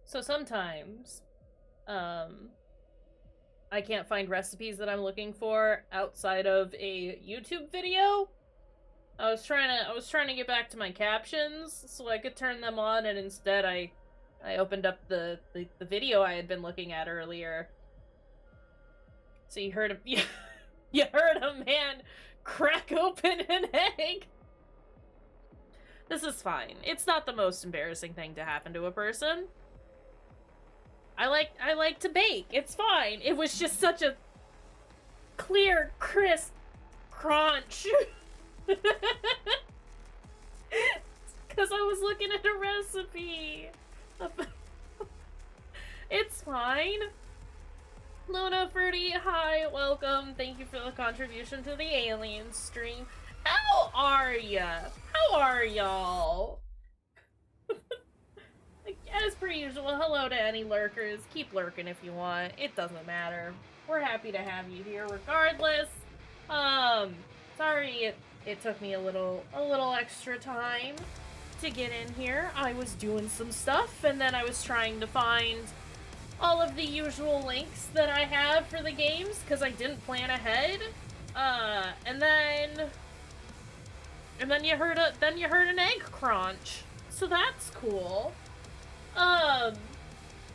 So sometimes, I can't find recipes that I'm looking for outside of a YouTube video. I was trying to get back to my captions so I could turn them on, and instead I opened up the video I had been looking at earlier. So you heard you heard a man crack open an egg. This is fine. It's not the most embarrassing thing to happen to a person. I like to bake. It's fine. It was just such a clear, crisp crunch. Because I was looking at a recipe. It's fine. Luna Fruity, hi, welcome. Thank you for the contribution to the alien stream. How are ya? How are y'all? As per usual, hello to any lurkers. Keep lurking if you want. It doesn't matter. We're happy to have you here regardless. Sorry it took me a little extra time to get in here. I was doing some stuff, and then I was trying to find all of the usual links that I have for the games, because I didn't plan ahead. And then you heard an egg crunch. So that's cool.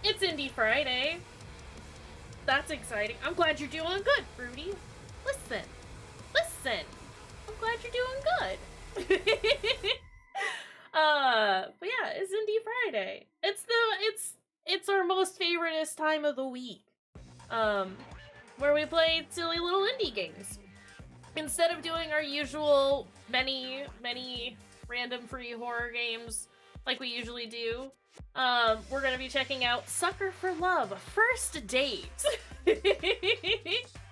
It's Indie Friday. That's exciting. I'm glad you're doing good, Fruity. Listen. I'm glad you're doing good. But yeah, it's Indie Friday. It's our most favoriteest time of the week. Where we play silly little indie games. Instead of doing our usual many random free horror games like we usually do, we're gonna be checking out Sucker for Love, First Date. And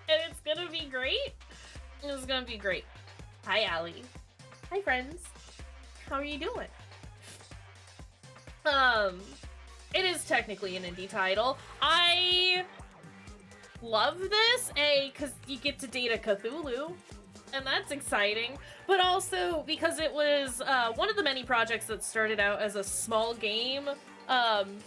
it's gonna be great. It's gonna be great. Hi, Allie. Hi, friends. How are you doing? It is technically an indie title. I love this, because you get to date a Cthulhu, and that's exciting, but also because it was one of the many projects that started out as a small game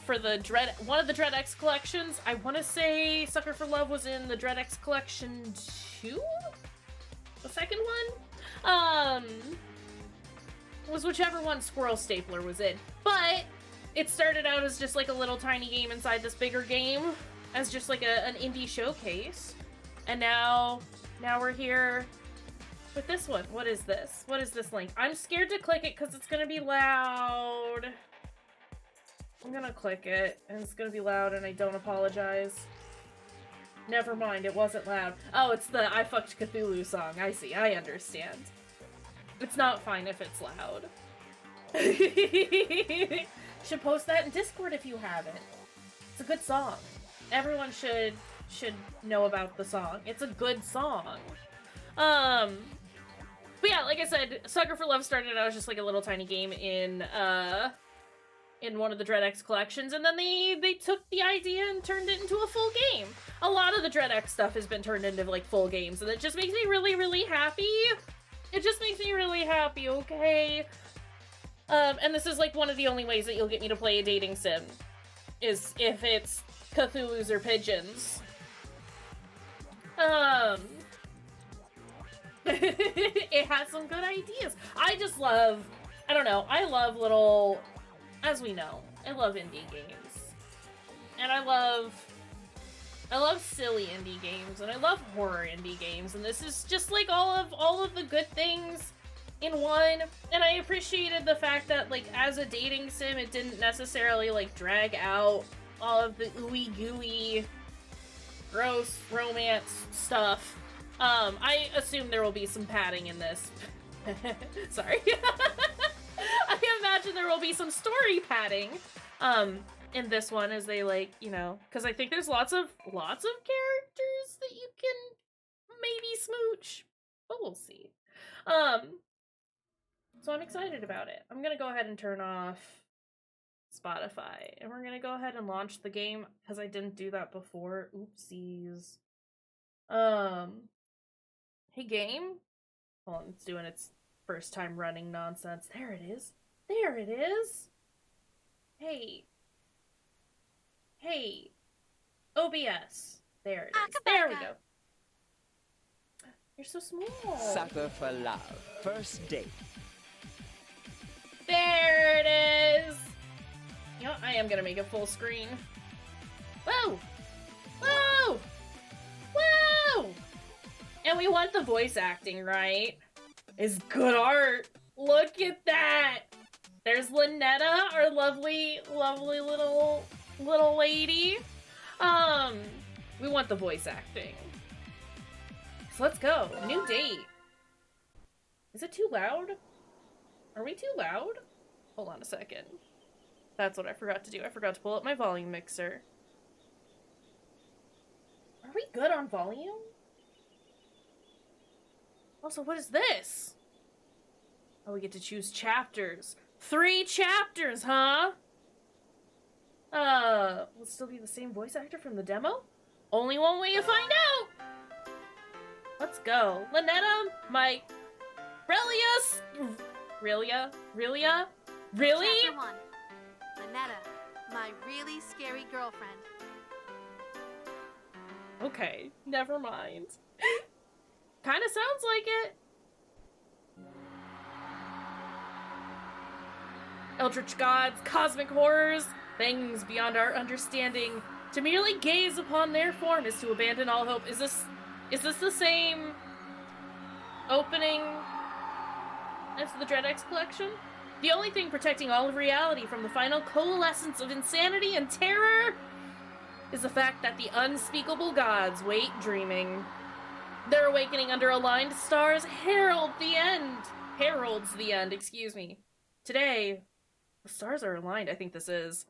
for the one of the Dread X collections. I want to say Sucker for Love was in the Dread X collection 2? The second one? Was whichever one Squirrel Stapler was in. But it started out as just like a little tiny game inside this bigger game, as just like an indie showcase. And now we're here with this one. What is this? What is this link? I'm scared to click it because it's gonna be loud. I'm gonna click it, and it's gonna be loud, and I don't apologize. Never mind, it wasn't loud. Oh, it's the I Fucked Cthulhu song. I see, I understand. It's not fine if it's loud. Should post that in Discord if you haven't. It's a good song. Everyone should know about the song. It's a good song. But yeah, like I said, Sucker for Love started out as just like a little tiny game in one of the Dread X collections, and then they took the idea and turned it into a full game. A lot of the Dread X stuff has been turned into like full games, and it just makes me really, really happy. It just makes me really happy, okay? And this is like one of the only ways that you'll get me to play a dating sim, is if it's Cthulhu's or pigeons. It has some good ideas. I just love, I don't know, I love little, as we know, I love indie games. And I love silly indie games, and I love horror indie games, and this is just like all of the good things in one. And I appreciated the fact that, like, as a dating sim, it didn't necessarily like drag out all of the ooey gooey gross romance stuff. I assume there will be some padding in this. Sorry. I imagine there will be some story padding in this one, as they, like, you know, because I think there's lots of characters that you can maybe smooch, but we'll see. So I'm excited about it. I'm gonna go ahead and turn off Spotify, and we're gonna go ahead and launch the game, because I didn't do that before. Oopsies. Hey, game? Hold on, it's doing its first time running nonsense. There it is. There it is. Hey. Hey, OBS. There it is. There we go. You're so small. Sucker for love. First date. There it is. You know, I am gonna make it full screen. Whoa! Whoa! Whoa! And we want the voice acting, right? It's good art. Look at that. There's Lynetta, our lovely, lovely little lady. We want the voice acting. So let's go. New date. Is it too loud? Are we too loud? Hold on a second. That's what I forgot to do. I forgot to pull up my volume mixer. Are we good on volume? Also, what is this? Oh, we get to choose chapters. 3 chapters, huh? Will it still be the same voice actor from the demo? Only one way to find out! Let's go. Lynetta, my... Relia? Really? Chapter 1. Lynetta, my really scary girlfriend. Okay, never mind. Kinda sounds like it. Eldritch gods, cosmic horrors, things beyond our understanding. To merely gaze upon their form is to abandon all hope. Is this the same opening as the Dread X collection? The only thing protecting all of reality from the final coalescence of insanity and terror is the fact that the unspeakable gods wait dreaming. Their awakening under aligned stars heralds the end, excuse me. Today, the stars are aligned, I think this is.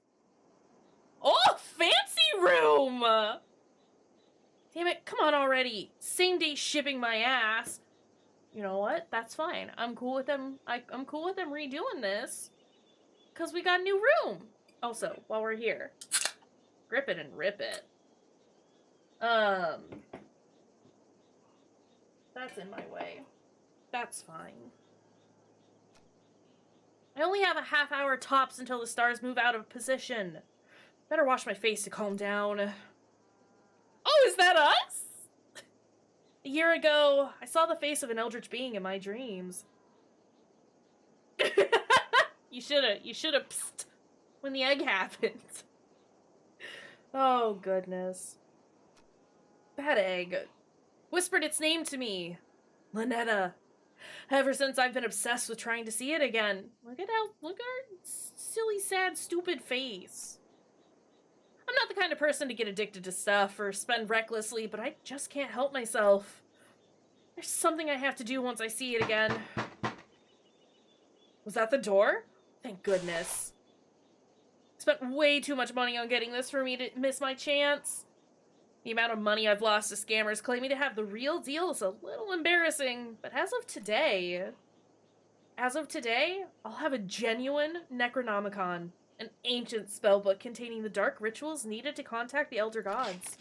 Oh, fancy room! Damn it, come on already. Same day shipping my ass. You know what? That's fine. I'm cool with them. I'm cool with them redoing this. Because we got a new room. Also, while we're here, grip it and rip it. That's in my way. That's fine. I only have a half hour tops until the stars move out of position. Better wash my face to calm down. Oh, is that us? A year ago, I saw the face of an eldritch being in my dreams. You should've psst when the egg happened. Oh, goodness. That egg whispered its name to me. Lynetta. Ever since I've been obsessed with trying to see it again. Look at our silly, sad, stupid face. I'm not the kind of person to get addicted to stuff or spend recklessly, but I just can't help myself. There's something I have to do once I see it again. Was that the door? Thank goodness. Spent way too much money on getting this for me to miss my chance. The amount of money I've lost to scammers claiming to have the real deal is a little embarrassing, but as of today, I'll have a genuine Necronomicon, an ancient spellbook containing the dark rituals needed to contact the Elder Gods.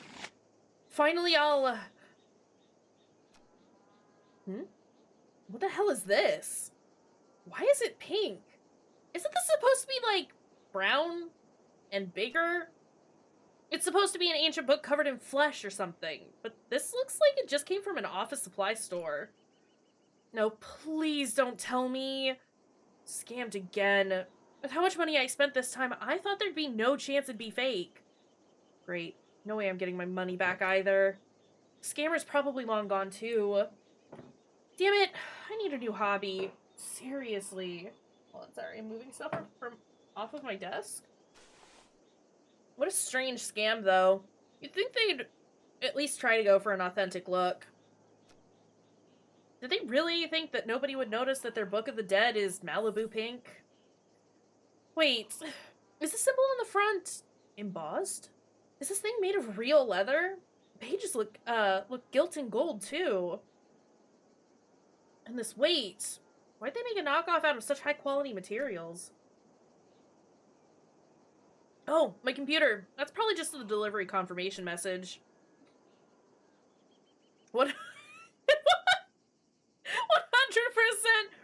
Finally, I'll... What the hell is this? Why is it pink? Isn't this supposed to be, like, brown and bigger? It's supposed to be an ancient book covered in flesh or something, but this looks like it just came from an office supply store. No, please don't tell me. Scammed again. With how much money I spent this time, I thought there'd be no chance it'd be fake. Great. No way I'm getting my money back either. Scammer's probably long gone too. Damn it. I need a new hobby. Seriously. Hold on, sorry. I'm moving stuff from off of my desk. What a strange scam, though. You'd think they'd at least try to go for an authentic look. Did they really think that nobody would notice that their Book of the Dead is Malibu pink? Wait, is the symbol on the front embossed? Is this thing made of real leather? The pages look gilt and gold, too. And this weight. Why'd they make a knockoff out of such high-quality materials? Oh, my computer. That's probably just the delivery confirmation message. What? 100%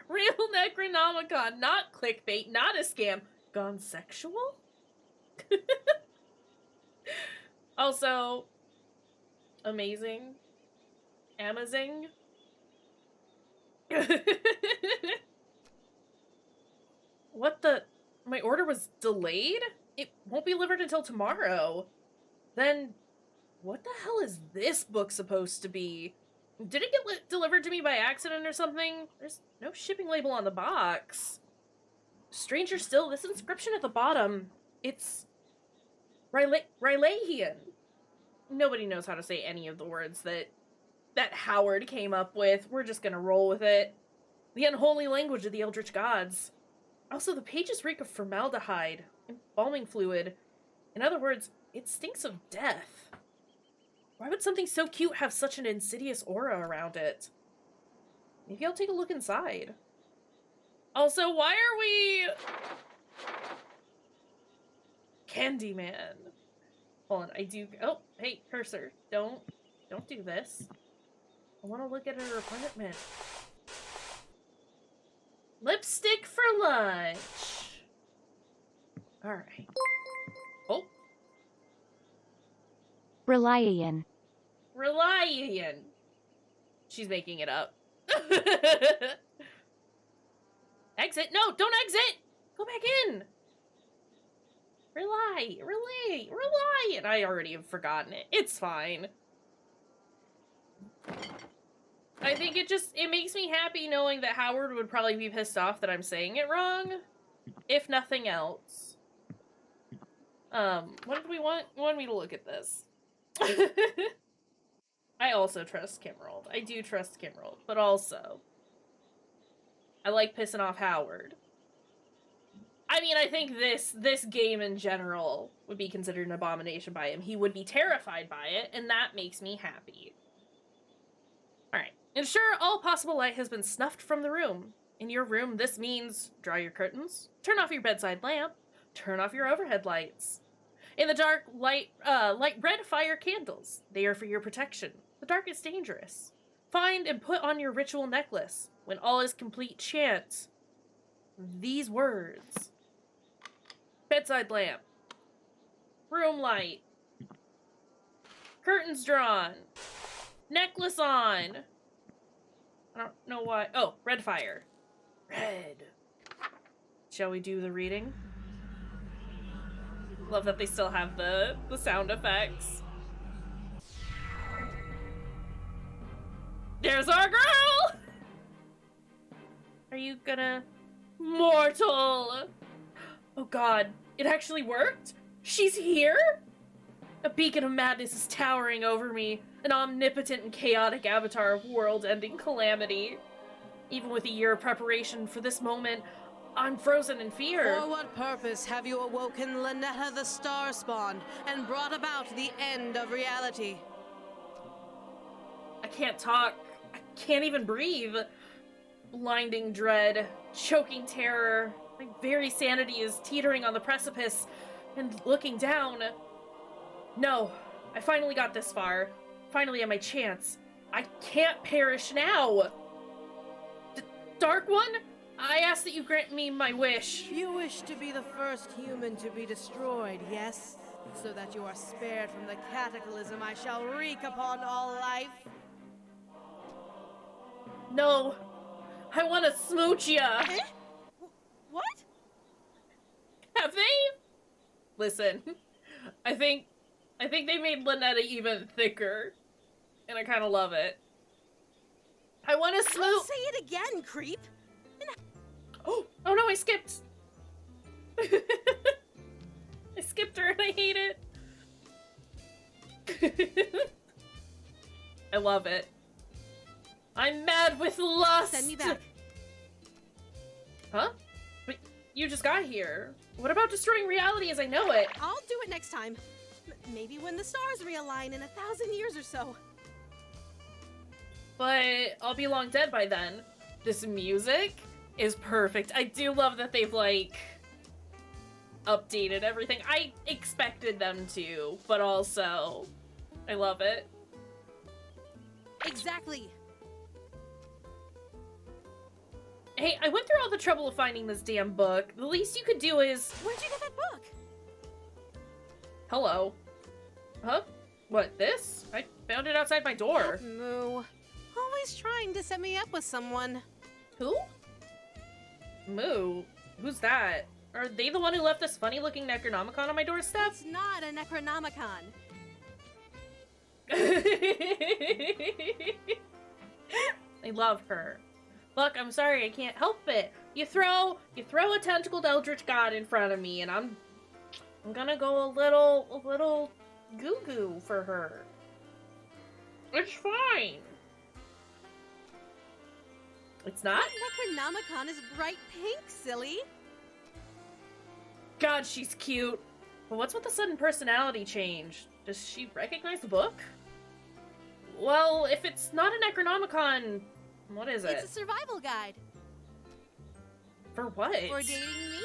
real Necronomicon, not clickbait, not a scam. Gone sexual? Also, amazing. Amazing. What the? My order was delayed? It won't be delivered until tomorrow. Then, what the hell is this book supposed to be? Did it get delivered to me by accident or something? There's no shipping label on the box. Stranger still, this inscription at the bottom, it's Rylahian. Nobody knows how to say any of the words that Howard came up with. We're just gonna roll with it. The unholy language of the Eldritch gods. Also, the pages reek of formaldehyde, embalming fluid. In other words, it stinks of death. Why would something so cute have such an insidious aura around it? Maybe I'll take a look inside. Also, why are we... Candyman. Hold on, I do... Oh, hey, cursor. Don't do this. I want to look at her apartment. Lipstick for lunch. Alright. Oh. Relian. Relian. She's making it up. Exit. No, don't exit. Go back in. Rely. And I already have forgotten it. It's fine. I think it makes me happy knowing that Howard would probably be pissed off that I'm saying it wrong. If nothing else. What did we want? You wanted me to look at this. I also trust Kimrold. I do trust Kimrold, but also I like pissing off Howard. I mean, I think this game in general would be considered an abomination by him. He would be terrified by it, and that makes me happy. Alright. Ensure all possible light has been snuffed from the room. In your room, this means draw your curtains, turn off your bedside lamp, turn off your overhead lights. In the dark, light red fire candles. They are for your protection. The dark is dangerous. Find and put on your ritual necklace. When all is complete, chant these words. Bedside lamp. Room light. Curtains drawn. Necklace on. I don't know why. Oh, red fire. Red. Shall we do the reading? Love that they still have the sound effects. There's our girl! Are you gonna... Mortal! Oh god, it actually worked? She's here? A beacon of madness is towering over me, an omnipotent and chaotic avatar of world-ending calamity. Even with a year of preparation for this moment, I'm frozen in fear. For what purpose have you awoken Lynetta the Starspawn and brought about the end of reality? I can't talk. I can't even breathe. Blinding dread, choking terror. My very sanity is teetering on the precipice, and looking down. No, I finally got this far. Finally had my chance. I can't perish now. Dark One, I ask that you grant me my wish. You wish to be the first human to be destroyed, yes? So that you are spared from the cataclysm I shall wreak upon all life? No, I want to smooch ya. Eh? What? Have they? Listen, I think they made Lynetta even thicker, and I kind of love it. I want to smooch. Don't say it again, creep. Oh no, I skipped. I skipped her and I hate it. I love it. I'm mad with lust. Send me back. Huh? But you just got here. What about destroying reality as I know it? I'll do it next time. Maybe when the stars realign in 1,000 years or so. But I'll be long dead by then. This music is perfect. I do love that they've, like, updated everything. I expected them to, but also, I love it. Exactly. Hey, I went through all the trouble of finding this damn book. The least you could do is... Where'd you get that book? Hello. Huh? What, this? I found it outside my door. Moo. Always trying to set me up with someone. Who? Moo? Who's that? Are they the one who left this funny-looking Necronomicon on my doorstep? It's not a Necronomicon. I love her. Look, I'm sorry, I can't help it. You throw a tentacled Eldritch God in front of me, and I'm gonna go a little goo-goo for her. It's fine. It's not? That Necronomicon is bright pink, silly. God, she's cute. But what's with the sudden personality change? Does she recognize the book? Well, if it's not a Necronomicon, what is it? It's a survival guide. For what? For dating me.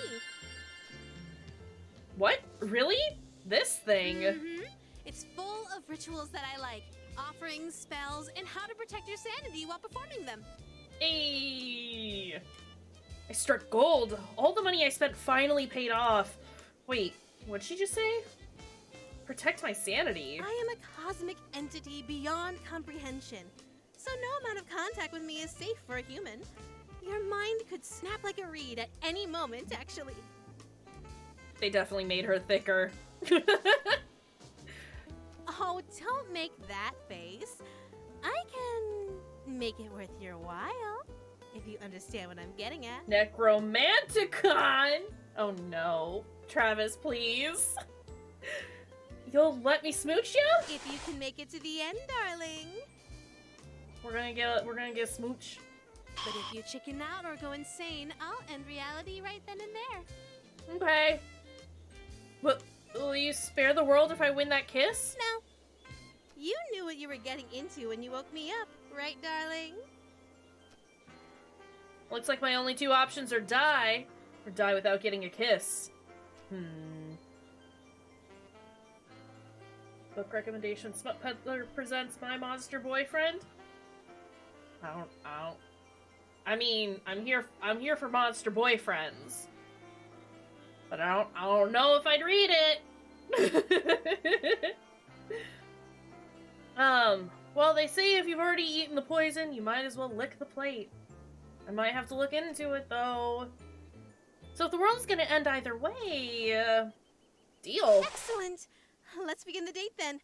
What? Really? This thing? Mm-hmm. It's full of rituals that I like. Offerings, spells, and how to protect your sanity while performing them. Hey! I struck gold. All the money I spent finally paid off. Wait, what'd she just say? Protect my sanity. I am a cosmic entity beyond comprehension, so no amount of contact with me is safe for a human. Your mind could snap like a reed at any moment, actually. They definitely made her thicker. Oh, don't make that face. I can make it worth your while, if you understand what I'm getting at. Necromanticon! Oh no. Travis, please. You'll let me smooch you? If you can make it to the end, darling. We're gonna get a smooch. But if you chicken out or go insane, I'll end reality right then and there. Okay. But will you spare the world if I win that kiss? No. You knew what you were getting into when you woke me up, right, darling? Looks like my only two options are die, or die without getting a kiss. Book recommendation: Smut Peddler presents My Monster Boyfriend. I mean, I'm here for monster boyfriends, but I don't know if I'd read it. Well, they say if you've already eaten the poison, you might as well lick the plate. I might have to look into it, though. So if the world's gonna end either way, deal. Excellent! Let's begin the date then.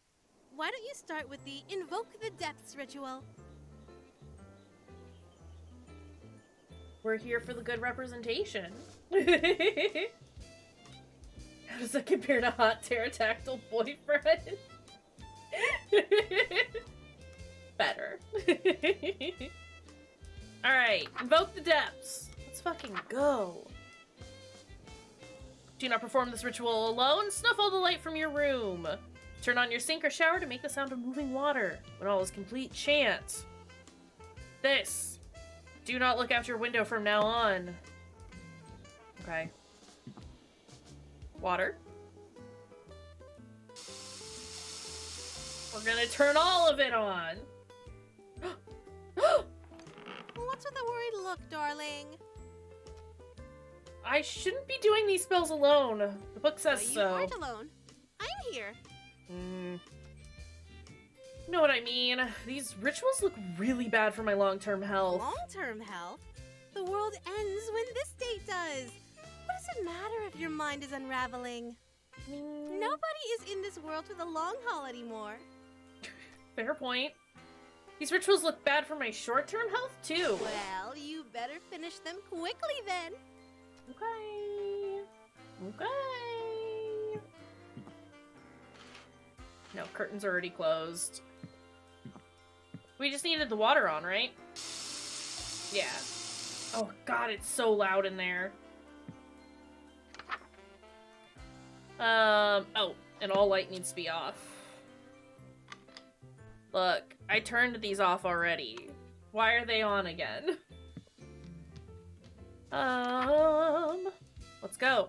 Why don't you start with the Invoke the Depths ritual? We're here for the good representation. How does that compare to hot pterodactyl boyfriend? Better. Alright, invoke the depths. Let's fucking go. Do not perform this ritual alone. Snuff all the light from your room. Turn on your sink or shower to make the sound of moving water. When all is complete, chant. This. Do not look out your window from now on. Okay. Water. We're gonna turn all of it on. What's with the worried look, darling? I shouldn't be doing these spells alone. The book says But you so. aren't alone. I'm here. You know what I mean? These rituals look really bad for my long-term health. Long-term health? The world ends when this date does. What does it matter if your mind is unraveling? Nobody is in this world for the long haul anymore. Fair point. These rituals look bad for my short-term health, too. Well, you better finish them quickly then. Okay. Okay. No, curtains are already closed. We just needed the water on, right? Yeah. Oh god, it's so loud in there. Oh, and all light needs to be off. Look, I turned these off already. Why are they on again? Let's go.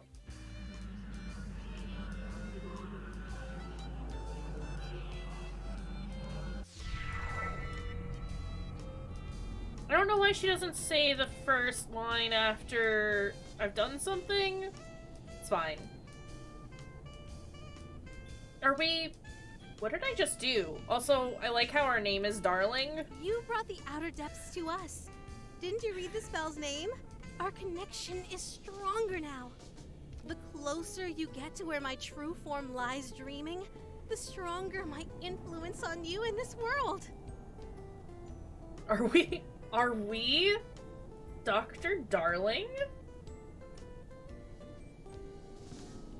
I don't know why she doesn't say the first line after I've done something. It's fine. Are we What did I just do? Also, I like how our name is Darling. You brought the outer depths to us. Didn't you read the spell's name? Our connection is stronger now. The closer you get to where my true form lies dreaming, the stronger my influence on you in this world. Are we Dr. Darling?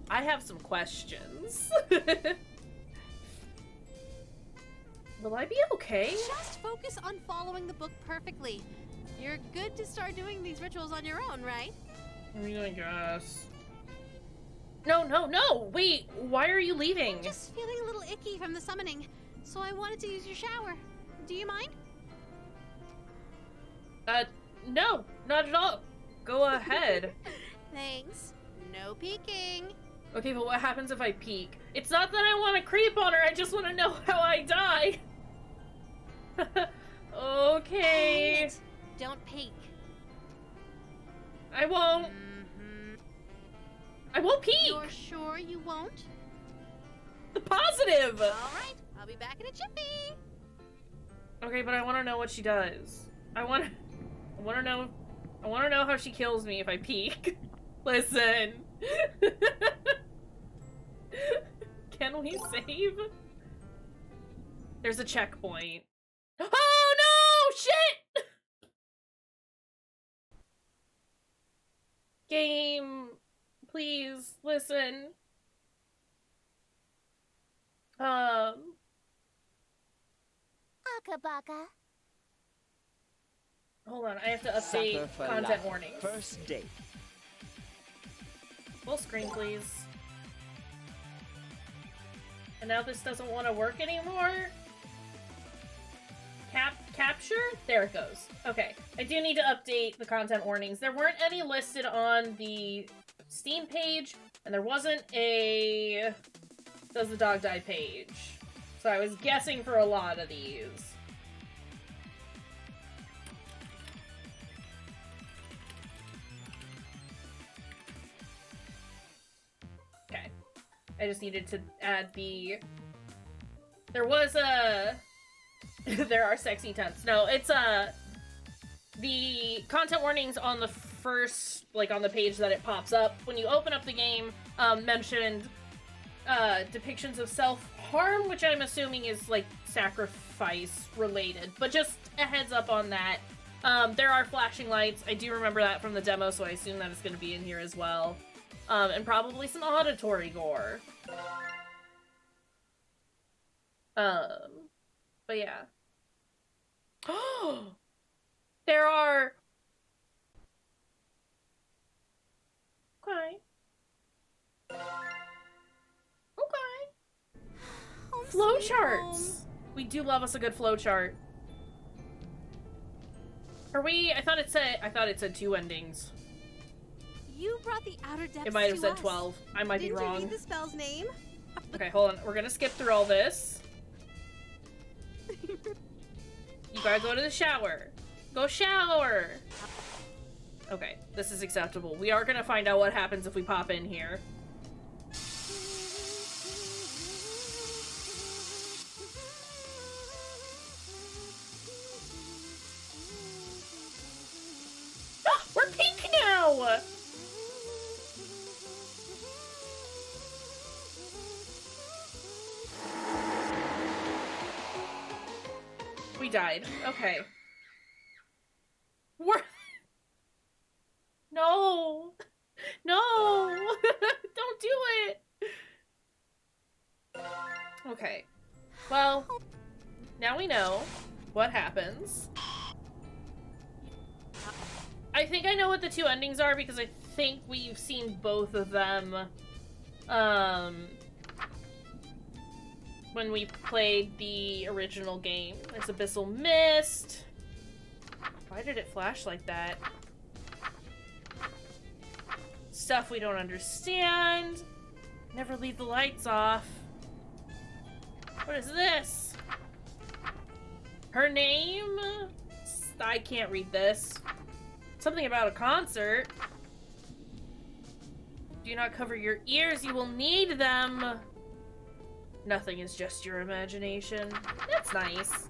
I have some questions. Will I be okay? Just focus on following the book perfectly. You're good to start doing these rituals on your own, right? I mean, I guess. No! Wait, why are you leaving? I'm just feeling a little icky from the summoning, so I wanted to use your shower. Do you mind? No, not at all. Go ahead. Thanks. No peeking. Okay, but what happens if I peek? It's not that I want to creep on her, I just want to know how I die. Okay. Dang it. Don't peek. I won't. I won't peek. You're sure you won't? Positive. All right, I'll be back in a jiffy. Okay, but I want to know what she does. I want to know how she kills me if I peek. Listen. Can we save? There's a checkpoint. Oh no! Shit! Game, please listen. Akabaka. Hold on, I have to update Supper for content life. warnings. First date. Full screen, please. And now this doesn't want to work anymore? Capture? There it goes. Okay, I do need to update the content warnings. There weren't any listed on the Steam page, and there wasn't a Does the Dog Die page. So I was guessing for a lot of these. Okay. I just needed to add the... There was a... There are sexy tents. No, it's the content warnings on the first, like on the page that it pops up when you open up the game, mentioned depictions of self-harm, which I'm assuming is like sacrifice related, but just a heads up on that. There are flashing lights. I do remember that from the demo, so I assume that it's going to be in here as well. And probably some auditory gore. But yeah. There are... Okay. Flowcharts! We do love us a good flowchart. Are we... I thought it said 2 endings. You brought the outer depths It might have to said us. 12. I might be Didn't wrong. you read the spell's name? Okay, hold on. We're gonna skip through all this. You gotta go to the shower. Go shower! Okay, this is acceptable. We are gonna find out what happens if we pop in here. We're pink now! We died. Okay. We're... No! No! Don't do it! Okay. Well, now we know what happens. I think I know what the 2 endings are because I think we've seen both of them when we played the original game. There's Abyssal Mist. Why did it flash like that? Stuff we don't understand. Never leave the lights off. What is this? Her name? I can't read this. Something about a concert. Do not cover your ears, you will need them. Nothing is just your imagination. That's nice.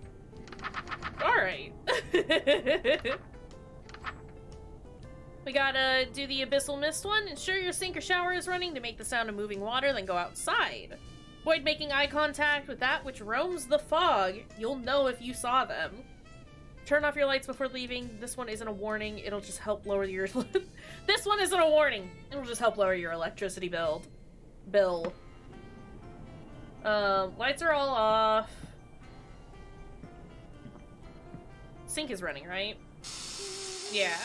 Alright. We gotta do the Abyssal Mist one. Ensure your sink or shower is running to make the sound of moving water, then go outside. Avoid making eye contact with that which roams the fog. You'll know if you saw them. Turn off your lights before leaving. This one isn't a warning. It'll just help lower your... This one isn't a warning. It'll just help lower your electricity bill. Lights are all off. Sink is running, right? Yeah.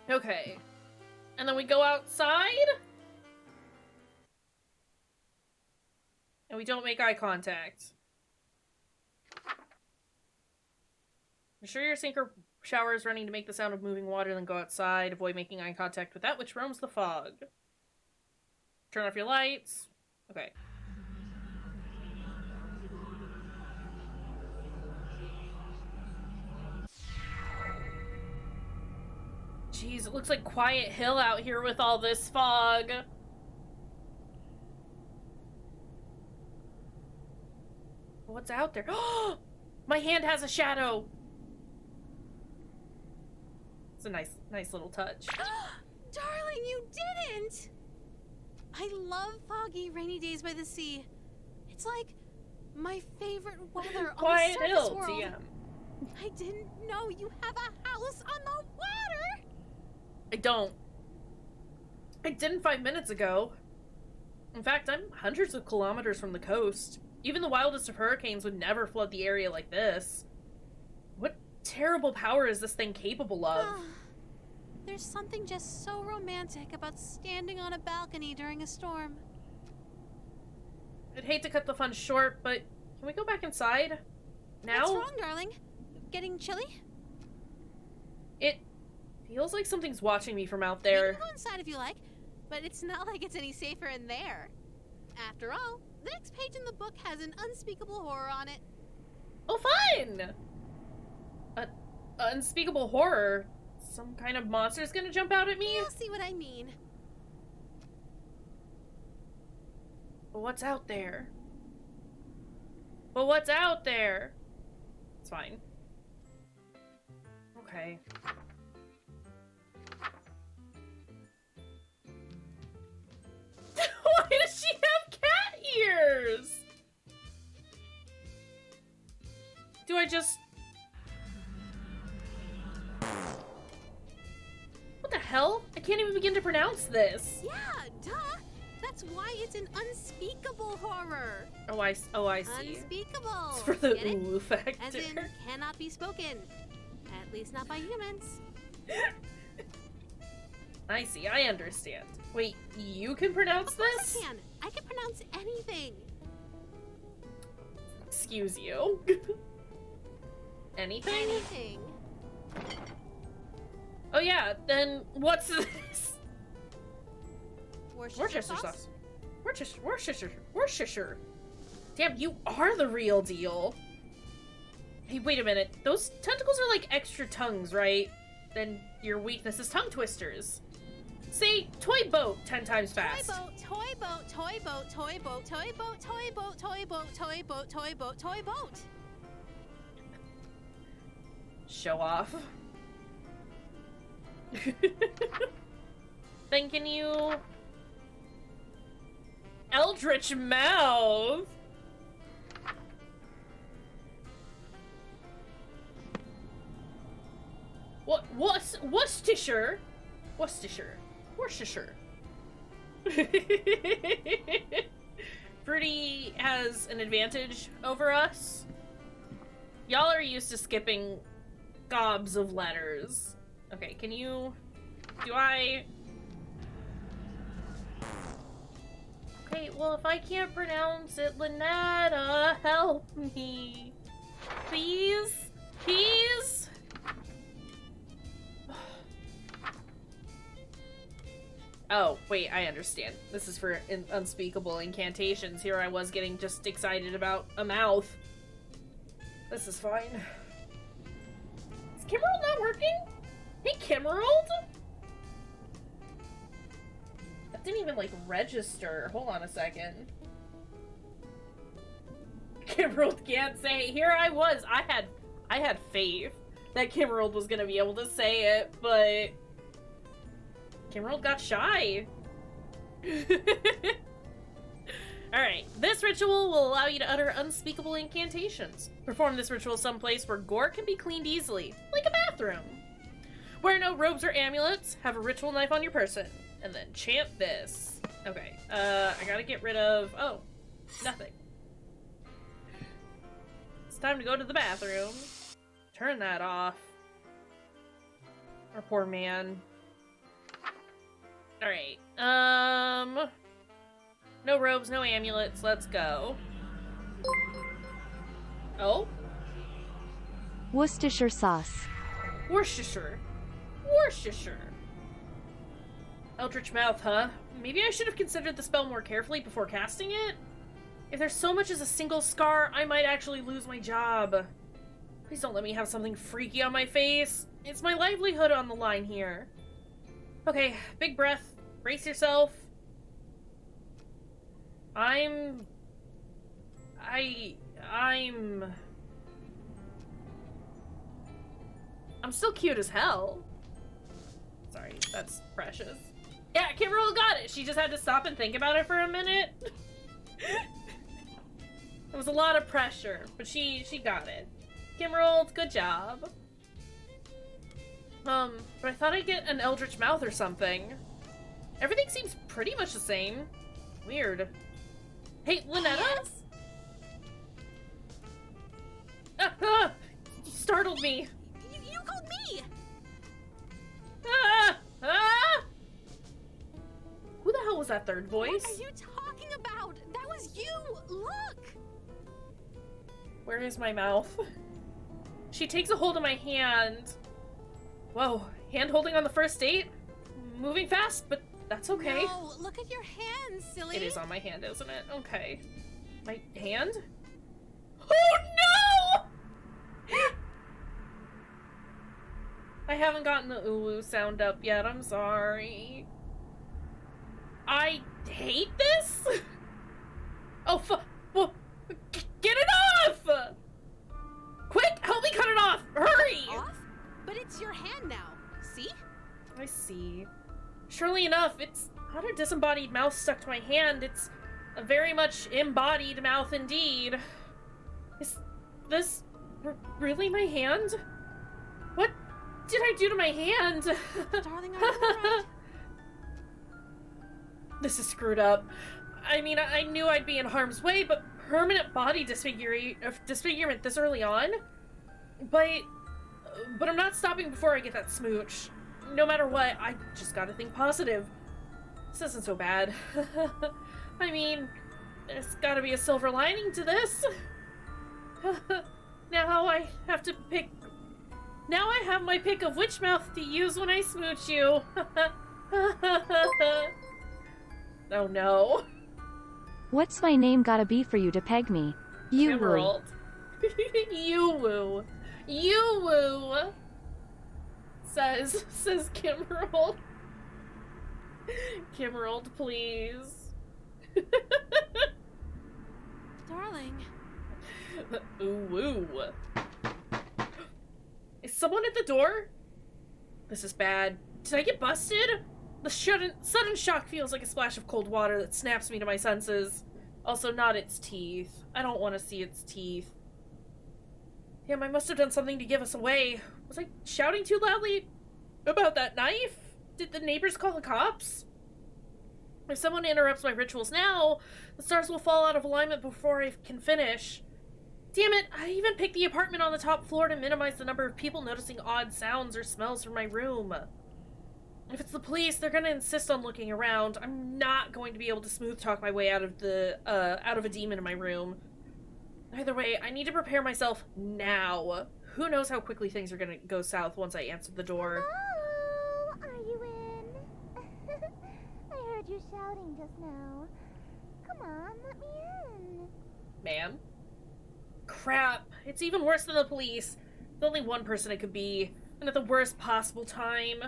Okay. And then we go outside? And we don't make eye contact. Ensure your sink or shower is running to make the sound of moving water, then go outside. Avoid making eye contact with that which roams the fog. Turn off your lights. Okay. Jeez, it looks like Quiet Hill out here with all this fog. What's out there? Oh, my hand has a shadow. It's a nice little touch. Darling, you didn't! I love foggy, rainy days by the sea. It's like my favorite weather on Quiet the surface Hill, world. TM. I didn't know you have a house on the water! I don't. I didn't 5 minutes ago. In fact, I'm hundreds of kilometers from the coast. Even the wildest of hurricanes would never flood the area like this. What terrible power is this thing capable of? There's something just so romantic about standing on a balcony during a storm. I'd hate to cut the fun short, but can we go back inside? Now? What's wrong, darling? Getting chilly? It feels like something's watching me from out You there. can go inside if you like, but it's not like it's any safer in there. After all, the next page in the book has an unspeakable horror on it. Oh, fun! Unspeakable horror? Some kind of monster's gonna jump out at me? You'll see what I mean. But what's out there? But what's out there? It's fine. Okay. Why does she have cat ears? Do I just... What the hell? I can't even begin to pronounce this. Yeah, duh. That's why it's an unspeakable horror. Oh, I see. Unspeakable. It's for the Get it? ooh factor. As in, cannot be spoken. At least not by humans. I see, I understand. Wait, you can pronounce Of course this? I can pronounce anything. Excuse you. Anything? Anything. Oh yeah, then what's this? Worcestershire sauce? Worcestershire. Damn, you are the real deal. Hey, wait a minute. Those tentacles are like extra tongues, right? Then your weakness is tongue twisters. Say, toy boat 10 times fast. Toy boat, toy boat, toy boat, toy boat, toy boat, toy boat, toy boat, toy boat, toy boat. Show off. Then can you... Eldritch mouth! Worcestershire? Worcestershire. Fruity has an advantage over us. Y'all are used to skipping gobs of letters. Okay, can you... Do I... Okay, well, if I can't pronounce it, Lynetta, help me. Please? Please? Oh, wait, I understand. This is for unspeakable incantations. Here I was getting just excited about a mouth. This is fine. Is Kimmerald not working? Hey, Kimmerald? That didn't even, like, register. Hold on a second. Kimmerald can't say. Here I was. I had faith that Kimmerald was gonna be able to say it, but Kimmerald got shy. Alright, this ritual will allow you to utter unspeakable incantations. Perform this ritual someplace where gore can be cleaned easily, like a bathroom. Wear no robes or amulets, have a ritual knife on your person, and then chant this. Okay, I gotta get rid of... oh, nothing. It's time to go to the bathroom. Turn that off. Our poor man. Alright, no robes, no amulets, let's go. Oh? Worcestershire sauce. Worcestershire. Eldritch Mouth, huh? Maybe I should have considered the spell more carefully before casting it? If there's so much as a single scar, I might actually lose my job. Please don't let me have something freaky on my face. It's my livelihood on the line here. Okay, big breath. Brace yourself. I'm still cute as hell. Sorry, that's precious. Yeah, Kimberly got it. She just had to stop and think about it for a minute. It was a lot of pressure, but she got it. Kimrold, good job. But I thought I'd get an Eldritch Mouth or something. Everything seems pretty much the same. Weird. Hey, Lynetta? Yes? You startled me. You called me! Who the hell was that third voice? What are you talking about? That was you! Look! Where is my mouth? She takes a hold of my hand. Whoa, hand holding on the first date? Moving fast, but that's okay. No, look at your hand, silly. It is on my hand, isn't it? Okay. My hand? Oh no! I haven't gotten the ooh sound up yet, I'm sorry. I hate this? Oh, well, get it off! Quick, help me cut it off! Hurry! Off? But it's your hand now. See? I see. Surely enough, it's not a disembodied mouth stuck to my hand, it's a very much embodied mouth indeed. Is this really my hand? What did I do to my hand? Darling, are you alright? This is screwed up. I mean, I knew I'd be in harm's way, but permanent body disfigurement this early on? But I'm not stopping before I get that smooch. No matter what, I just gotta think positive. This isn't so bad. I mean, there's gotta be a silver lining to this. Now I have to pick... Now I have my pick of which mouth to use when I smooch you. Oh no. What's my name gotta be for you to peg me? You woo. Emerald. You woo. You woo. Says Kimmerald. Kimmerald, please. Darling. Ooh woo. Is someone at the door? This is bad. Did I get busted? The sudden shock feels like a splash of cold water that snaps me to my senses. Also, not its teeth. I don't want to see its teeth. Damn, I must have done something to give us away. Was I shouting too loudly about that knife? Did the neighbors call the cops? If someone interrupts my rituals now, the stars will fall out of alignment before I can finish. Damn it, I even picked the apartment on the top floor to minimize the number of people noticing odd sounds or smells from my room. If it's the police, they're gonna insist on looking around. I'm not going to be able to smooth talk my way out of a demon in my room. Either way, I need to prepare myself now. Who knows how quickly things are gonna go south once I answer the door. Hello, are you in? I heard you shouting just now. Come on, let me in. Ma'am? Crap, it's even worse than the police. There's only one person it could be, and at the worst possible time.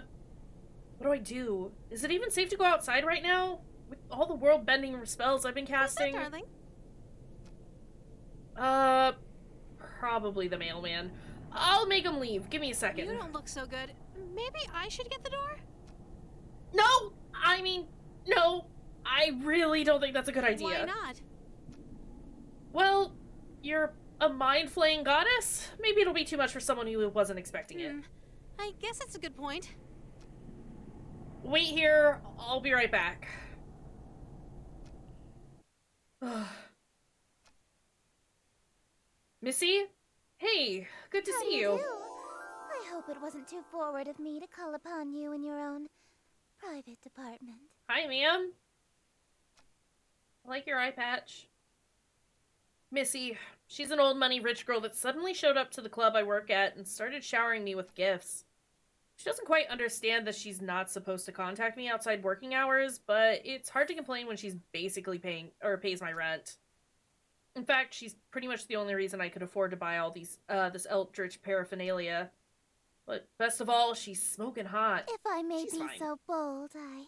What do I do? Is it even safe to go outside right now? With all the world-bending spells I've been casting? Darling. Probably the mailman. I'll make him leave. Give me a second. You don't look so good. Maybe I should get the door? No! I mean, no. I really don't think that's a good idea. Why not? Well, you're a mind-flaying goddess? Maybe it'll be too much for someone who wasn't expecting it. I guess that's a good point. Wait here. I'll be right back. Missy? Hey, good to see you. I hope it wasn't too forward of me to call upon you in your own private department. Hi, ma'am. I like your eye patch. Missy, she's an old money rich girl that suddenly showed up to the club I work at and started showering me with gifts. She doesn't quite understand that she's not supposed to contact me outside working hours, but it's hard to complain when she's basically pays my rent. In fact, she's pretty much the only reason I could afford to buy all this Eldritch paraphernalia. But best of all, she's smoking hot. If I may She's be fine. so bold, I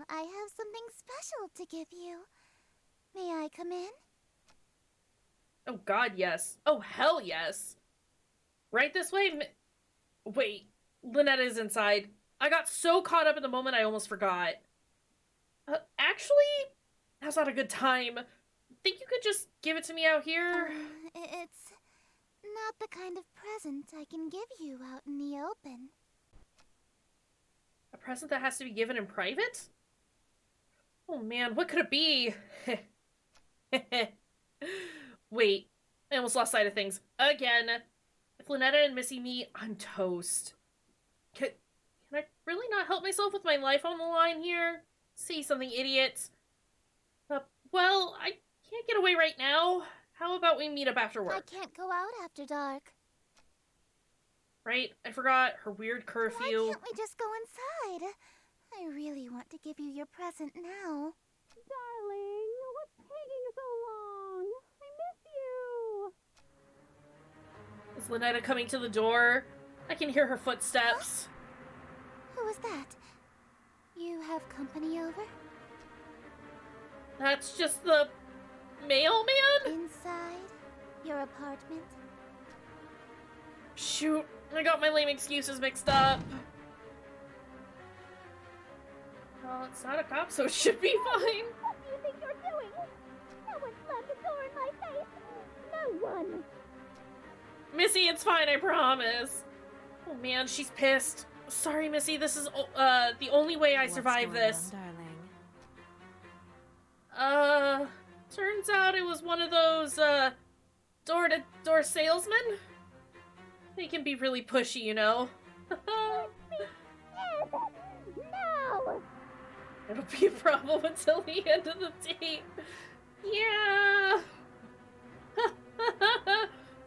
have something special to give you. May I come in? Oh god, yes. Oh hell yes. Right this way? Wait, Lynetta's inside. I got so caught up in the moment I almost forgot. Actually, that's not a good time. Think you could just give it to me out here? It's not the kind of present I can give you out in the open. A present that has to be given in private? Oh man, what could it be? Wait, I almost lost sight of things. Again. If Lynetta and Missy meet, I'm toast. Can I really not help myself with my life on the line here? Say something, idiots. Well, I can't get away right now. How about we meet up after work? I can't go out after dark. Right? I forgot her weird curfew. Why can't we just go inside? I really want to give you your present now. Darling, what's taking so long? I miss you. Is Lynetta coming to the door? I can hear her footsteps. Who is that? You have company over? That's just the mailman? Inside your apartment? Shoot, I got my lame excuses mixed up. Well, it's not a cop, so it should be fine. What do you think you're doing? No one slammed the door in my face. No one. Missy, it's fine, I promise. Oh man, she's pissed. Sorry, Missy, this is the only way I survive this. Turns out it was one of those, door-to-door salesmen? They can be really pushy, you know? No! It'll be a problem until the end of the date. Yeah!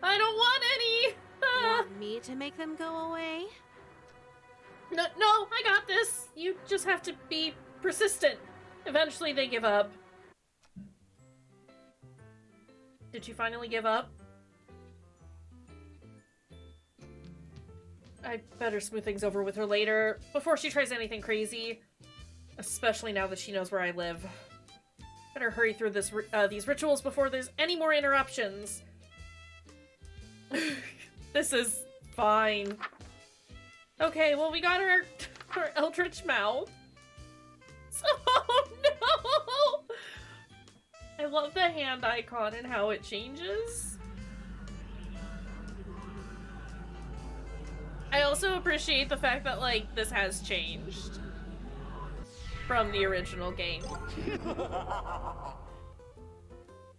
I don't want any! Want me to make them go away? No, I got this! You just have to be persistent. Eventually they give up. Did you finally give up? I better smooth things over with her later, before she tries anything crazy. Especially now that she knows where I live. Better hurry through these rituals before there's any more interruptions. This is fine. Okay, well we got our Eldritch mouth. Oh no! I love the hand icon and how it changes. I also appreciate the fact that, like, this has changed from the original game.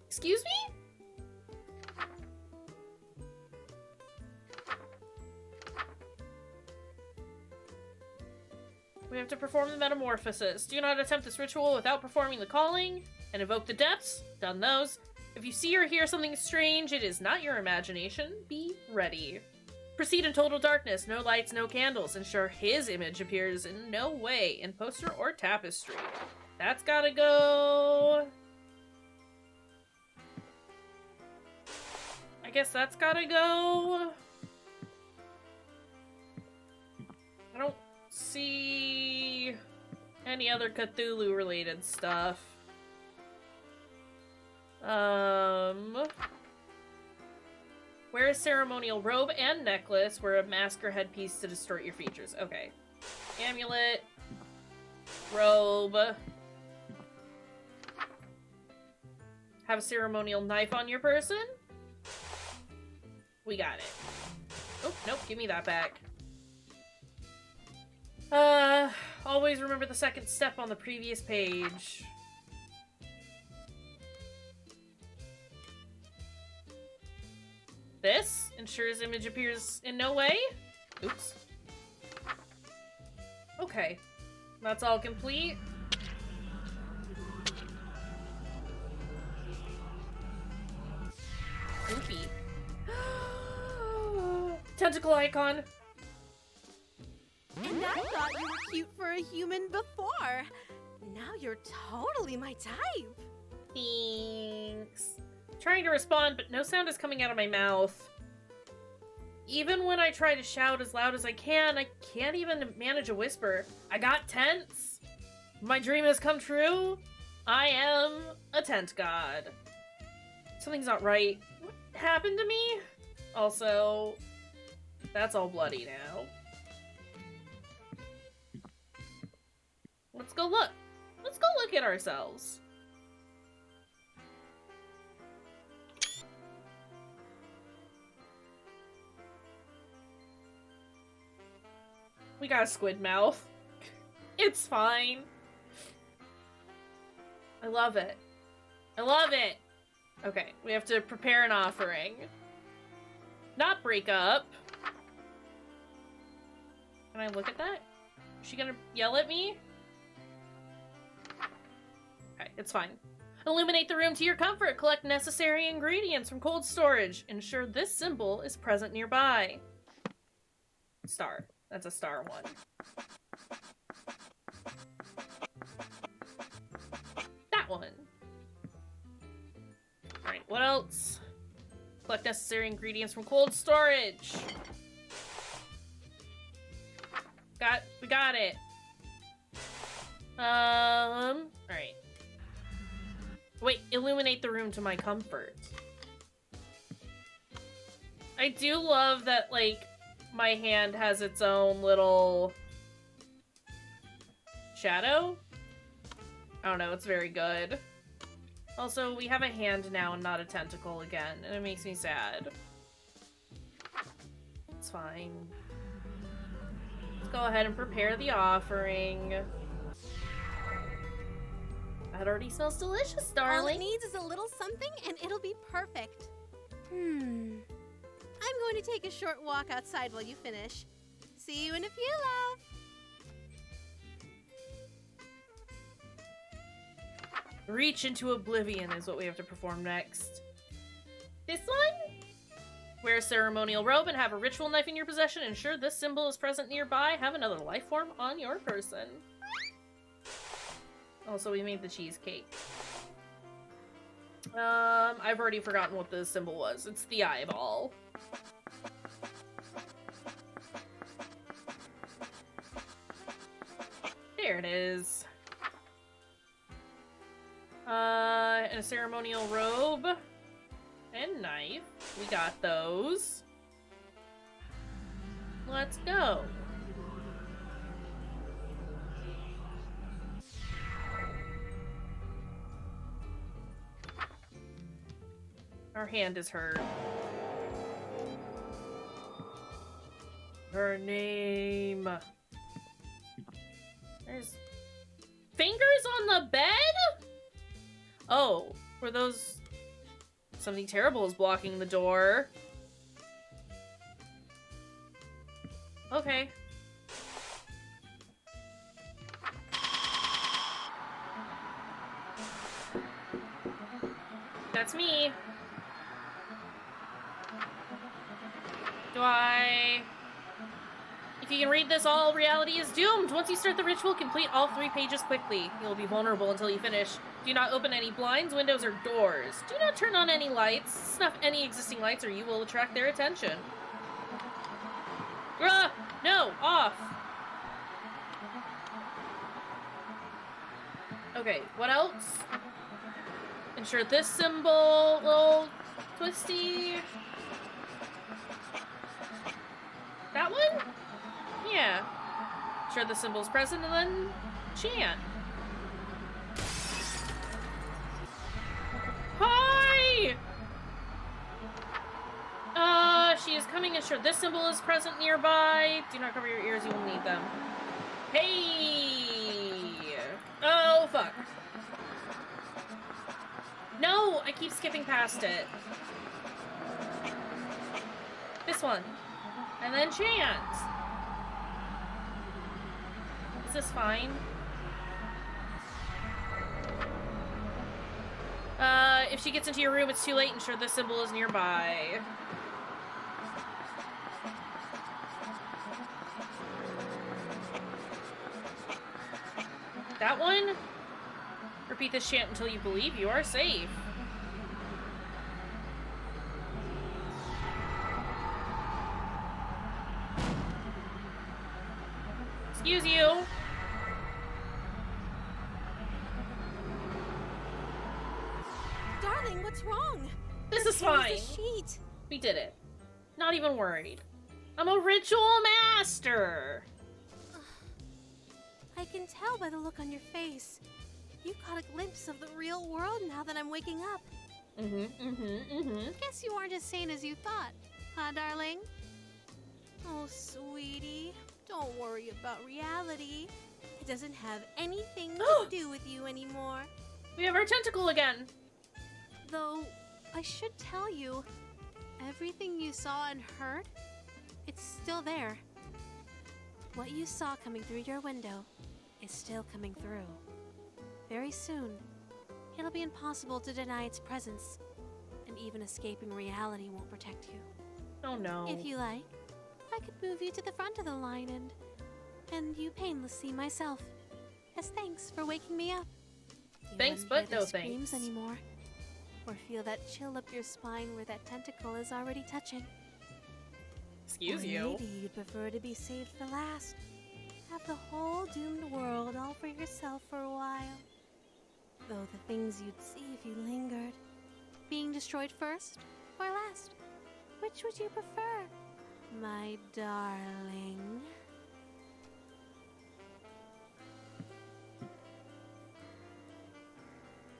Excuse me? We have to perform the metamorphosis. Do not attempt this ritual without performing the calling and invoke the depths. Done those. If you see or hear something strange, it is not your imagination. Be ready. Proceed in total darkness, no lights, no candles. Ensure his image appears in no way in poster or tapestry. That's gotta go. I guess that's gotta go. I don't see any other Cthulhu related stuff. Wear a ceremonial robe and necklace. Wear a mask or headpiece to distort your features. Okay. Amulet. Robe. Have a ceremonial knife on your person. We got it. Oh, nope, give me that back. Always remember the second step on the previous page. This ensures image appears in no way. Oops. Okay. That's all complete. Goofy. Tentacle icon. And I thought you were cute for a human before. Now you're totally my type. Thanks. Trying to respond, but no sound is coming out of my mouth. Even when I try to shout as loud as I can't even manage a whisper. I got tense. My dream has come true. I am a tent god. Something's not right. What happened to me? Also, that's all bloody now. Let's go look. Let's go look at ourselves. We got a squid mouth. It's fine. I love it. I love it. Okay, we have to prepare an offering. Not break up. Can I look at that? Is she gonna yell at me? Okay, it's fine. Illuminate the room to your comfort. Collect necessary ingredients from cold storage. Ensure this symbol is present nearby. Star. That's a star one. That one. Alright, what else? Collect necessary ingredients from cold storage. We got it. Alright. Wait, illuminate the room to my comfort. I do love that, like, my hand has its own little shadow. I don't know, it's very good. Also, we have a hand now and not a tentacle again, and it makes me sad. It's fine. Let's go ahead and prepare the offering. That already smells delicious, darling. All it needs is a little something and it'll be perfect. I'm going to take a short walk outside while you finish. See you in a few, love. Reach into oblivion is what we have to perform next. This one? Wear a ceremonial robe and have a ritual knife in your possession. Ensure this symbol is present nearby. Have another life form on your person. Also, we made the cheesecake. I've already forgotten what the symbol was. It's the eyeball. There it is. And a ceremonial robe. And knife. We got those. Let's go. Our hand is hurt. Her name. There's fingers on the bed? Oh, were those... Something terrible is blocking the door. Okay. That's me. If you can read this, all reality is doomed. Once you start the ritual, complete all 3 pages quickly. You'll be vulnerable until you finish. Do not open any blinds, windows, or doors. Do not turn on any lights. Snuff any existing lights or you will attract their attention. No! Off! Okay, what else? Ensure this symbol, little twisty. That one? Yeah. Ensure the symbol is present and then chant. Hi! She is coming. Ensure this symbol is present nearby. Do not cover your ears, you will need them. Hey! Oh, fuck. No, I keep skipping past it. This one. And then chant. Is this fine? If she gets into your room, it's too late. Ensure this symbol is nearby. That one? Repeat this chant until you believe you are safe. Excuse you. Darling, what's wrong? This is Here fine. is the sheet. We did it. Not even worried. I'm a ritual master. I can tell by the look on your face. You caught a glimpse of the real world now that I'm waking up. Guess you aren't as sane as you thought, huh, darling? Oh, sweetie, don't worry about reality. It doesn't have anything to do with you anymore. We have our tentacle again. Though, I should tell you, everything you saw and heard, it's still there. What you saw coming through your window is still coming through. Very soon, it'll be impossible to deny its presence, and even escaping reality won't protect you. Oh no. If you like, I could move you to the front of the line and you painlessly myself, as thanks for waking me up. You Thanks, wouldn't but hear no the screams thanks. anymore, or feel that chill up your spine where that tentacle is already touching. Excuse Or you. maybe you'd prefer to be saved for last. Have the whole doomed world all for yourself for a while. Though the things you'd see if you lingered. Being destroyed first or last? Which would you prefer, my darling?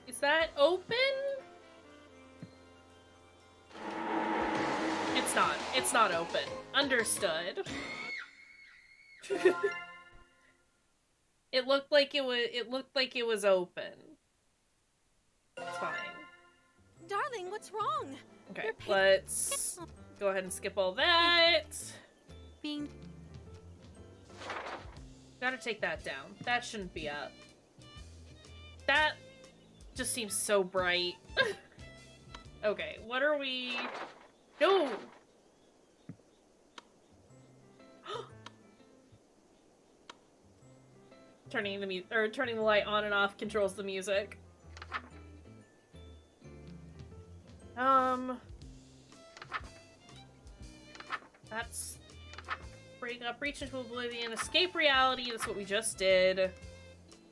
Is that open? It's not. It's not open. Understood. It looked like it was open. It's fine. Darling, what's wrong? Okay, Your pic- let's go ahead and skip all that. Being Gotta take that down. That shouldn't be up. That just seems so bright. Okay, what are we... No! Turning the light on and off controls the music. That's break up, reach into oblivion, escape reality. That's what we just did.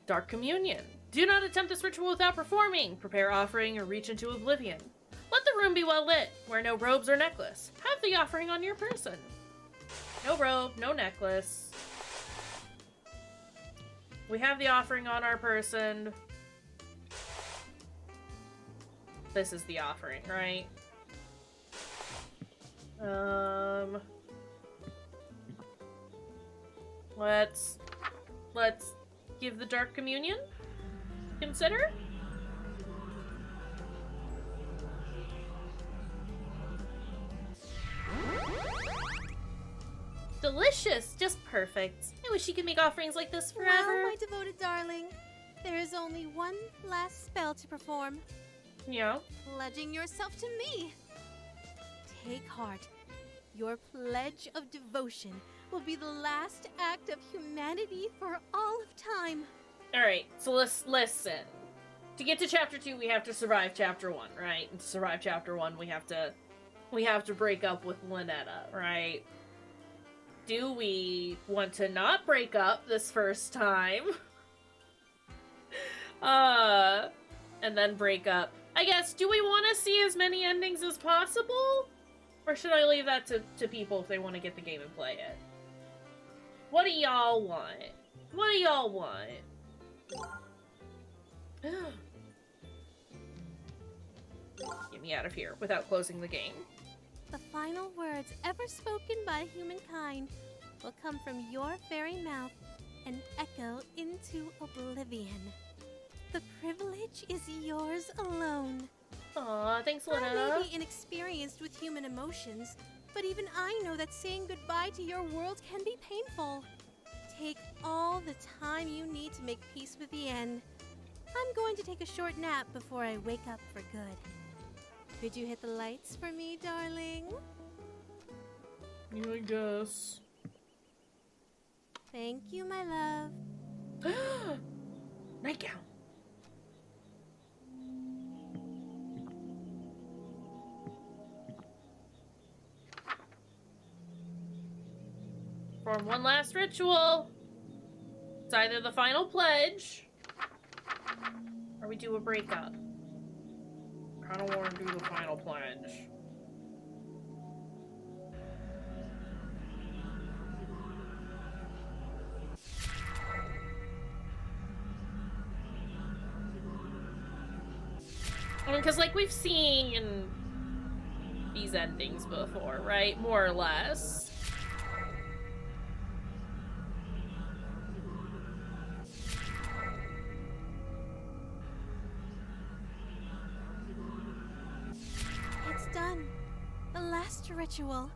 Dark communion. Do not attempt this ritual without performing. Prepare offering or reach into oblivion. Let the room be well lit. Wear no robes or necklace. Have the offering on your person. No robe, no necklace. We have the offering on our person. This is the offering, right? Let's give the Dark Communion. Consider? Delicious! Just perfect. I wish you could make offerings like this forever. Well, my devoted darling, there is only one last spell to perform. Yeah. Pledging yourself to me. Take heart. Your pledge of devotion will be the last act of humanity for all of time. Alright, so let's listen. To get to chapter 2, we have to survive chapter 1, right? And to survive chapter 1, we have to break up with Lynetta, right? Do we want to not break up this first time? And then break up I guess, do we want to see as many endings as possible? Or should I leave that to people if they want to get the game and play it? What do y'all want? What do y'all want? Get me out of here without closing the game. The final words ever spoken by humankind will come from your very mouth and echo into oblivion. The privilege is yours alone. Aw, thanks, I Luna. may be inexperienced with human emotions, but even I know that saying goodbye to your world can be painful. Take all the time you need to make peace with the end. I'm going to take a short nap before I wake up for good. Could you hit the lights for me, darling? I guess. Thank you, my love. Nightgown. Perform one last ritual. It's either the final pledge, or we do a breakup. I don't want to do the final pledge. I mean, because, like, we've seen these endings before, right? More or less. It's done. The last ritual.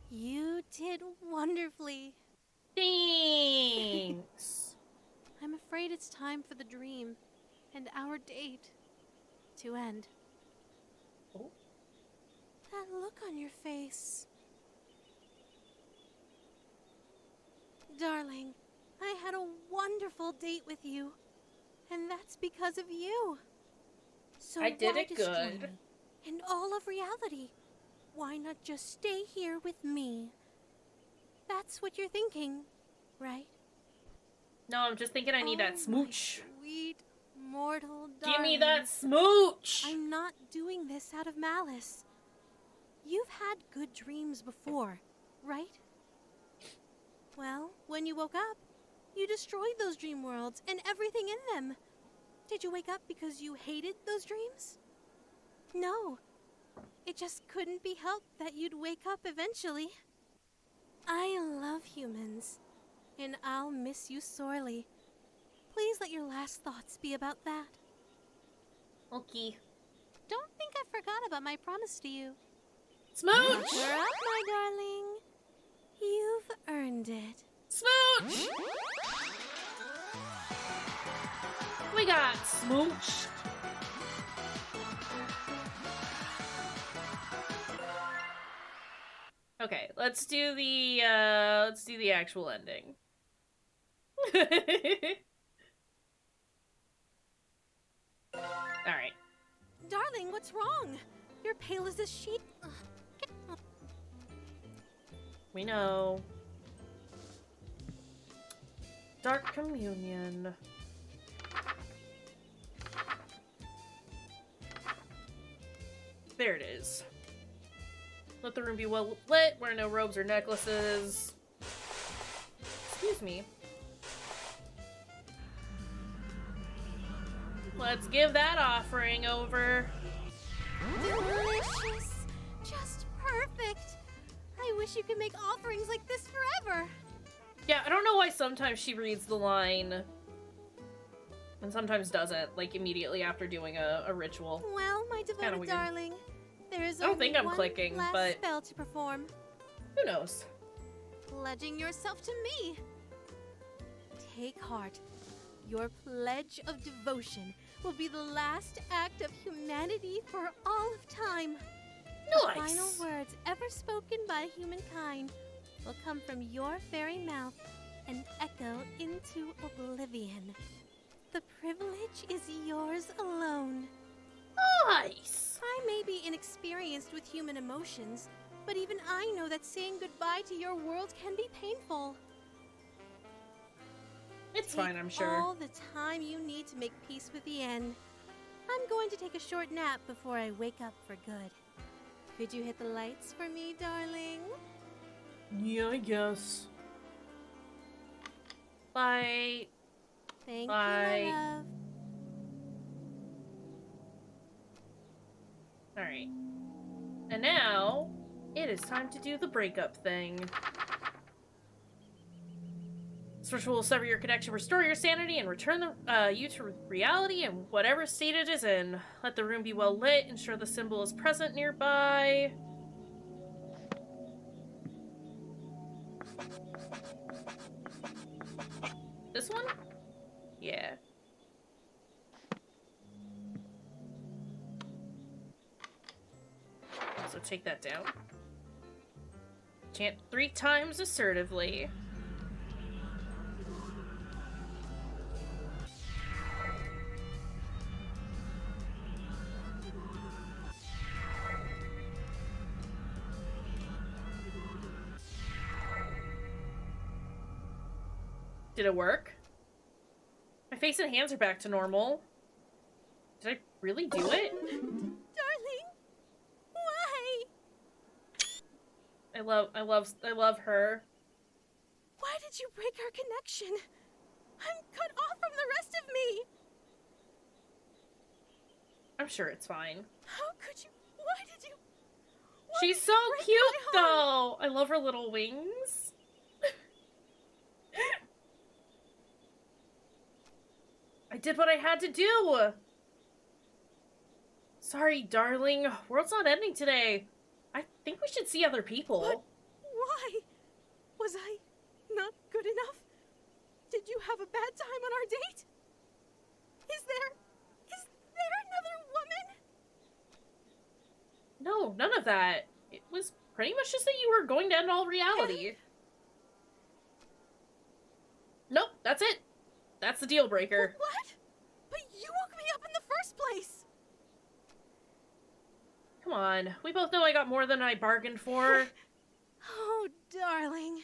You did wonderfully. Thanks. I'm afraid it's time for the dream and our date to end. Oh. That look on your face. Darling, I had a wonderful date with you, and that's because of you. So I did why it destroy good. me and all of reality? Why not just stay here with me? That's what you're thinking, right? No, I'm just thinking I need that Oh, smooch. my sweet mortal Give darling. me that smooch! I'm not doing this out of malice. You've had good dreams before, right? Well, when you woke up, you destroyed those dream worlds and everything in them. Did you wake up because you hated those dreams? No. It just couldn't be helped that you'd wake up eventually. I love humans, and I'll miss you sorely. Please let your last thoughts be about that. Okay. Don't think I forgot about my promise to you. Smooch! You're up, my darling. You've earned it. Smooch! We got smooch. Okay, let's do the actual ending. Alright. Darling, what's wrong? You're pale as a sheet. Ugh, get up. We know. Dark Communion. There it is. Let the room be well lit, wear no robes or necklaces. Excuse me. Let's give that offering over. Delicious. Just perfect. I wish you could make offerings like this forever. Yeah, I don't know why sometimes she reads the line and sometimes doesn't, like immediately after doing a ritual. Well, my Kinda devoted weird. darling, there is I don't only think I'm one clicking, last but- spell to perform. Who knows? Pledging yourself to me. Take heart. Your pledge of devotion will be the last act of humanity for all of time. The final Nice! words ever spoken by humankind will come from your very mouth and echo into oblivion. The privilege is yours alone. Nice! I may be inexperienced with human emotions, but even I know that saying goodbye to your world can be painful. It's fine, I'm sure. All the time you need to make peace with the end. I'm going to take a short nap before I wake up for good. Could you hit the lights for me, darling? Yeah, I guess. Bye. Thank Bye. you, my love. Alright. And now, it is time to do the breakup thing. This ritual will sever your connection, restore your sanity, and return you to reality in whatever state it is in. Let the room be well lit, ensure the symbol is present nearby. This one? Yeah. So take that down. Chant 3 times assertively. Did it work? My face and hands are back to normal. Did I really do it? Darling, why? I love her. Why did you break our connection? I'm cut off from the rest of me. I'm sure it's fine. How could you? Why did you? Why She's did so you break cute, my heart? though. I love her little wings. I did what I had to do. Sorry, darling. World's not ending today. I think we should see other people. But why? Was I not good enough? Did you have a bad time on our date? Is there another woman? No, none of that. It was pretty much just that you were going to end all reality. Nope, that's it. That's the deal breaker. What? But you woke me up in the first place. Come on, we both know I got more than I bargained for. Oh, darling.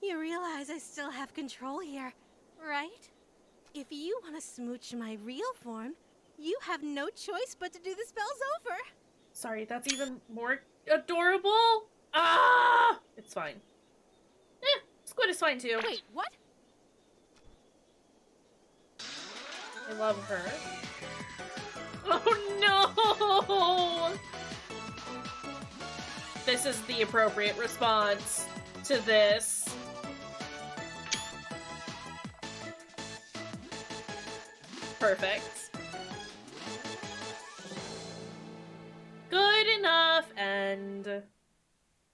You realize I still have control here, right? If you want to smooch my real form, you have no choice but to do the spells over. Sorry, that's even more adorable. Ah! It's fine. Squid is fine too. Wait, what? I love her. Oh no! This is the appropriate response to this. Perfect. Good enough and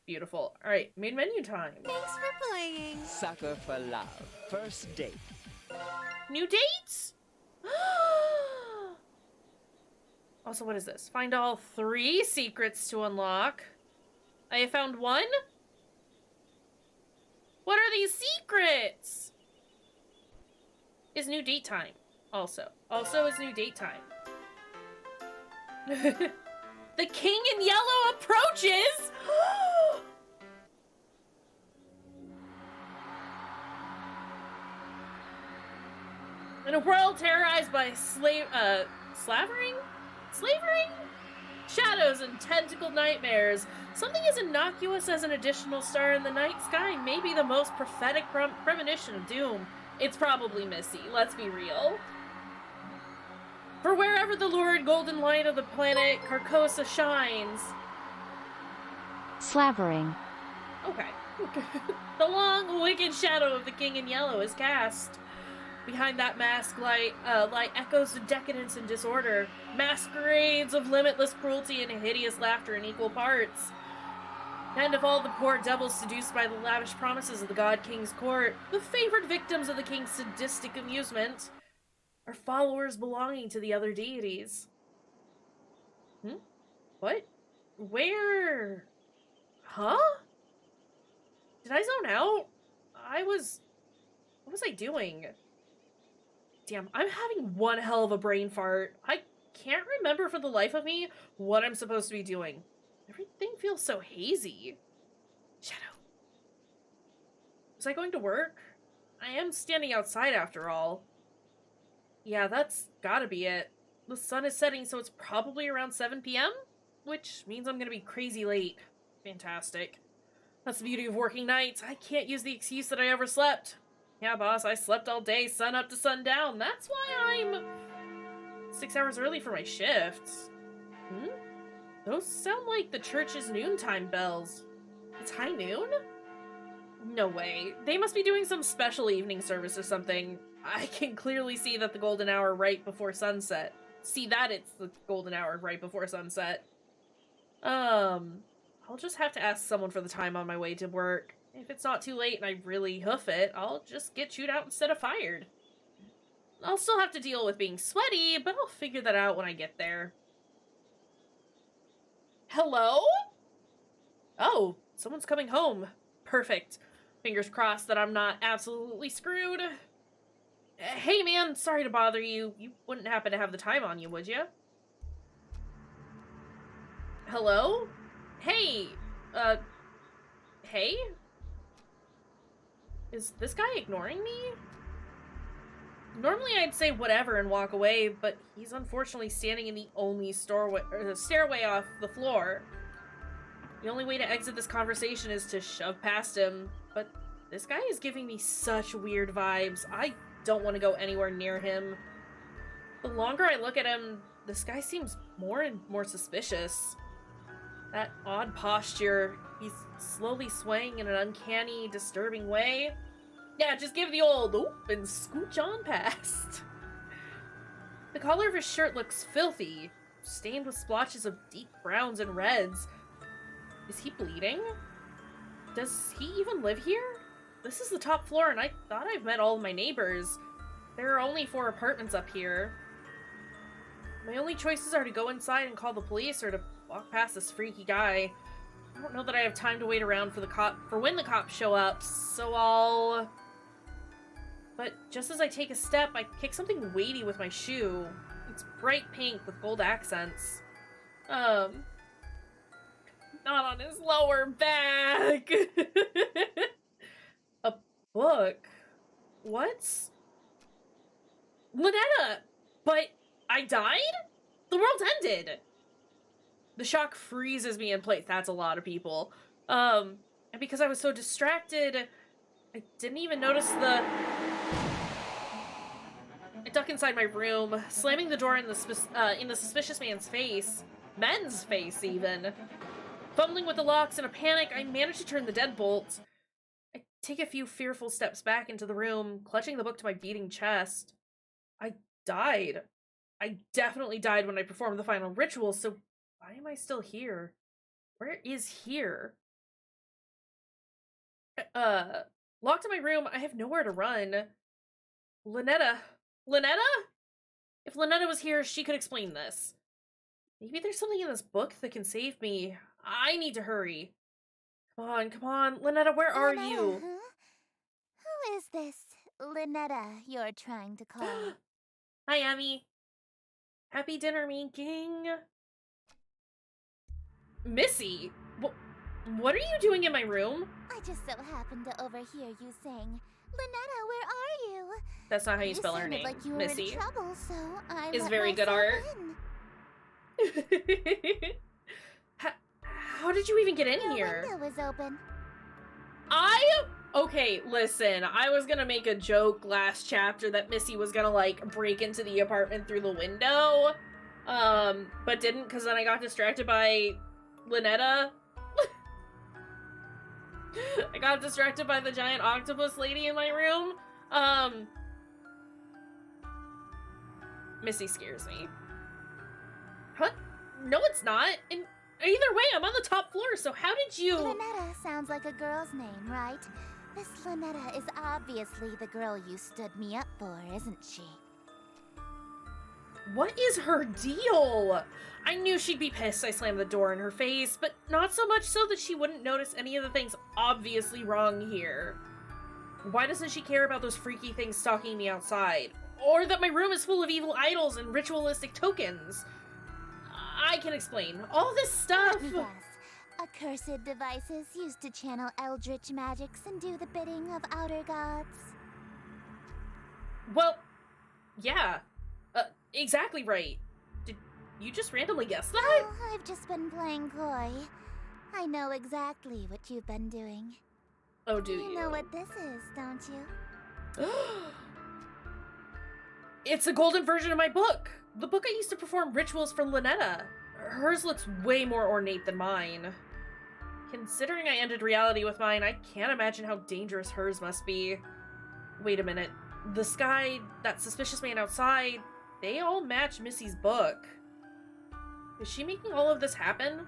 beautiful. Alright, main menu time. Thanks for playing. Sucker for love. First date. New dates? Also, what is this? Find all 3 secrets to unlock. I have found 1? What are these secrets? Is new date time. Also is new date time. The king in yellow approaches! In a world terrorized by slavering? Shadows and tentacled nightmares, something as innocuous as an additional star in the night sky may be the most prophetic premonition of doom. It's probably Missy, let's be real. For wherever the lurid golden light of the planet Carcosa shines... Slavering. Okay. The long, wicked shadow of the king in yellow is cast. Behind that mask lie echoes of decadence and disorder, masquerades of limitless cruelty and hideous laughter in equal parts. And of all the poor devils seduced by the lavish promises of the God King's court, the favored victims of the king's sadistic amusement are followers belonging to the other deities. What? Where? Huh? Did I zone out? What was I doing? Damn, I'm having one hell of a brain fart. I can't remember for the life of me what I'm supposed to be doing. Everything feels so hazy. Shadow. Was I going to work? I am standing outside after all. Yeah, that's gotta be it. The sun is setting, so it's probably around 7 p.m., which means I'm gonna be crazy late. Fantastic. That's the beauty of working nights. I can't use the excuse that I overslept. Yeah, boss, I slept all day, sun up to sundown. That's why I'm 6 hours early for my shifts. Those sound like the church's noontime bells. It's high noon? No way. They must be doing some special evening service or something. I can clearly see that the golden hour right before sunset. See that it's the golden hour right before sunset. I'll just have to ask someone for the time on my way to work. If it's not too late and I really hoof it, I'll just get chewed out instead of fired. I'll still have to deal with being sweaty, but I'll figure that out when I get there. Hello? Oh, someone's coming home. Perfect. Fingers crossed that I'm not absolutely screwed. Hey man, sorry to bother you. You wouldn't happen to have the time on you, would you? Hello? Hey, hey? Is this guy ignoring me? Normally I'd say whatever and walk away, but he's unfortunately standing in the only stairway off the floor. The only way to exit this conversation is to shove past him, but this guy is giving me such weird vibes. I don't want to go anywhere near him. The longer I look at him, this guy seems more and more suspicious. That odd posture, he's slowly swaying in an uncanny, disturbing way. Yeah, just give the old oop and scooch on past. The collar of his shirt looks filthy, stained with splotches of deep browns and reds. Is he bleeding? Does he even live here? This is the top floor, and I thought I've met all of my neighbors. There are only 4 apartments up here. My only choices are to go inside and call the police or to walk past this freaky guy. I don't know that I have time to wait around for when the cops show up, so I'll... But just as I take a step, I kick something weighty with my shoe. It's bright pink with gold accents. Not on his lower back! A book? What? Lynetta! But I died? The world ended! The shock freezes me in place. That's a lot of people. And because I was so distracted, I didn't even notice I duck inside my room, slamming the door in the suspicious man's face. Men's face, even. Fumbling with the locks in a panic, I manage to turn the deadbolt. I take a few fearful steps back into the room, clutching the book to my beating chest. I died. I definitely died when I performed the final ritual, so why am I still here? Where is here? Locked in my room, I have nowhere to run. Lynetta? Lynetta? If Lynetta was here, she could explain this. Maybe there's something in this book that can save me. I need to hurry. Come on. Lynetta, where are you? Huh? Who is this Lynetta you're trying to call? Hi, Emmy. Happy dinner making. Missy, what are you doing in my room? I just so happened to overhear you saying, Lynetta, where are you? That's not how you spell her name. Like you were Missy in trouble, so I is let very good myself art. in. How did you even get in Your here? window was open. Okay, listen, I was gonna make a joke last chapter that Missy was gonna, like, break into the apartment through the window, but didn't, because then I got distracted by Lynetta. I got distracted by the giant octopus lady in my room. Missy scares me. What? No, it's not. And either way, I'm on the top floor, so how did you... Lynetta sounds like a girl's name, right? This Lynetta is obviously the girl you stood me up for, isn't she? What is her deal? I knew she'd be pissed I slammed the door in her face, but not so much so that she wouldn't notice any of the things obviously wrong here. Why doesn't she care about those freaky things stalking me outside? Or that my room is full of evil idols and ritualistic tokens? I can explain. All this stuff... Let me guess. Accursed devices used to channel eldritch magics and do the bidding of outer gods. Well, yeah. Exactly right. You just randomly guessed that? Oh, I've just been playing coy. I know exactly what you've been doing. Oh, do you? You know what this is, don't you? It's a golden version of my book. The book I used to perform rituals for Lynetta. Hers looks way more ornate than mine. Considering I ended reality with mine, I can't imagine how dangerous hers must be. Wait a minute. The sky, that suspicious man outside, they all match Missy's book. Is she making all of this happen?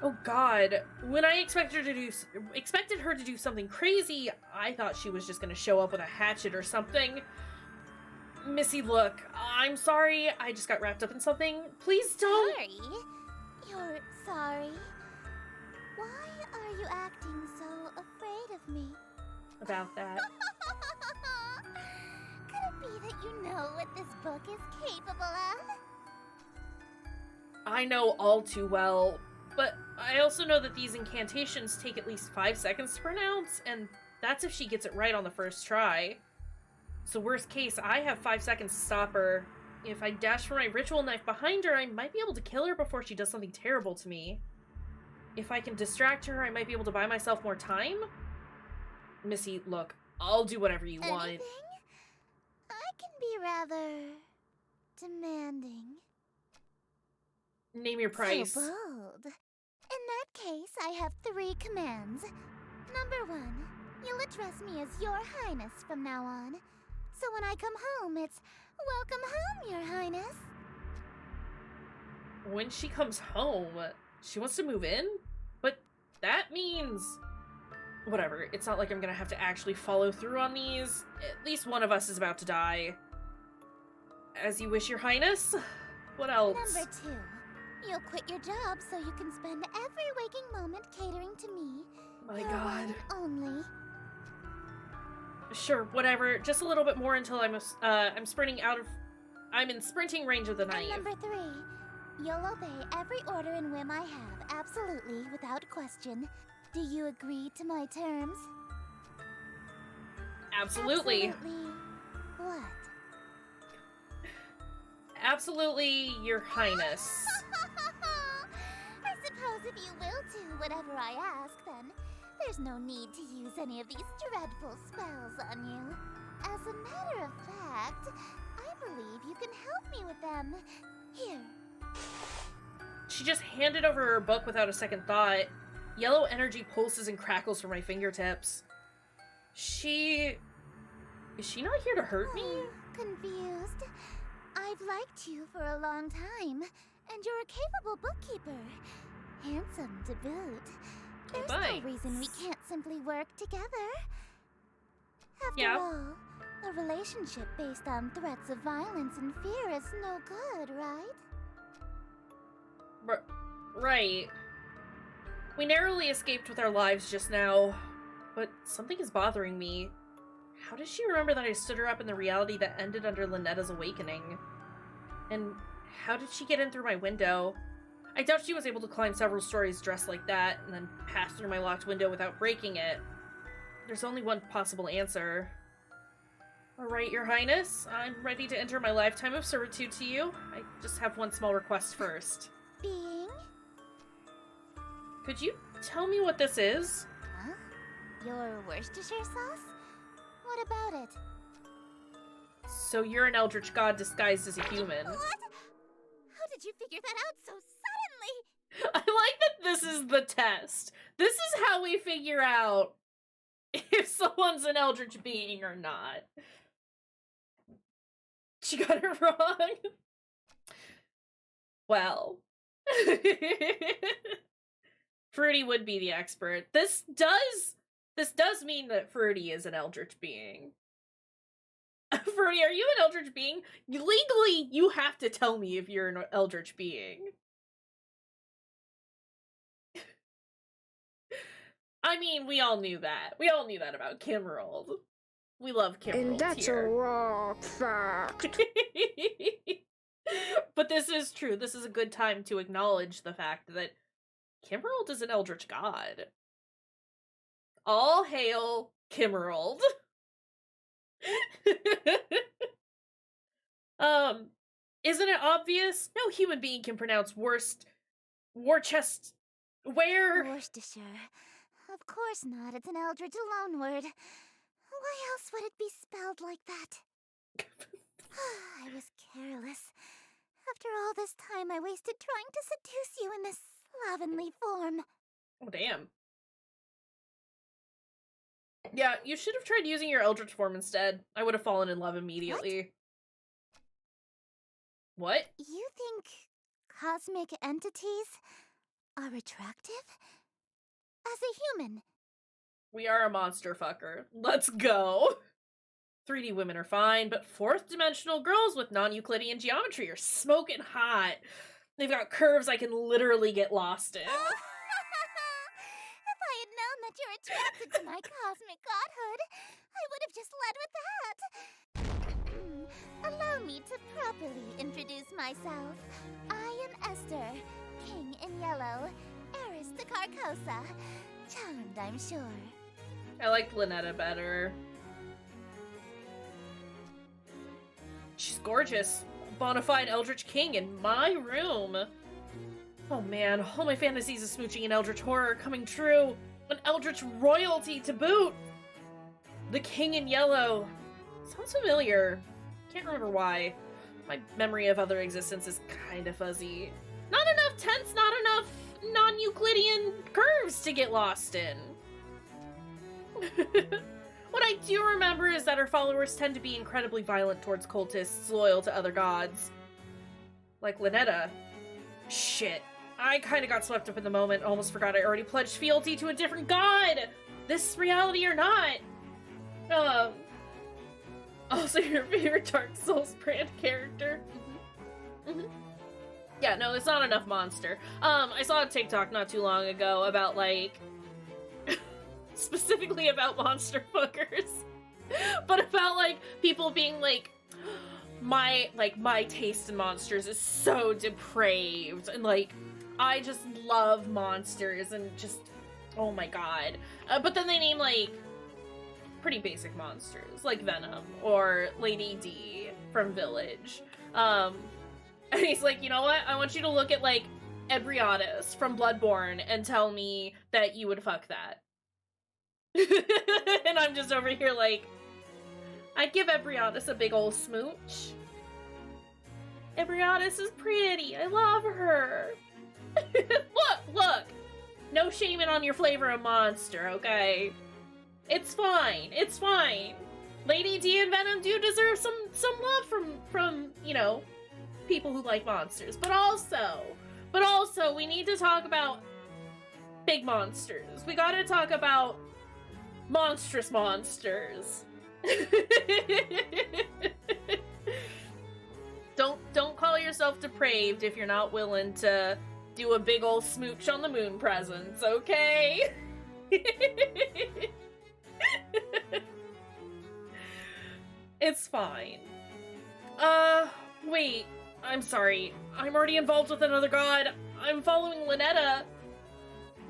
Oh god. When I expected her to do something crazy, I thought she was just gonna show up with a hatchet or something. Missy, look, I'm sorry, I just got wrapped up in something. Please don't— Sorry? You're sorry? Why are you acting so afraid of me? about that. Could it be that you know what this book is capable of? I know all too well, but I also know that these incantations take at least 5 seconds to pronounce, and that's if she gets it right on the first try. So worst case, I have 5 seconds to stop her. If I dash for my ritual knife behind her, I might be able to kill her before she does something terrible to me. If I can distract her, I might be able to buy myself more time? Missy, look, I'll do whatever you want. Anything? I can be rather demanding. Name your price. So bold. In that case, I have 3 commands. Number 1, you'll address me as Your Highness from now on. So when I come home, it's welcome home, Your Highness. When she comes home, she wants to move in? But that means— whatever, it's not like I'm gonna have to actually follow through on these. At least one of us is about to die. As you wish, Your Highness. What else? Number 2, you'll quit your job so you can spend every waking moment catering to me. My Your god. one only. Sure, whatever. Just a little bit more until I'm sprinting out of— I'm in sprinting range of the And knife. number 3, you'll obey every order and whim I have, absolutely, without question. Do you agree to my terms? Absolutely. Absolutely. What? Absolutely, Your Highness. I suppose if you will do whatever I ask, then there's no need to use any of these dreadful spells on you. As a matter of fact, I believe you can help me with them. Here. She just handed over her book without a second thought. Yellow energy pulses and crackles from my fingertips. Is she not here to hurt me? Confused? I've liked you for a long time, and you're a capable bookkeeper. Handsome to boot. There's Thanks. no reason we can't simply work together. After Yeah. all, a relationship based on threats of violence and fear is no good, right? Right. We narrowly escaped with our lives just now, but something is bothering me. How does she remember that I stood her up in the reality that ended under Lynetta's awakening? And how did she get in through my window? I doubt she was able to climb several stories dressed like that and then pass through my locked window without breaking it. There's only one possible answer. Alright, Your Highness, I'm ready to enter my lifetime of servitude to you. I just have one small request first. Being? Could you tell me what this is? Huh? Your Worcestershire sauce? What about it? So you're an eldritch god disguised as a human. What? How did you figure that out so suddenly? I like that this is the test. This is how we figure out if someone's an eldritch being or not. She got it wrong. Well. Fruity would be the expert. This does mean that Fruity is an eldritch being. Fruity, are you an eldritch being? Legally, you have to tell me if you're an eldritch being. I mean, we all knew that. We all knew that about Kimrold. We love Kimrold And that's here. a raw fact. But this is true. This is a good time to acknowledge the fact that Kimrold is an eldritch god. All hail Kimrold. Isn't it obvious? No human being can pronounce Worcestershire. Worcestershire. Of course not. It's an Eldritch loanword. Why else would it be spelled like that? I was careless. After all this time I wasted trying to seduce you in this slovenly form. Oh, damn. Yeah, you should have tried using your Eldritch form instead. I would have fallen in love immediately. What? You think cosmic entities are attractive? As a human. We are a monster fucker. Let's go. 3D women are fine, but 4th dimensional girls with non-Euclidean geometry are smoking hot. They've got curves I can literally get lost in. If I had known that you're attracted to my cosmic godhood, I would have just led with that. Allow me to properly introduce myself. I am Esther, King in Yellow, heiress to Carcosa. Charmed, I'm sure. I liked Lynetta better. She's gorgeous. Bonafide Eldritch King in my room. Oh man, all my fantasies of smooching and Eldritch horror are coming true. An Eldritch royalty to boot. The King in Yellow. Sounds familiar. Can't remember why. My memory of other existence is kind of fuzzy. Not enough tense, not enough non-Euclidean curves to get lost in. What I do remember is that her followers tend to be incredibly violent towards cultists loyal to other gods. Like Lynetta. Shit. I kinda got swept up in the moment, almost forgot I already pledged fealty to a different god! This reality or not! Also your favorite Dark Souls brand character. Yeah, no, it's not enough monster. I saw a TikTok not too long ago about, like, specifically about monster fuckers, but about, like, people being like, my taste in monsters is so depraved, and, like, I just love monsters, and just, oh my god. But then they name, like, pretty basic monsters, like Venom, or Lady D from Village. And he's like, you know what? I want you to look at, like, Ebriotus from Bloodborne and tell me that you would fuck that. And I'm just over here like, I'd give Ebriotus a big ol' smooch. Ebriotus is pretty. I love her. Look. No shaming on your flavor of monster, okay? It's fine. It's fine. Lady D and Venom do deserve some love from, you know, people who like monsters. But also, we need to talk about big monsters. We gotta talk about monstrous monsters. Don't call yourself depraved if you're not willing to do a big ol' smooch on the moon presents, okay? It's fine. Wait. I'm sorry. I'm already involved with another god. I'm following Lynetta.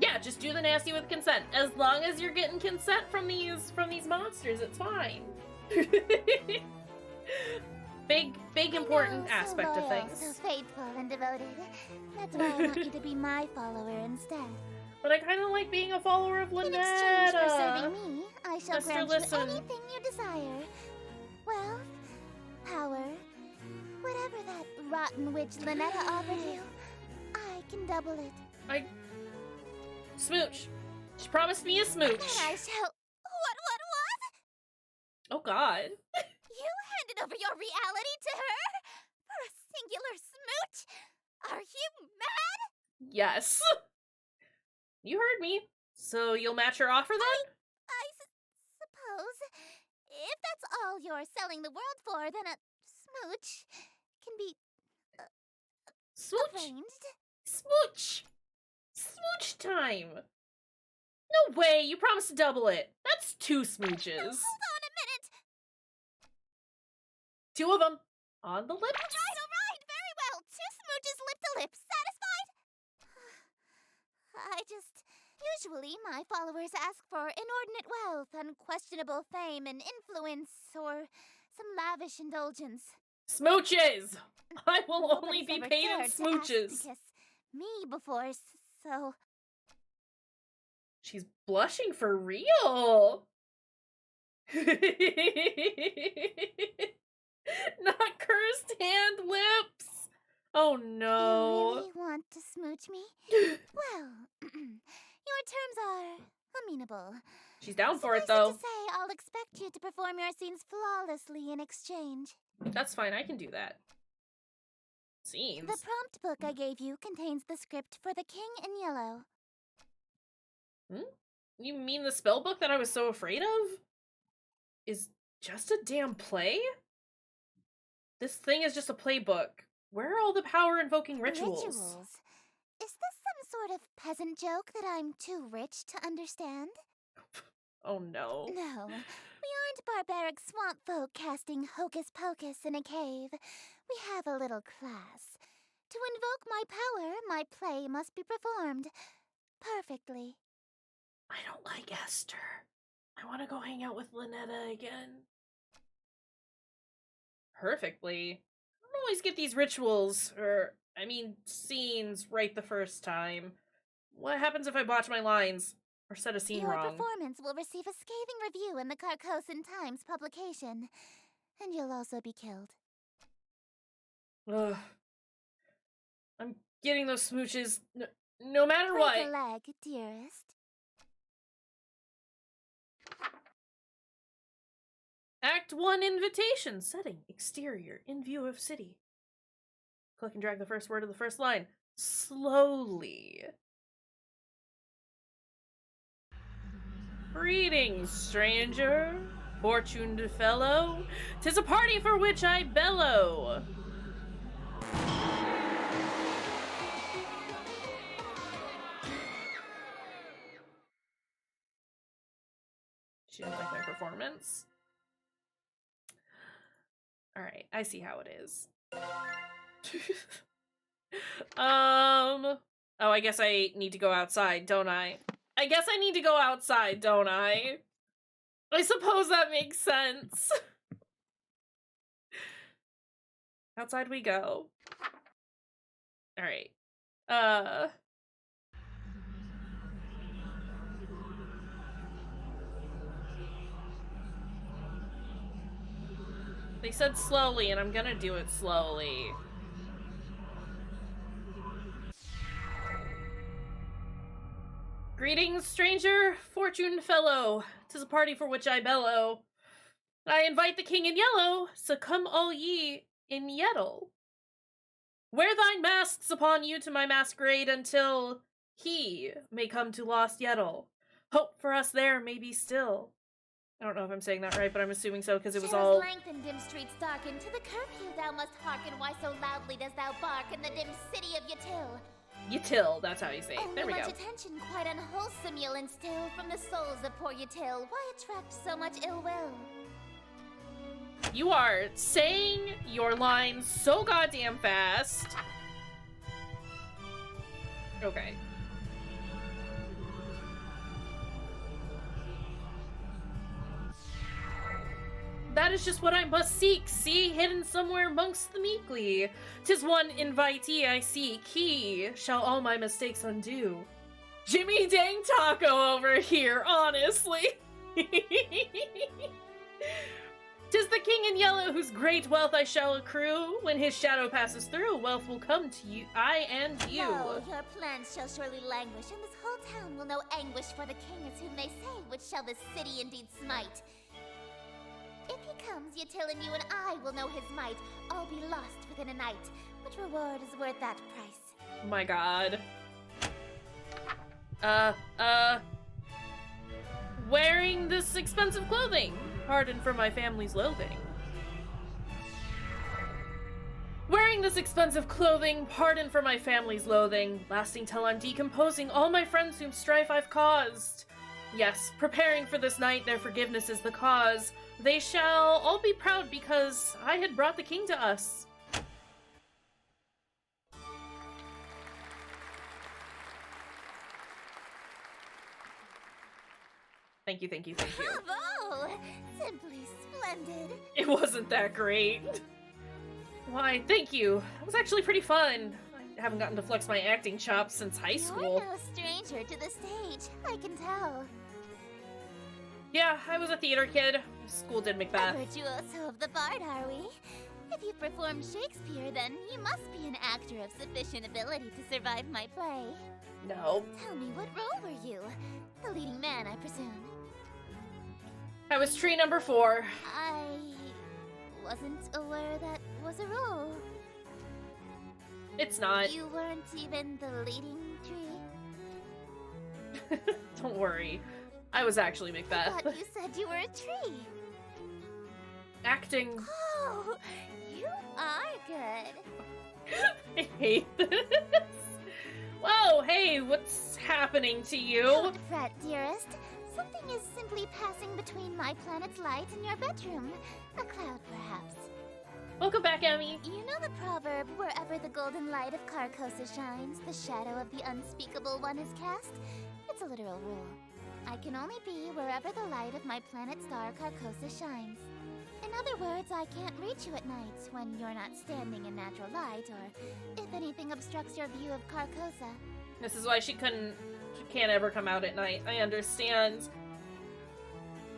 Yeah, just do the nasty with consent. As long as you're getting consent from these monsters, it's fine. Big important aspect so of loyal, things. So faithful and devoted. That's why I want you to be my follower instead. But I kind of like being a follower of Lynetta. In exchange for serving me, I shall Esther, grant listen. you anything you desire. Wealth, power, whatever that rotten witch Lynetta offered you, I can double it. Smooch. She promised me a smooch. And I shall... What? Oh god. You handed over your reality to her? For a singular smooch? Are you mad? Yes. You heard me. So you'll match her offer then? I suppose. If that's all you're selling the world for, then a smooch can be Smooch. arranged. Smooch time. No way, you promised to double it. That's 2 smooches. Hold on a minute. 2 of them. On the lips. All right, very well. 2 smooches lip to lip. Satisfied? Usually my followers ask for inordinate wealth, unquestionable fame and influence, or some lavish indulgence. Smooches! I will only Nobody's be ever paid in dared to ask smooches. to kiss me before, so... She's blushing for real. Not cursed hand lips. Oh no. You really want to smooch me? Well, your terms are amenable. She's down for it Suffice though. to say, I'll expect you to perform your scenes flawlessly in exchange. That's fine, I can do that. Scenes. The prompt book I gave you contains the script for The King in Yellow. You mean the spell book that I was so afraid of? Is just a damn play? This thing is just a playbook. Where are all the power invoking rituals? Is this some sort of peasant joke that I'm too rich to understand? Oh no. No, we aren't barbaric swamp folk casting hocus pocus in a cave. We have a little class. To invoke my power, my play must be performed perfectly. I don't like Esther. I want to go hang out with Lynetta again. Perfectly. I don't always get these rituals, scenes right the first time. What happens if I botch my lines? Or set a scene Your wrong? performance will receive a scathing review in the Carcosan Times publication. And you'll also be killed. Ugh. I'm getting those smooches no matter Break what. a leg, dearest. Act 1 invitation. Setting. Exterior. In view of city. Click and drag the first word of the first line. Slowly. Greetings, stranger. Fortuned fellow. 'Tis a party for which I bellow. She didn't like my performance. Alright, I see how it is. Oh, I guess I need to go outside, don't I? I guess I need to go outside, don't I? I suppose that makes sense. Outside we go. Alright. They said slowly, and I'm gonna do it slowly. Greetings, stranger, fortune fellow. 'Tis a party for which I bellow. I invite the king in yellow, so come all ye in yettle. Wear thine masks upon you to my masquerade until he may come to lost yettle. Hope for us there may be still. I don't know if I'm saying that right, but I'm assuming so because it was all... lengthen, dim streets darken. To the curfew thou must hearken. Why so loudly dost thou bark in the dim city of Yatil? Yatil, that's how you say it. Only There we much go. attention, quite unwholesome, you'll instill from the souls of poor Yatil. Why attract so much ill will? You are saying your lines so goddamn fast. Okay. That is just what I must seek, see, hidden somewhere amongst the meekly. 'Tis one invitee I seek, he shall all my mistakes undo. Jimmy Dang Taco over here, honestly. 'Tis the king in yellow whose great wealth I shall accrue. When his shadow passes through, wealth will come to you, I and you. No, your plans shall surely languish, and this whole town will know anguish for the king is whom they say, which shall this city indeed smite. If he comes, Yatil and you and I will know his might. All be lost within a night. Which reward is worth that price? My god. Wearing this expensive clothing. Pardon for my family's loathing. Wearing this expensive clothing, pardon for my family's loathing, lasting till I'm decomposing all my friends whom strife I've caused. Yes, preparing for this night, their forgiveness is the cause. They shall all be proud because I had brought the king to us. Thank you, thank you, thank you. Bravo! Simply splendid. It wasn't that great. Why, thank you. It was actually pretty fun. I haven't gotten to flex my acting chops since high school. You're no stranger to the stage, I can tell. Yeah, I was a theater kid. School did A Macbeth. virtuoso of the bard, are we? If you've performed Shakespeare, then you must be an actor of sufficient ability to survive my play. No. Tell me, what role were you? The leading man, I presume. I was tree number 4. I wasn't aware that was a role. It's not. You weren't even the leading tree? Don't worry. I was actually I Macbeth. thought you said you were a tree. Acting. Oh, you are good. I hate this. Whoa, hey, what's happening to you? Don't fret, dearest. Something is simply passing between my planet's light and your bedroom. A cloud, perhaps. Welcome back, Emmy. You know the proverb, wherever the golden light of Carcosa shines, the shadow of the unspeakable one is cast? It's a literal rule. I can only be wherever the light of my planet star Carcosa shines. In other words, I can't reach you at night when you're not standing in natural light, or if anything obstructs your view of Carcosa. This is why she can't ever come out at night. I understand.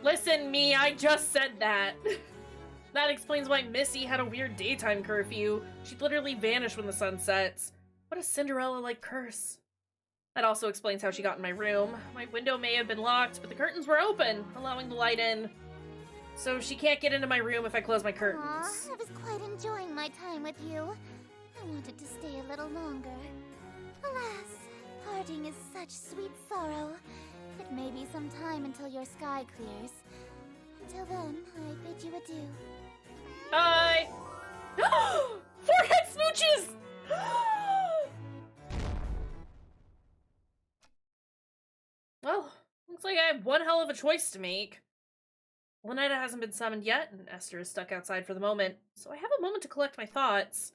Listen, me, I just said that. That explains why Missy had a weird daytime curfew. She'd literally vanish when the sun sets. What a Cinderella-like curse. That also explains how she got in my room. My window may have been locked, but the curtains were open, allowing the light in. So she can't get into my room if I close my curtains. Aw, I was quite enjoying my time with you. I wanted to stay a little longer. Alas, parting is such sweet sorrow. It may be some time until your sky clears. Until then, I bid you adieu. Bye! Forehead smooches! Well, looks like I have one hell of a choice to make. Lynetta hasn't been summoned yet, and Esther is stuck outside for the moment, so I have a moment to collect my thoughts.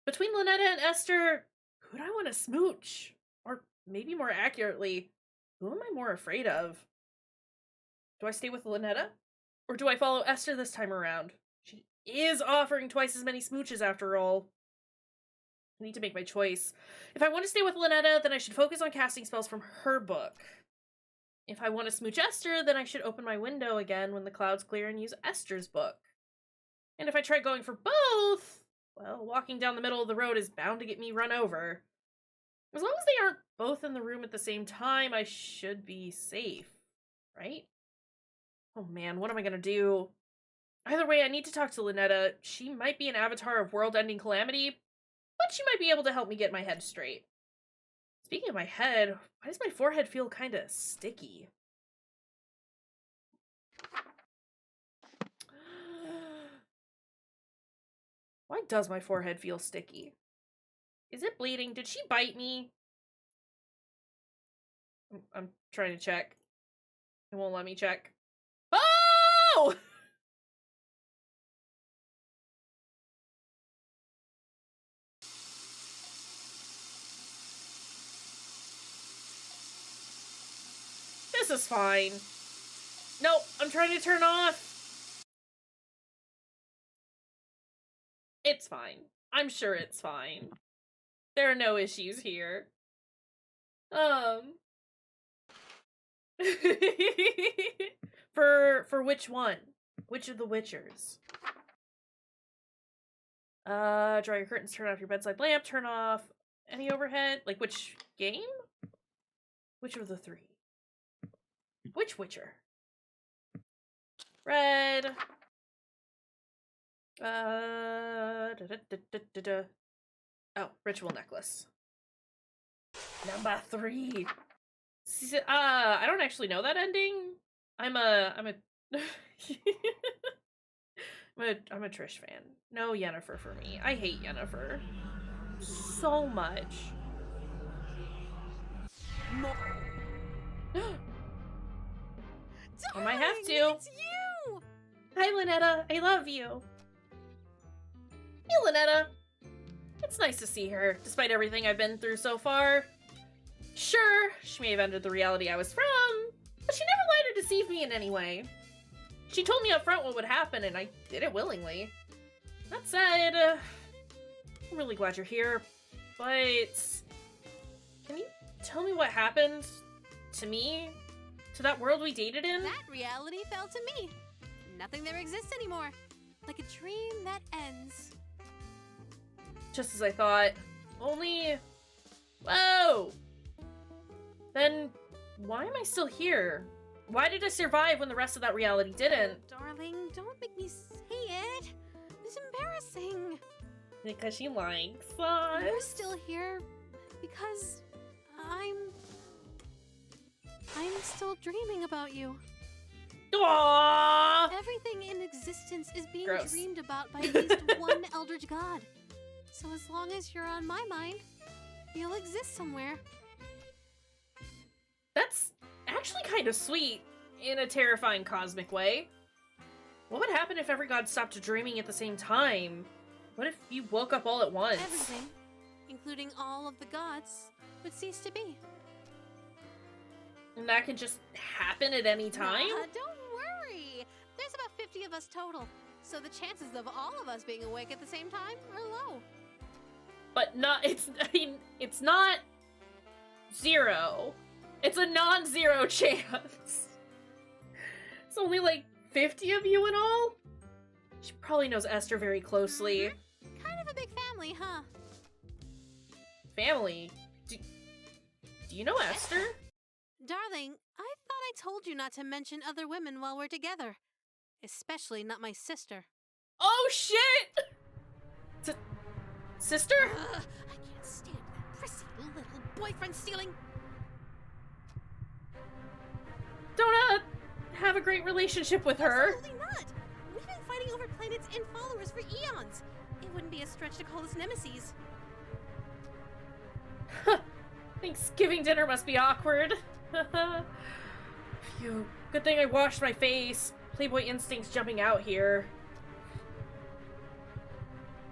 Between Lynetta and Esther, who do I want to smooch? Or maybe more accurately, who am I more afraid of? Do I stay with Lynetta? Or do I follow Esther this time around? She is offering twice as many smooches after all. I need to make my choice. If I want to stay with Lynetta, then I should focus on casting spells from her book. If I want to smooch Esther, then I should open my window again when the clouds clear and use Esther's book. And if I try going for both, well, walking down the middle of the road is bound to get me run over. As long as they aren't both in the room at the same time, I should be safe, right? Oh man, what am I gonna do? Either way, I need to talk to Lynetta. She might be an avatar of world-ending calamity, but she might be able to help me get my head straight. Speaking of my head, why does my forehead feel kinda sticky? Why does my forehead feel sticky? Is it bleeding? Did she bite me? I'm trying to check. It won't let me check. Oh! This is fine. Nope, I'm trying to turn off. It's fine. I'm sure it's fine. There are no issues here. For which one? Which of the Witchers? Draw your curtains, turn off your bedside lamp, turn off any overhead. Like, which game? Which of the 3? Which Witcher? Red. Oh, ritual necklace. Number 3. I don't actually know that ending. I'm a Trish fan. No Yennefer for me. I hate Yennefer so much. I might have to. It's you! Hi, Lynetta. I love you. Hey, Lynetta. It's nice to see her, despite everything I've been through so far. Sure, she may have entered the reality I was from, but she never lied or deceived me in any way. She told me up front what would happen, and I did it willingly. That said, I'm really glad you're here, but can you tell me what happened to me? To that world we dated in? That reality fell to me. Nothing there exists anymore. Like a dream that ends. Just as I thought. Only... Whoa! Then, why am I still here? Why did I survive when the rest of that reality didn't? Darling, don't make me say it. It's embarrassing. Because she likes us. You're still here because I'm still dreaming about you. Aww! Everything in existence is being Gross. dreamed about by at least one Eldritch God. So as long as you're on my mind, you'll exist somewhere. That's actually kind of sweet, in a terrifying cosmic way. What would happen if every god stopped dreaming at the same time? What if you woke up all at once? Everything, including all of the gods, would cease to be. And that can just happen at any time? Nah, don't worry. There's about 50 of us total, so the chances of all of us being awake at the same time are low. But not, it's not zero. It's a non-zero chance. It's only like 50 of you in all? She probably knows Esther very closely. Kind of a big family, huh? Family? Do you know Esther? Darling, I thought I told you not to mention other women while we're together. Especially not my sister. Oh shit! Sister? I can't stand that prissy little boyfriend stealing. Don't have a great relationship with her. Absolutely not. We've been fighting over planets and followers for eons. It wouldn't be a stretch to call us nemesis. Thanksgiving dinner must be awkward. Phew. Good thing I washed my face. Playboy instincts jumping out here.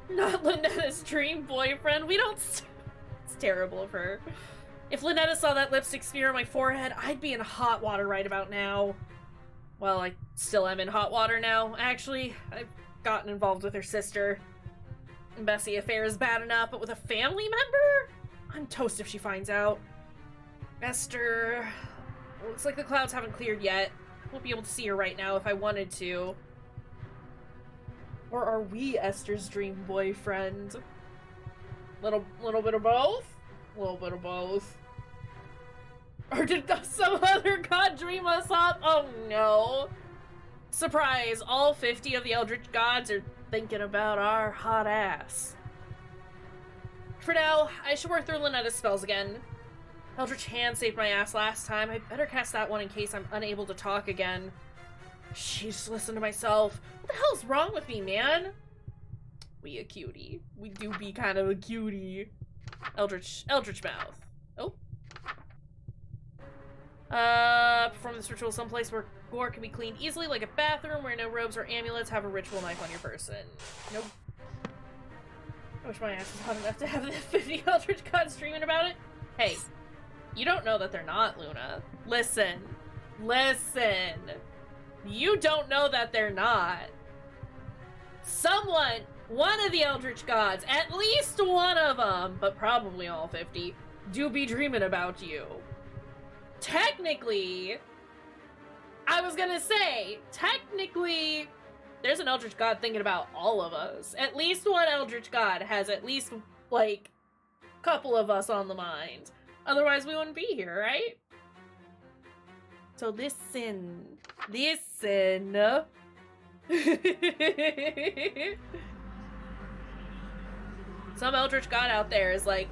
Not Lynetta's dream boyfriend. We don't... It's terrible of her. If Lynetta saw that lipstick smear on my forehead, I'd be in hot water right about now. Well, I still am in hot water now. Actually, I've gotten involved with her sister. Bessie affair is bad enough, but with a family member? I'm toast if she finds out. Esther... Looks like the clouds haven't cleared yet. Won't be able to see her right now if I wanted to. Or are we Esther's dream boyfriend? Little bit of both? A little bit of both. Or did some other god dream us up? Oh no. Surprise, all 50 of the Eldritch gods are thinking about our hot ass. For now, I should work through Lynetta's spells again. Eldritch Hand saved my ass last time. I better cast that one in case I'm unable to talk again. Sheesh, just listen to myself. What the hell's wrong with me, man? We a cutie. We do be kind of a cutie. Eldritch mouth. Oh. Perform this ritual someplace where gore can be cleaned easily, like a bathroom where no robes or amulets. Have a ritual knife on your person. Nope. I wish my ass was hot enough to have the 50 Eldritch gods dreaming about it. Hey, you don't know that they're not, Luna. Listen. Listen. You don't know that they're not. Someone, one of the Eldritch gods, at least one of them, but probably all 50, do be dreaming about you. Technically, I was gonna say, technically, there's an Eldritch god thinking about all of us. At least one Eldritch god has at least, like, a couple of us on the mind. Otherwise, we wouldn't be here, right? So listen. Listen. Some Eldritch god out there is like,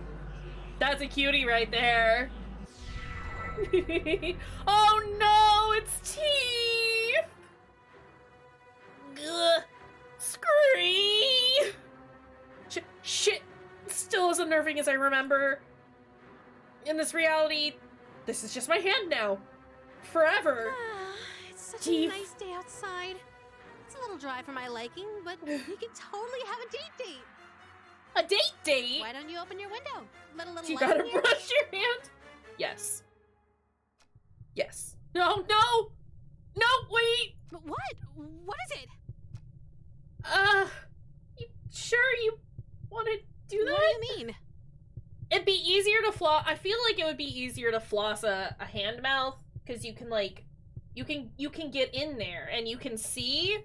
that's a cutie right there. Oh no, it's teeth! Ugh. Scream! Shit! Still as unnerving as I remember. In this reality, this is just my hand now. Forever. It's such Teeth. a nice day outside. It's a little dry for my liking, but we can totally have a date. A date? Why don't you open your window? Let a little You light gotta in here. brush your hand? Yes. Yes. No, no! No, wait! What? What is it? I feel like it would be easier to floss a hand mouth, because you can, like, you can get in there, and you can see,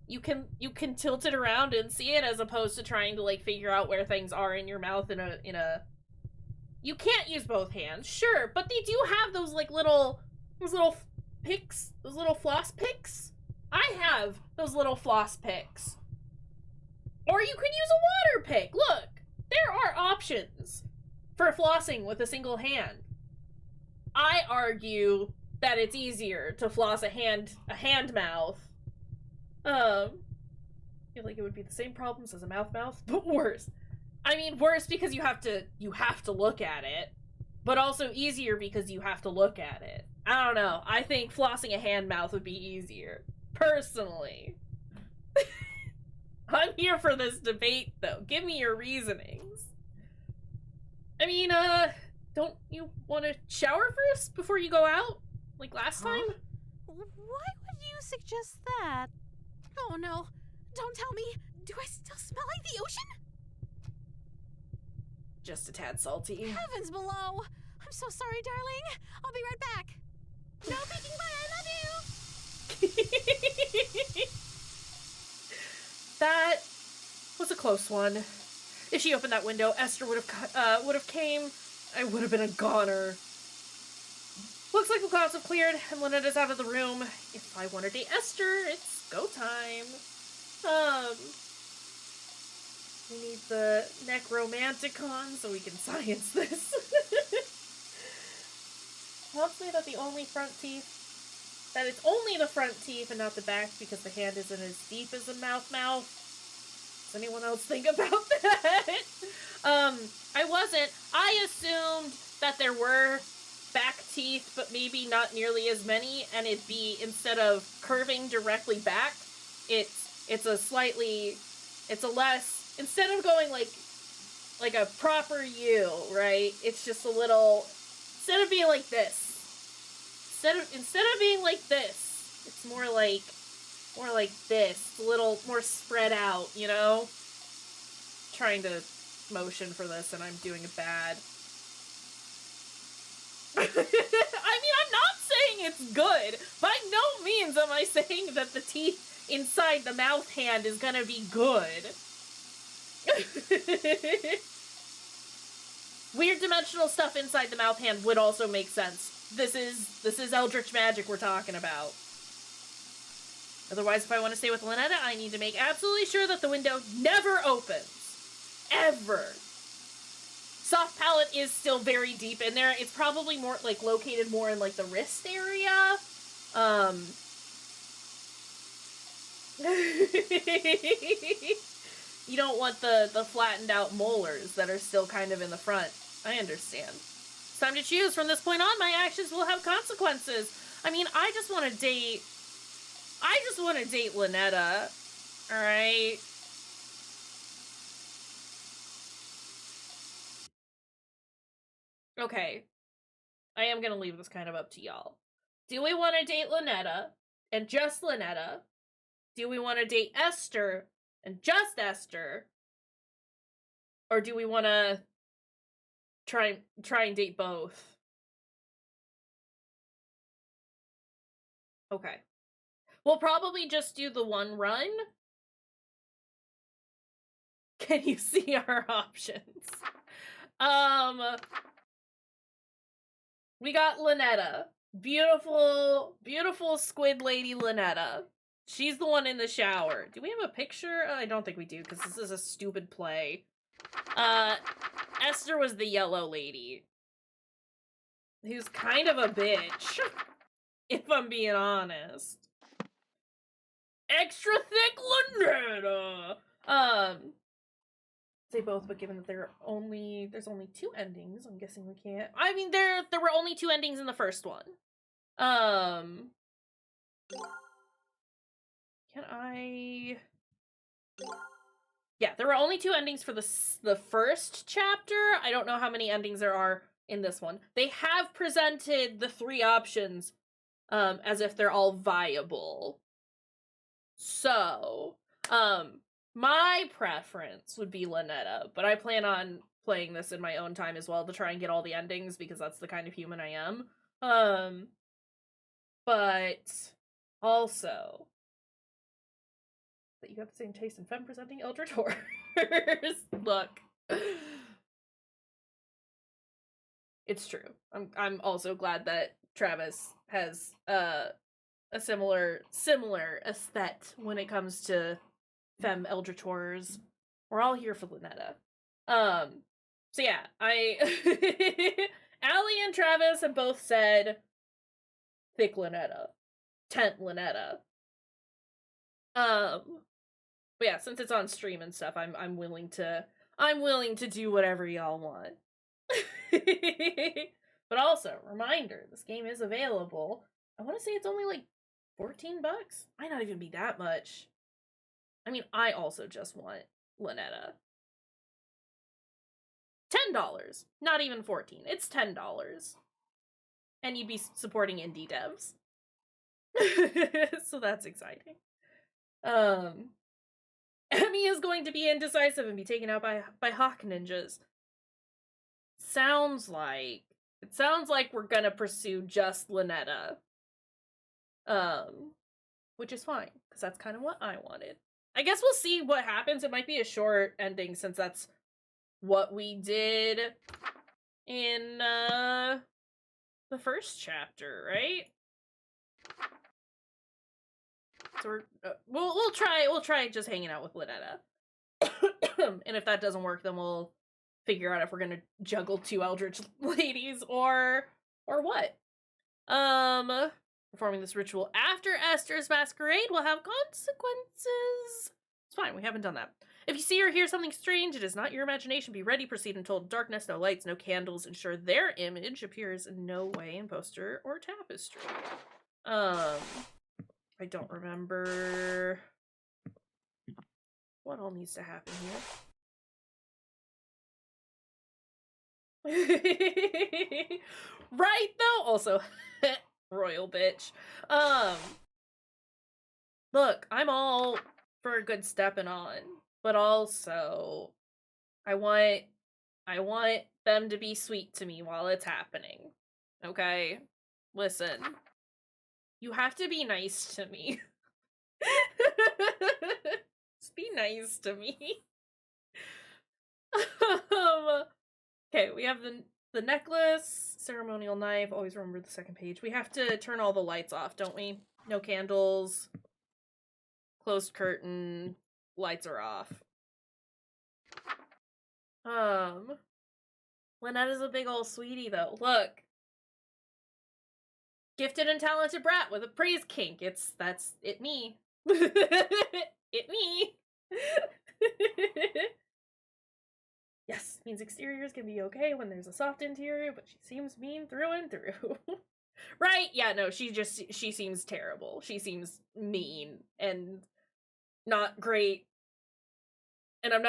you can tilt it around and see it, as opposed to trying to, like, figure out where things are in your mouth in a... You can't use both hands, sure, but they do have those, like, those little picks, those little floss picks. I have those little floss picks. Or you can use a water pick. Look, there are options for flossing with a single hand. I argue that it's easier to floss a hand mouth. I feel like it would be the same problems as a mouth, but worse. I mean, worse because you have to look at it, but also easier because you have to look at it. I don't know. I think flossing a hand mouth would be easier, personally. I'm here for this debate, though. Give me your reasonings. I mean, don't you want to shower first before you go out? Like last time? Why would you suggest that? Oh no, don't tell me. Do I still smell like the ocean? Just a tad salty. Heavens below. I'm so sorry, darling. I'll be right back. No peeking butt, I love you. That was a close one. If she opened that window, Esther would have came. I would have been a goner. Looks like the clouds have cleared and Lynette's out of the room. If I want to date Esther, it's go time. We need the Necromanticon so we can science this. Tells me that that it's only the front teeth and not the back because the hand isn't as deep as the mouth. Does anyone else think about that? I wasn't. I assumed that there were back teeth, but maybe not nearly as many, and it'd be, instead of curving directly back, it's a less, instead of going like a proper U, right? It's just a little, instead of being like this, instead of being like this, it's more like this, a little more spread out, you know? Trying to motion for this and I'm doing it bad. I mean, I'm not saying it's good. By no means am I saying that the teeth inside the mouth hand is gonna be good. Weird dimensional stuff inside the mouth hand would also make sense. This is Eldritch magic we're talking about. Otherwise, if I want to stay with Lynetta, I need to make absolutely sure that the window never opens. Ever. Soft palate is still very deep in there. It's probably more, like, located more in, like, the wrist area. You don't want the flattened out molars that are still kind of in the front. I understand. It's time to choose. From this point on, my actions will have consequences. I mean, I just want to date Lynetta. Alright? Okay. I am gonna leave this kind of up to y'all. Do we want to date Lynetta and just Lynetta? Do we want to date Esther and just Esther? Or do we want to try and date both? Okay. We'll probably just do the one run. Can you see our options? We got Lynetta. Beautiful, beautiful squid lady Lynetta. She's the one in the shower. Do we have a picture? I don't think we do, because this is a stupid play. Esther was the yellow lady. Who's kind of a bitch. If I'm being honest. Extra thick Lynetta! Say both, but given that there's only 2 endings, I'm guessing we can't. I mean, there were only 2 endings in the first one. Can I... Yeah, there were only 2 endings for the first chapter. I don't know how many endings there are in this one. They have presented the 3 options as if they're all viable. So, my preference would be Lynetta, but I plan on playing this in my own time as well to try and get all the endings because that's the kind of human I am. But also that you got the same taste in femme presenting Eldritch horrors. Look. It's true. I'm also glad that Travis has a similar aesthetic when it comes to femme Eldritch horrors. We're all here for Lynetta. So yeah, Allie and Travis have both said thick Lynetta. Tent Lynetta. But yeah, since it's on stream and stuff, I'm willing to do whatever y'all want. But also, reminder, this game is available. I want to say it's only like $14. Might not even be that much. I mean, I also just want Lynetta. $10. Not even $14. It's $10. And you'd be supporting indie devs. So that's exciting. Emmy is going to be indecisive and be taken out by hawk ninjas. Sounds like we're gonna pursue just Lynetta. Which is fine, because that's kind of what I wanted. I guess we'll see what happens. It might be a short ending since that's what we did in the first chapter, right? So we'll try just hanging out with Lynetta. And if that doesn't work, then we'll figure out if we're gonna juggle 2 Eldritch ladies or what. Performing this ritual after Esther's masquerade will have consequences. It's fine, we haven't done that. If you see or hear something strange, it is not your imagination. Be ready, proceed in total darkness, no lights, no candles. Ensure their image appears in no way in poster or tapestry. I don't remember what all needs to happen here. Right, though? Also, royal bitch. Look, I'm all for a good stepping on, but also, I want them to be sweet to me while it's happening. Okay? Listen. You have to be nice to me. Just be nice to me. Okay, we have the necklace, ceremonial knife, always remember the second page. We have to turn all the lights off, don't we? No candles, closed curtain, lights are off. Lynetta's a big ol' sweetie, though. Look. Gifted and talented brat with a praise kink. That's it me. It me. Yes, means exteriors can be okay when there's a soft interior, but she seems mean through and through. Right? Yeah, no, she seems terrible. She seems mean and not great. And I am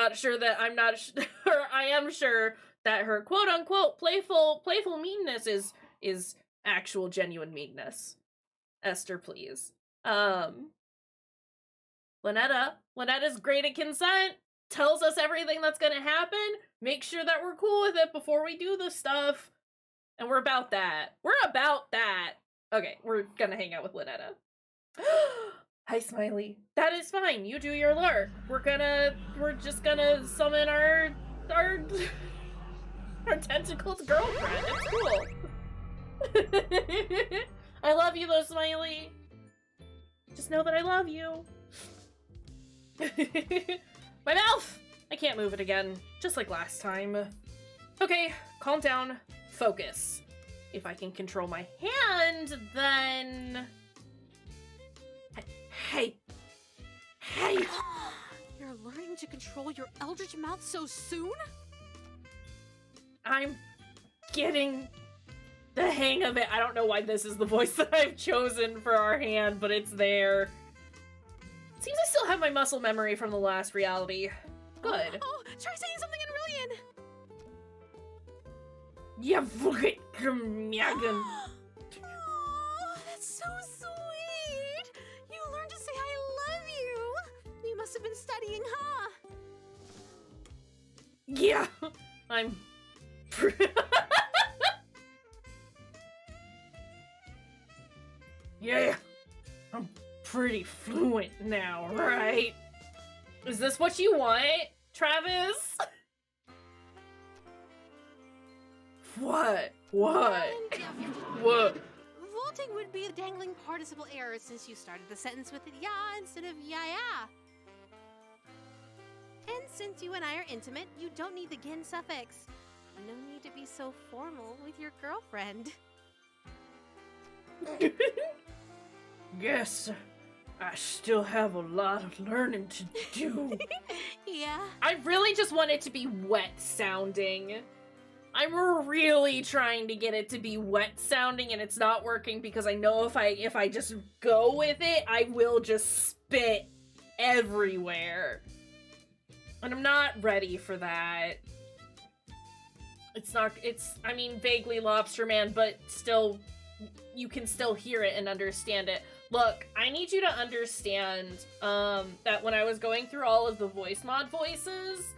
sure that her quote unquote playful meanness is actual genuine meanness. Esther, please. Lynetta's great at consent, tells us everything that's gonna happen, make sure that we're cool with it before we do the stuff. And we're about that. Okay, we're gonna hang out with Lynetta. Hi, Smiley. That is fine. You do your lurk. We're just gonna summon our tentacled girlfriend. It's cool. I love you though, Smiley. Just know that I love you. My mouth! I can't move it again, just like last time. Okay, calm down, focus. If I can control my hand, then... Hey! You're learning to control your eldritch mouth so soon? I'm getting the hang of it. I don't know why this is the voice that I've chosen for our hand, but it's there. Seems I still have my muscle memory from the last reality. Good. Oh, try saying something in Rillian! Yeah, Myagan. Oh, that's so sweet! You learned to say I love you! You must have been studying, huh? Yeah, I'm... Yeah, I'm pretty fluent now, right? Is this what you want, Travis? What? What? What? Vaulting would be a dangling participle error since you started the sentence with ya instead of ya. And since you and I are intimate, you don't need the gin suffix. No need to be so formal with your girlfriend. Guess I still have a lot of learning to do. Yeah. I really just want it to be wet sounding. I'm really trying to get it to be wet sounding, and it's not working because I know if I just go with it, I will just spit everywhere. And I'm not ready for that. I mean, vaguely Lobster Man, but still, you can still hear it and understand it. Look, I need you to understand, that when I was going through all of the voice mod voices,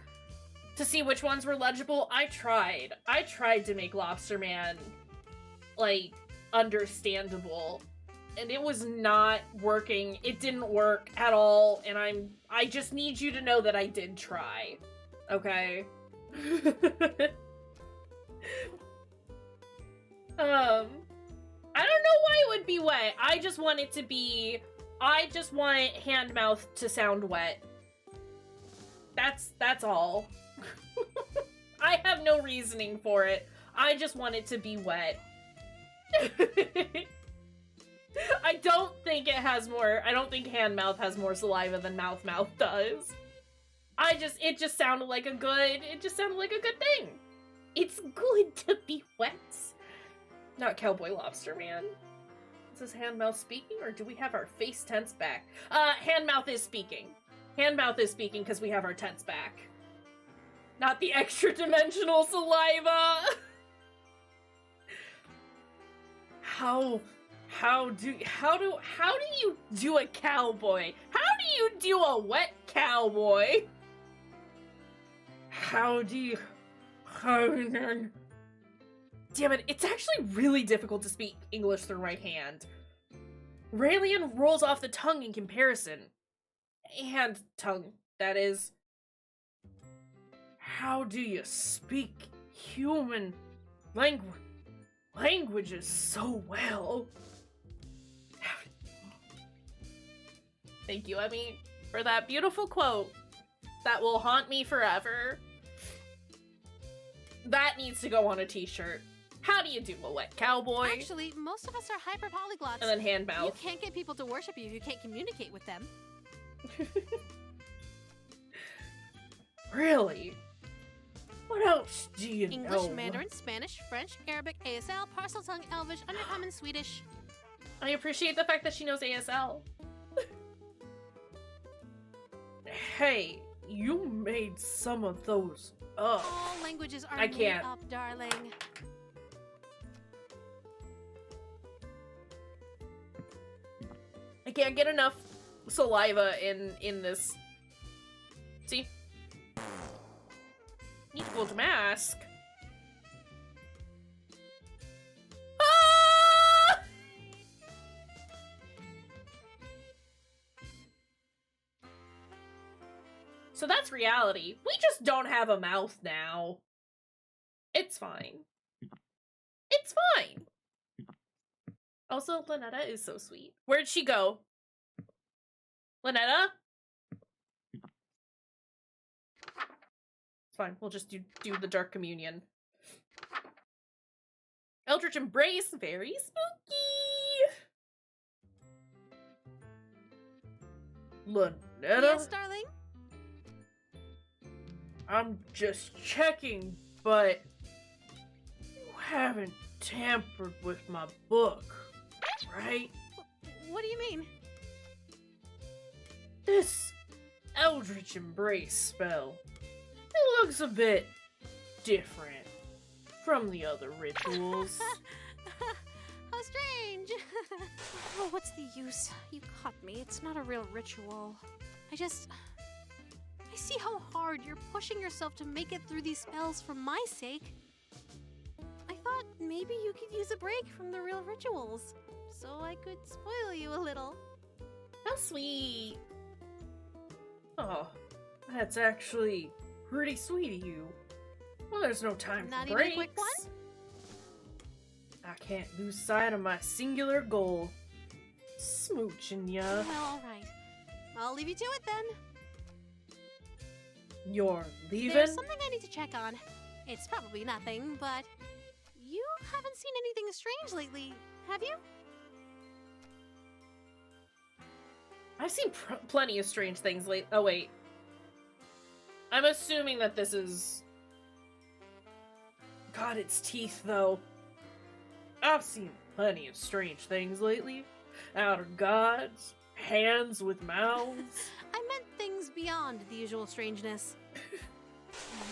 to see which ones were legible, I tried to make Lobster Man, like, understandable. And it was not working. It didn't work at all, and I just need you to know that I did try. Okay? I don't know why it would be wet. I just want hand mouth to sound wet. That's all. I have no reasoning for it. I just want it to be wet. I don't think hand mouth has more saliva than mouth does. It just sounded like a good thing. It's good to be wet. Not Cowboy Lobster Man. Is this hand mouth speaking, or do we have our face tense back? Hand mouth is speaking. Hand mouth is speaking because we have our tense back. Not the extra dimensional saliva. How do you do a cowboy? How do you do a wet cowboy? Damn it, it's actually really difficult to speak English through right hand. Raelian rolls off the tongue in comparison. And tongue, that is. How do you speak human languages so well? Thank you, Emmy, for that beautiful quote that will haunt me forever. That needs to go on a t-shirt. How do you do a wet cowboy? Actually, most of us are hyper polyglots. And then hand mouth. You can't get people to worship you if you can't communicate with them. Really? What else do you know? English, Mandarin, Spanish, French, Arabic, ASL, Parseltongue, Elvish, Undercommon, Swedish. I appreciate the fact that she knows ASL. Hey, you made some of those up. All languages are I can't. made up, darling. I can't get enough saliva in this. See? Equal to mask. Ah! So that's reality. We just don't have a mouth now. It's fine. It's fine. Also, Lynetta is so sweet. Where'd she go? Lynetta? It's fine. We'll just do the Dark Communion. Eldritch Embrace, very spooky. Lynetta? Yes, darling? I'm just checking, but you haven't tampered with my book, right? What do you mean? This Eldritch Embrace spell, it looks a bit different from the other rituals. How strange. Oh, what's the use? You caught me. It's not a real ritual. I I see how hard you're pushing yourself to make it through these spells for my sake. I thought maybe you could use a break from the real rituals, so I could spoil you a little. How sweet. Oh, that's actually pretty sweet of you. Well, there's no time Not for even breaks. a quick one? I can't lose sight of my singular goal. Smooching ya. Well, alright. I'll leave you to it then. You're leaving? There's something I need to check on. It's probably nothing, but you haven't seen anything strange lately, have you? I've seen plenty of strange things lately. Oh, wait. I'm assuming that this is... God, its teeth, though. I've seen plenty of strange things lately. Outer gods, hands with mouths. I meant things beyond the usual strangeness.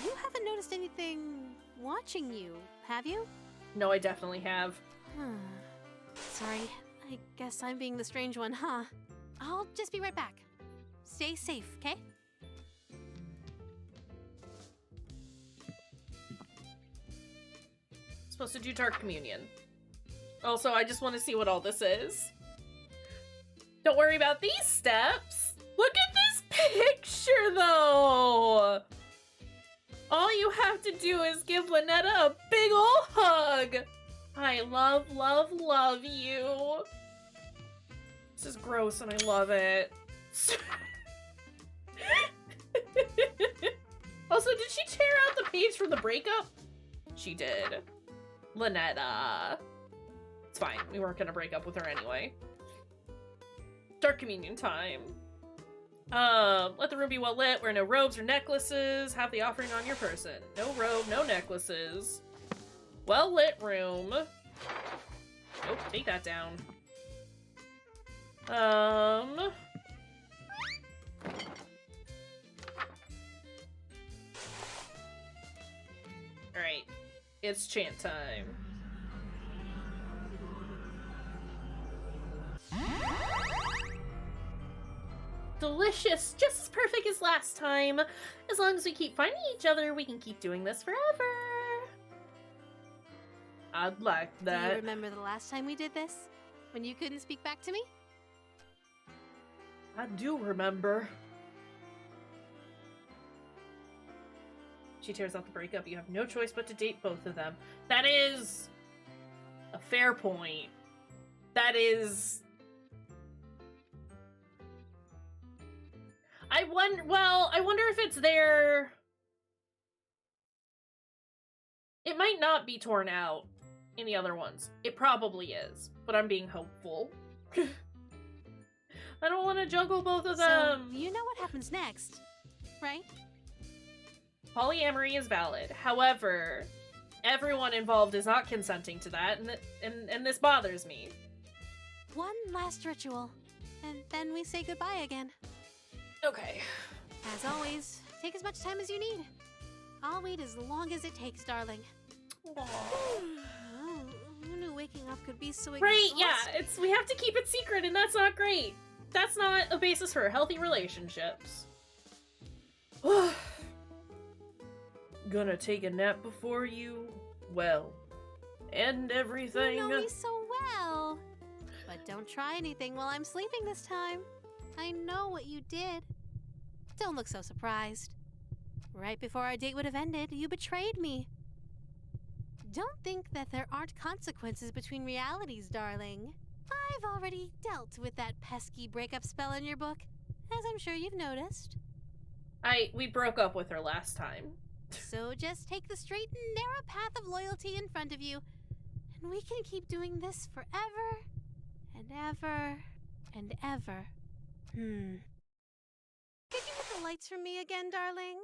You haven't noticed anything watching you, have you? No, I definitely have. Sorry, I guess I'm being the strange one, huh? I'll just be right back. Stay safe, okay? Supposed to do Dark Communion. Also, I just want to see what all this is. Don't worry about these steps. Look at this picture, though. All you have to do is give Lynetta a big ol' hug. I love, love, love you. This is gross and I love it. Also, did she tear out the page from the breakup? She did. Lynetta. It's fine. We weren't gonna break up with her anyway. Dark Communion time. Let the room be well lit. Wear no robes or necklaces. Have the offering on your person. No robe, no necklaces. Well lit room. Nope, take that down. Alright. It's chant time. Delicious! Just as perfect as last time. As long as we keep finding each other, we can keep doing this forever. I'd like that. Do you remember the last time we did this? When you couldn't speak back to me? I do remember. She tears out the breakup. You have no choice but to date both of them. That is a fair point. That is... I wonder if it's there. It might not be torn out in the other ones. It probably is, but I'm being hopeful. I don't want to juggle both of them. So, you know what happens next, right? Polyamory is valid. However, everyone involved is not consenting to that, and this bothers me. One last ritual, and then we say goodbye again. Okay. As always, take as much time as you need. I'll wait as long as it takes, darling. Aww. Oh, who knew waking up could be so Right, exhausting? yeah, we have to keep it secret, and that's not great. That's not a basis for healthy relationships. Gonna take a nap before you, well, end everything. You know me so well. But don't try anything while I'm sleeping this time. I know what you did. Don't look so surprised. Right before our date would have ended, you betrayed me. Don't think that there aren't consequences between realities, darling. I've already dealt with that pesky breakup spell in your book, as I'm sure you've noticed. We broke up with her last time. So just take the straight and narrow path of loyalty in front of you, and we can keep doing this forever and ever and ever. Could you hit the lights for me again, darling?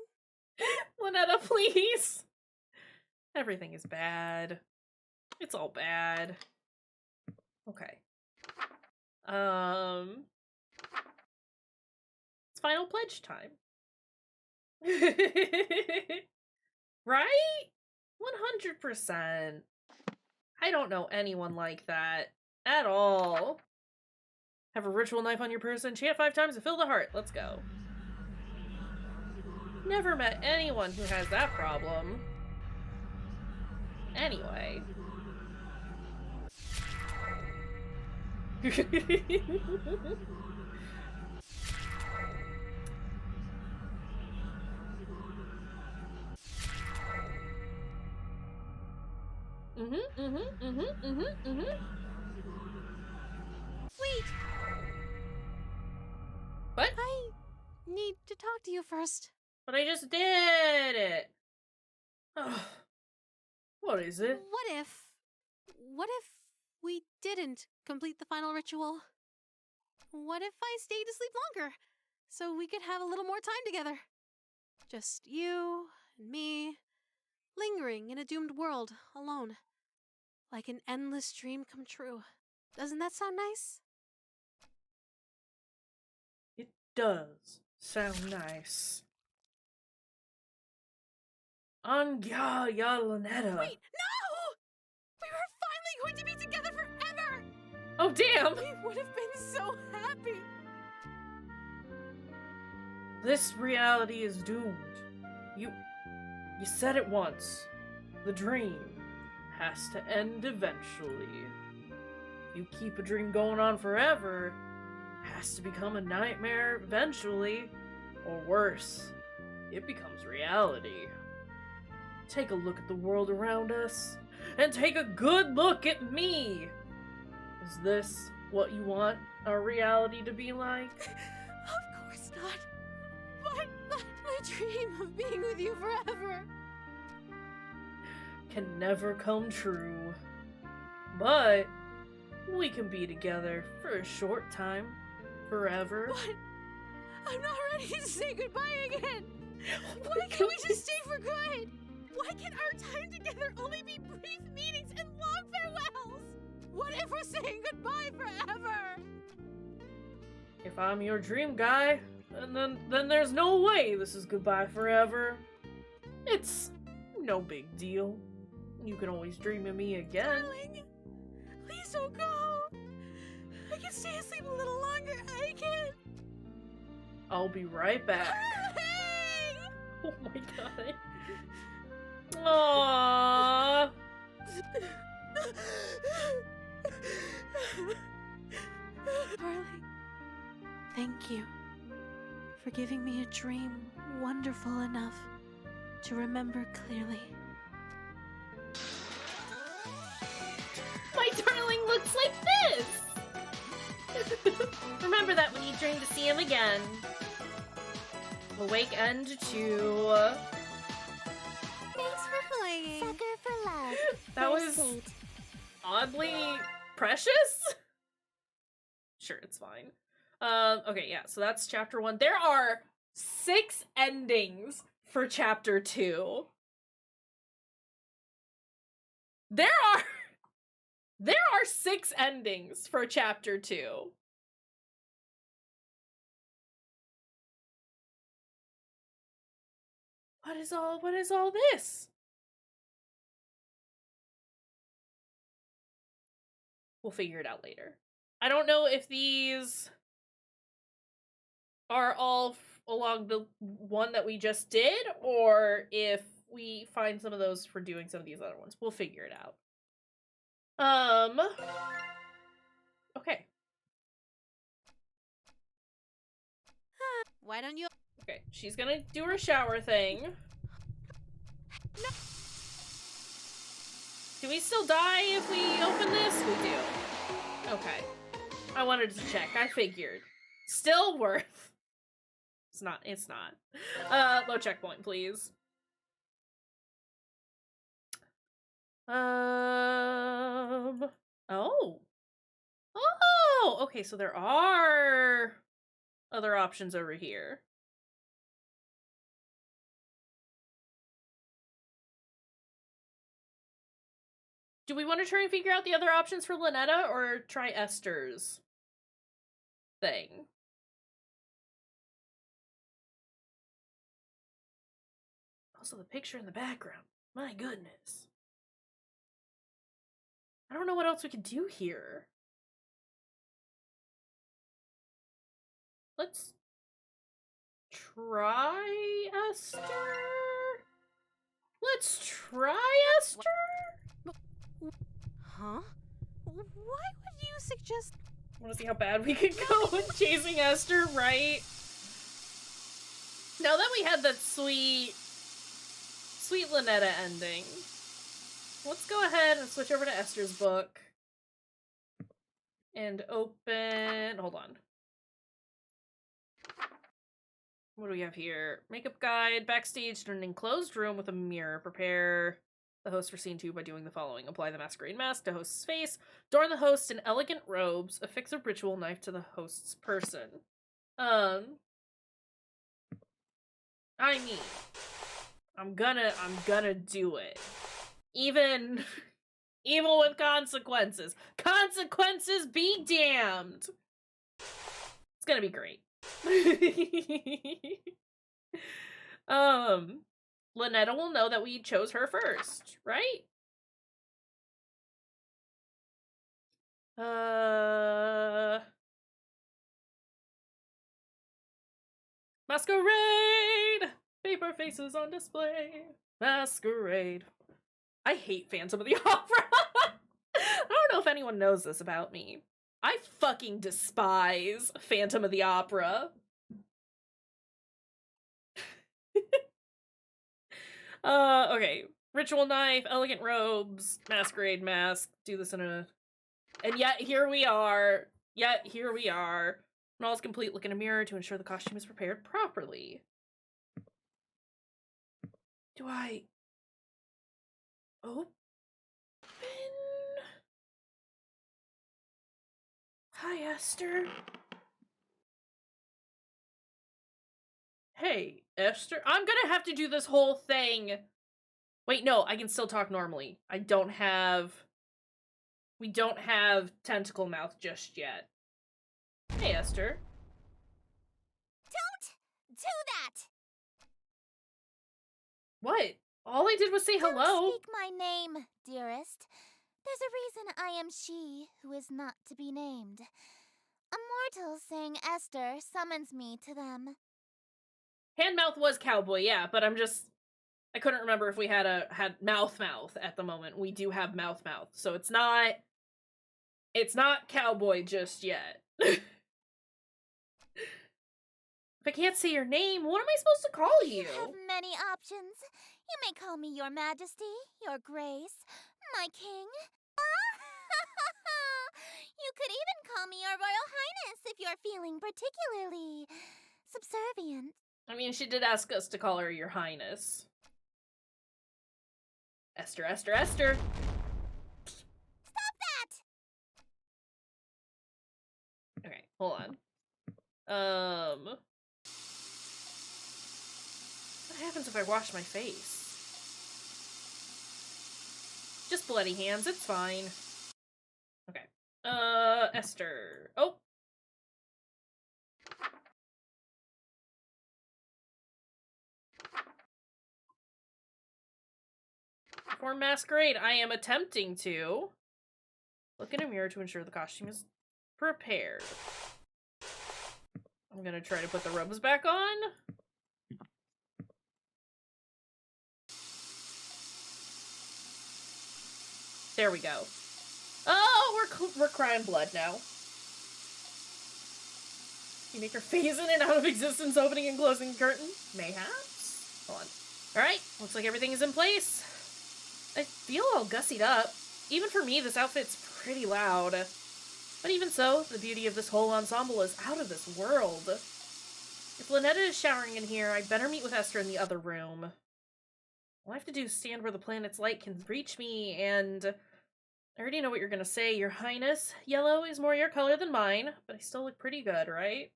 Lynetta, please. Everything is bad. It's all bad. Okay. It's final pledge time. Right? 100%. I don't know anyone like that at all. Have a ritual knife on your person. Chant 5 times to fill the heart. Let's go. Never met anyone who has that problem. Anyway. Wait! What? I need to talk to you first. But I just did it. Ugh. What is it? What if we didn't complete the final ritual? What if I stayed asleep longer so we could have a little more time together? Just you and me, lingering in a doomed world alone, like an endless dream come true. Doesn't that sound nice? It does sound nice. Anya Yalanetta. Wait, no! We were finally going to be together forever! Oh, damn! We would have been so happy! This reality is doomed. You said it once. The dream has to end eventually. You keep a dream going on forever, has to become a nightmare eventually. Or worse, it becomes reality. Take a look at the world around us, and take a good look at me! Is this what you want our reality to be like? Of course not. But my dream of being with you forever. Can never come true. But we can be together for a short time, forever. But I'm not ready to say goodbye again. Why can't we just stay for good? Why can our time together only be brief meetings and long farewells? What if we're saying goodbye forever? If I'm your dream guy, then there's no way this is goodbye forever. It's no big deal. You can always dream of me again. Darling, please don't go. I can stay asleep a little longer. I can. I'll be right back. Hey! Oh my god. Aww. Darling, thank you for giving me a dream wonderful enough to remember clearly. My darling looks like this! Remember that when you dream to see him again. Awake End 2. Thanks for playing. Sucker for love. That First was date. oddly precious? Sure, it's fine. Okay, yeah, so that's chapter 1. There are 6 endings for chapter 2. There are 6 endings for chapter 2. What is all this? We'll figure it out later. I don't know if these are all along the one that we just did, or if we find some of those for doing some of these other ones. We'll figure it out. Okay. Why don't you? Okay, she's gonna do her shower thing. No. Do we still die if we open this? We do. Okay. I wanted to check. I figured. Still worth. It's not. Low checkpoint, please. Oh. Oh! Okay, so there are other options over here. Do we want to try and figure out the other options for Lynetta, or try Esther's thing? Also, the picture in the background. My goodness. I don't know what else we could do here. Let's try Esther? Let's try Esther? Huh? Why would you suggest... I want to see how bad we could go with chasing Esther, right? Now that we had that sweet Lynetta ending, let's go ahead and switch over to Esther's book. And open... Hold on. What do we have here? Makeup guide. Backstage in an enclosed room with a mirror. Prepare the host for scene 2 by doing the following. Apply the masquerade mask to host's face. Adorn the host in elegant robes. Affix a ritual knife to the host's person. I mean, I'm gonna do it. Even with consequences. Consequences be damned! It's gonna be great. Lynetta will know that we chose her first, right? Masquerade! Paper faces on display. Masquerade. I hate Phantom of the Opera. I don't know if anyone knows this about me. I fucking despise Phantom of the Opera. Okay. Ritual knife, elegant robes, masquerade mask. Do this in a... And yet, here we are. When all is complete, look in a mirror to ensure the costume is prepared properly. Do I... open? Hi, Esther. Hey, Esther. I'm gonna have to do this whole thing. Wait, no, I can still talk normally. We don't have tentacle mouth just yet. Hey, Esther. Don't do that! What? All I did was say hello. Don't speak my name, dearest. There's a reason I am she who is not to be named. A mortal saying Esther summons me to them. Hand-mouth was cowboy, yeah, but I couldn't remember if we had mouth at the moment. We do have mouth, so it's not cowboy just yet. If I can't say your name, what am I supposed to call you? You have many options. You may call me your majesty, your grace, my king. You could even call me your royal highness if you're feeling particularly subservient. I mean, she did ask us to call her your highness. Esther, Esther, Esther! Stop that! Okay, hold on. What happens if I wash my face? Just bloody hands, it's fine. Okay. Esther. Oh! For masquerade, I am attempting to look in a mirror to ensure the costume is prepared. I'm gonna try to put the robes back on. There we go. Oh, we're crying blood now. You make her phase in and out of existence, opening and closing the curtain? Mayhaps? Hold on. Alright, looks like everything is in place. I feel all gussied up. Even for me, this outfit's pretty loud. But even so, the beauty of this whole ensemble is out of this world. If Lynetta is showering in here, I'd better meet with Esther in the other room. All I have to do is stand where the planet's light can reach me, and... I already know what you're gonna say, Your Highness. Yellow is more your color than mine, but I still look pretty good, right?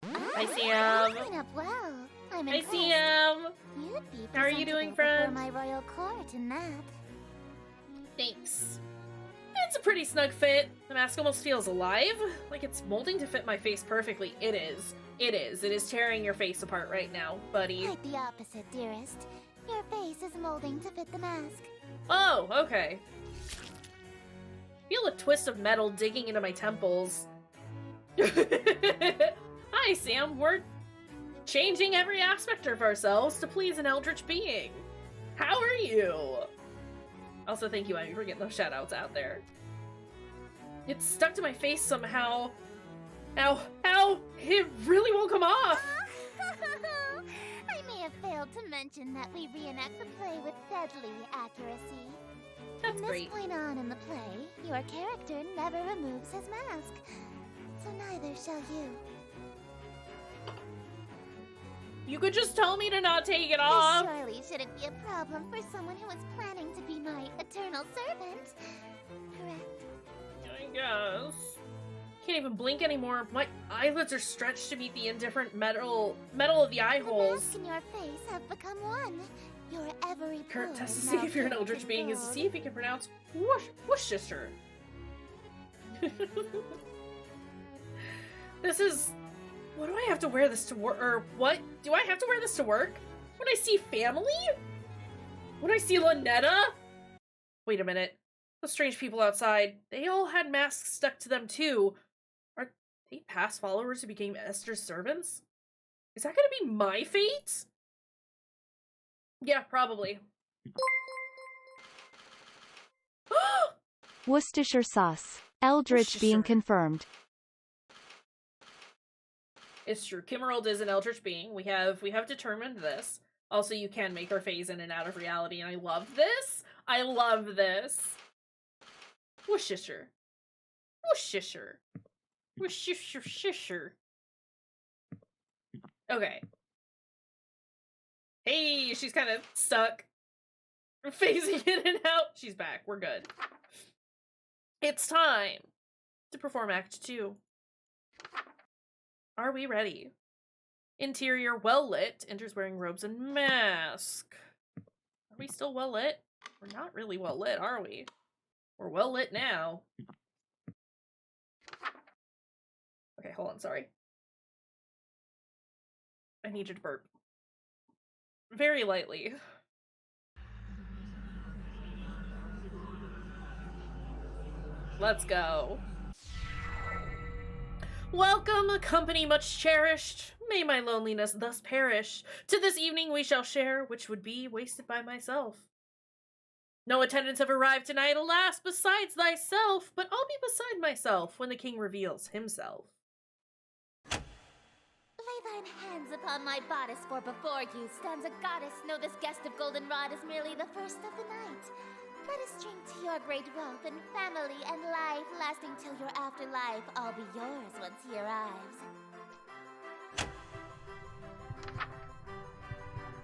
Hi, Sam. Clean up well. I'm Hi, impressed. Sam. You'd be How are you doing, presentable friend? before my royal court in that. Thanks. It's a pretty snug fit. The mask almost feels alive, like it's molding to fit my face perfectly. It is. It is. It is tearing your face apart right now, buddy. Quite the opposite, dearest. Your face is molding to fit the mask. Oh, okay. Feel a twist of metal digging into my temples. Hi, Sam. changing every aspect of ourselves to please an eldritch being. How are you? Also, thank you, Ivy, for getting those shoutouts out there. It's stuck to my face somehow. Ow! Ow! It really won't come off! I may have failed to mention that we reenact the play with deadly accuracy. That's From great. this point on in the play, your character never removes his mask. So neither shall you. You could just tell me to not take it This off! surely shouldn't be a problem for someone who is planning to be my eternal servant. Correct? I guess. Can't even blink anymore. My eyelids are stretched to meet the indifferent metal of the eye The holes. mask and your face have become one. Your every Current pore test to is see now if you're an filled eldritch with being is to gold. see if you can pronounce Worcestershire. This is... What do I have to wear this to work? Or what? Do I have to wear this to work? When I see family? When I see Lynetta? Wait a minute. Those strange people outside, they all had masks stuck to them too. Are they past followers who became Esther's servants? Is that gonna be my fate? Yeah, probably. Worcestershire sauce. Eldritch being Worcestershire. confirmed. It's true. Kimmerald is an eldritch being. We have determined this. Also, you can make her phase in and out of reality, and I love this. I love this. Worcestershire. Worcestershire. Worcestershire. Okay. Hey, she's kind of stuck. Phasing in and out. She's back. We're good. It's time to perform Act 2. Are we ready? Interior well lit. Enters wearing robes and mask. Are we still well lit? We're not really well lit, are we? We're well lit now. Okay, hold on, sorry. I need you to burp. Very lightly. Let's go. Welcome, a company much cherished. May my loneliness thus perish. To this evening we shall share, which would be wasted by myself. No attendants have arrived tonight, alas, besides thyself, but I'll be beside myself when the king reveals himself. Lay thine hands upon my bodice, for before you stands a goddess. Know this guest of goldenrod is merely the first of the night. Let us drink to your great wealth and family and life, lasting till your afterlife. I'll be yours once he arrives.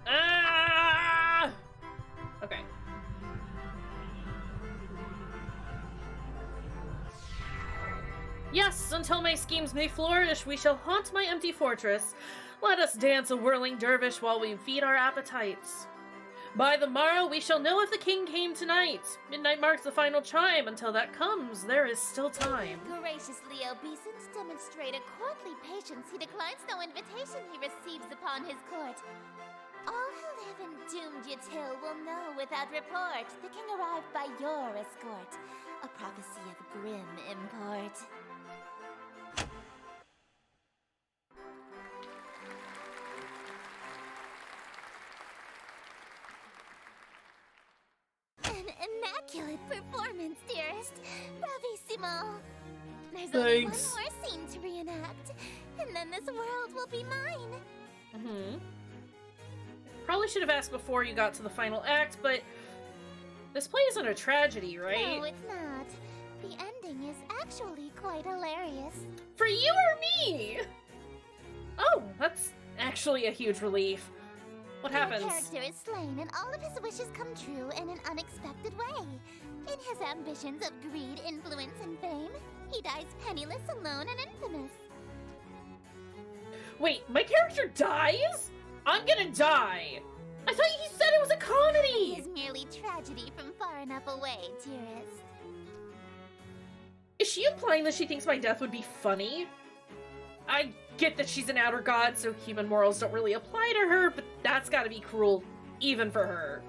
Ah! Okay. Yes, until my schemes may flourish, we shall haunt my empty fortress. Let us dance a whirling dervish while we feed our appetites. By the morrow we shall know if the king came tonight. Midnight marks the final chime. Until that comes, there is still time. Graciously obeisant, demonstrate a courtly patience. He declines no invitation he receives upon his court. All who live in doomed Yatil will know without report. The king arrived by your escort. A prophecy of grim import. An immaculate performance, dearest. Bravissimo. There's only one Thanks. more scene to reenact, and then this world will be mine. Probably should have asked before you got to the final act, but this play isn't a tragedy, right? No, it's not. The ending is actually quite hilarious. For you or me? Oh, that's actually a huge relief. What happens? Your character is slain, and all of his wishes come true in an unexpected way. In his ambitions of greed, influence, and fame, he dies penniless, alone, and infamous. Wait, my character dies? I'm gonna die. I thought you said it was a It comedy. is merely tragedy from far enough away, dearest. Is she implying that she thinks my death would be funny? I get that she's an outer god, so human morals don't really apply to her, but that's gotta be cruel, even for her.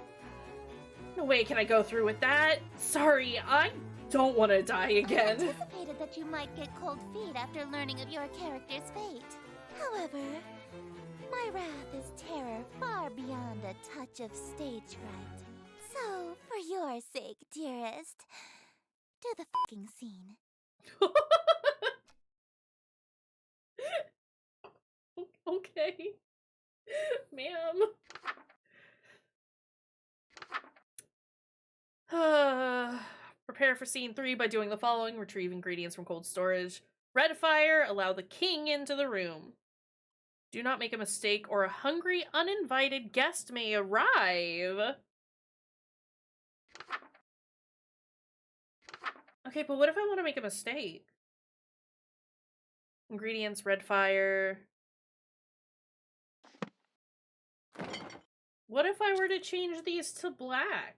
No way can I go through with that. Sorry, I don't want to die I again. anticipated that you might get cold feet after learning of your character's fate. However, my My wrath is terror far beyond a touch of stage fright. So, for your sake, dearest, do the fucking scene. Okay. Ma'am. Prepare for scene 3 by doing the following. Retrieve ingredients from cold storage. Red fire, allow the king into the room. Do not make a mistake or a hungry, uninvited guest may arrive. Okay, but what if I want to make a mistake? Ingredients, red fire. What if I were to change these to black?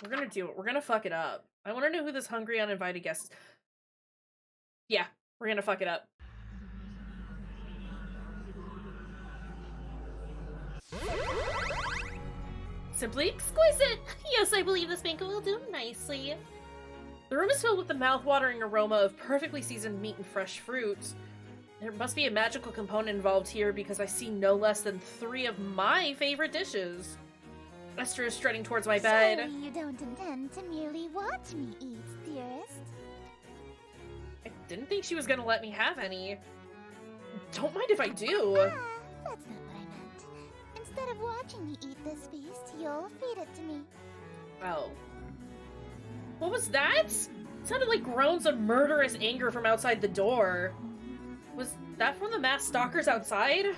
We're gonna do it. We're gonna fuck it up. I want to know who this hungry, uninvited guest is. Yeah, we're gonna fuck it up. Simply exquisite! Yes, I believe this banquet will do nicely. The room is filled with the mouth-watering aroma of perfectly seasoned meat and fresh fruit. There must be a magical component involved here because I see no less than 3 of my favorite dishes. Esther is strutting towards my bed. Surely you don't intend to merely watch me eat, dearest. I didn't think she was gonna let me have any. Don't mind if I do. Ah, that's not what I meant. Instead of watching me eat this feast, you'll feed it to me. Oh. What was that? It sounded like groans of murderous anger from outside the door. Was that from the masked stalkers outside?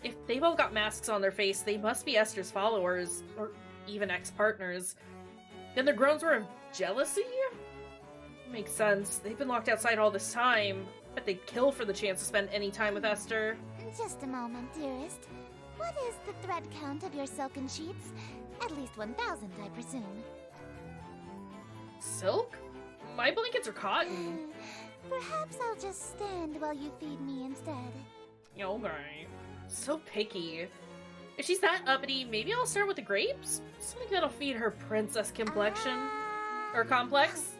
If they've all got masks on their face, they must be Esther's followers, or even ex-partners. Then the groans were of jealousy? Makes sense. They've been locked outside all this time. Bet they'd kill for the chance to spend any time with Esther. Just a moment, dearest. What is the thread count of your silken sheets? At least 1,000, I presume. Silk? My blankets are cotton. Perhaps I'll just stand while you feed me instead. Okay. So picky. If she's that uppity, maybe I'll start with the grapes? Something that'll feed her princess complexion. Or complex.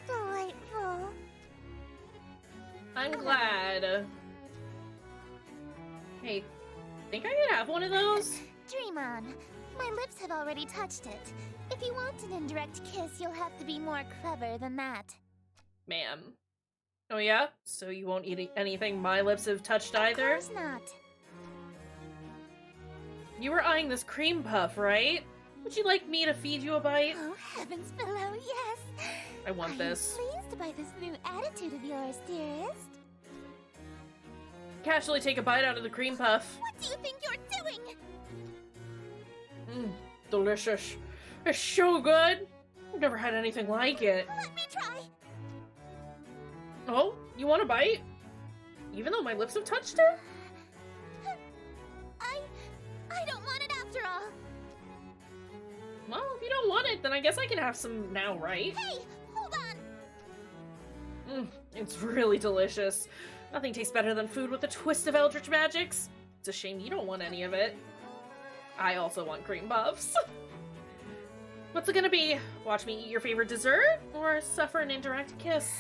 Delightful. I'm glad. Hey, think I could have one of those? Dream on. My lips have already touched it. If you want an indirect kiss, you'll have to be more clever than that. Ma'am. Oh yeah? So you won't eat anything my lips have touched either? Of course not. You were eyeing this cream puff, right? Would you like me to feed you a bite? Oh, heavens below, yes! I want this. I'm pleased by this new attitude of yours, dearest. Casually take a bite out of the cream puff. What do you think you're doing? Delicious. It's so good. I've never had anything like it. Let me try. Oh, you want a bite? Even though my lips have touched it? I don't want it after all. Well, if you don't want it, then I guess I can have some now, right? Hey, hold on. It's really delicious. Nothing tastes better than food with a twist of Eldritch magics. It's a shame you don't want any of it. I also want cream puffs. What's it gonna be? Watch me eat your favorite dessert? Or suffer an indirect kiss?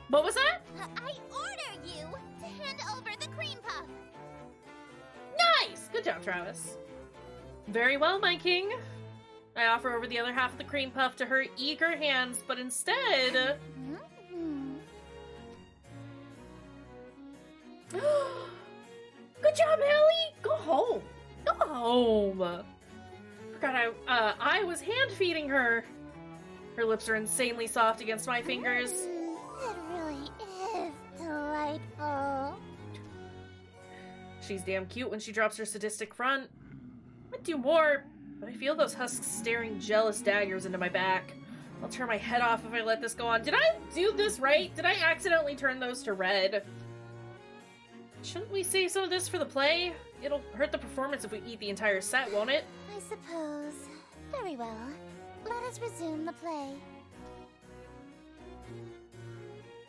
What was that? I order you to hand over the cream puff. Nice! Good job, Travis. Very well, my king. I offer over the other half of the cream puff to her eager hands, but instead... Good job, Ellie! Go home. Go home. Forgot I was hand feeding her. Her lips are insanely soft against my fingers. It really is delightful. She's damn cute when she drops her sadistic front. I'd do more, but I feel those husks staring jealous daggers into my back. I'll turn my head off if I let this go on. Did I do this right? Did I accidentally turn those to red? Shouldn't we save some of this for the play? It'll hurt the performance if we eat the entire set, won't it? I suppose. Very well. Let us resume the play.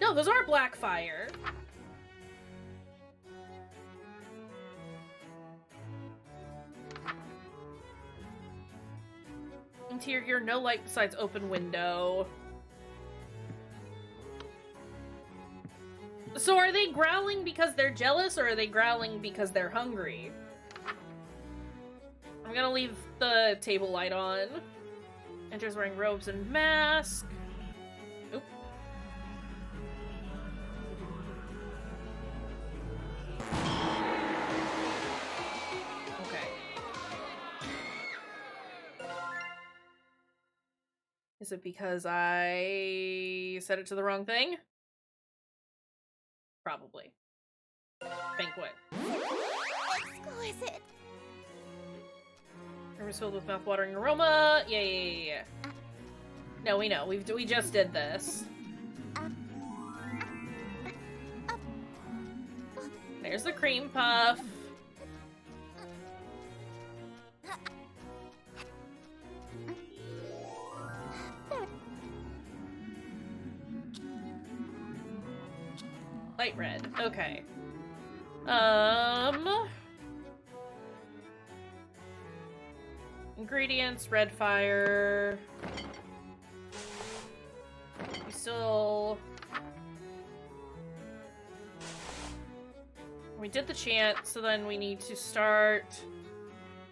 No, those are black fire. Interior, no light besides open window. So are they growling because they're jealous, or are they growling because they're hungry? I'm gonna leave the table light on. Enters wearing robes and mask. Oop. Okay. Is it because I set it to the wrong thing? Probably. Banquet. Exquisite. Room is filled with mouth-watering aroma. Yeah. No, we know. We just did this. There's the cream puff. Light red. Okay. Ingredients, red fire. We still... We did the chant, so then we need to start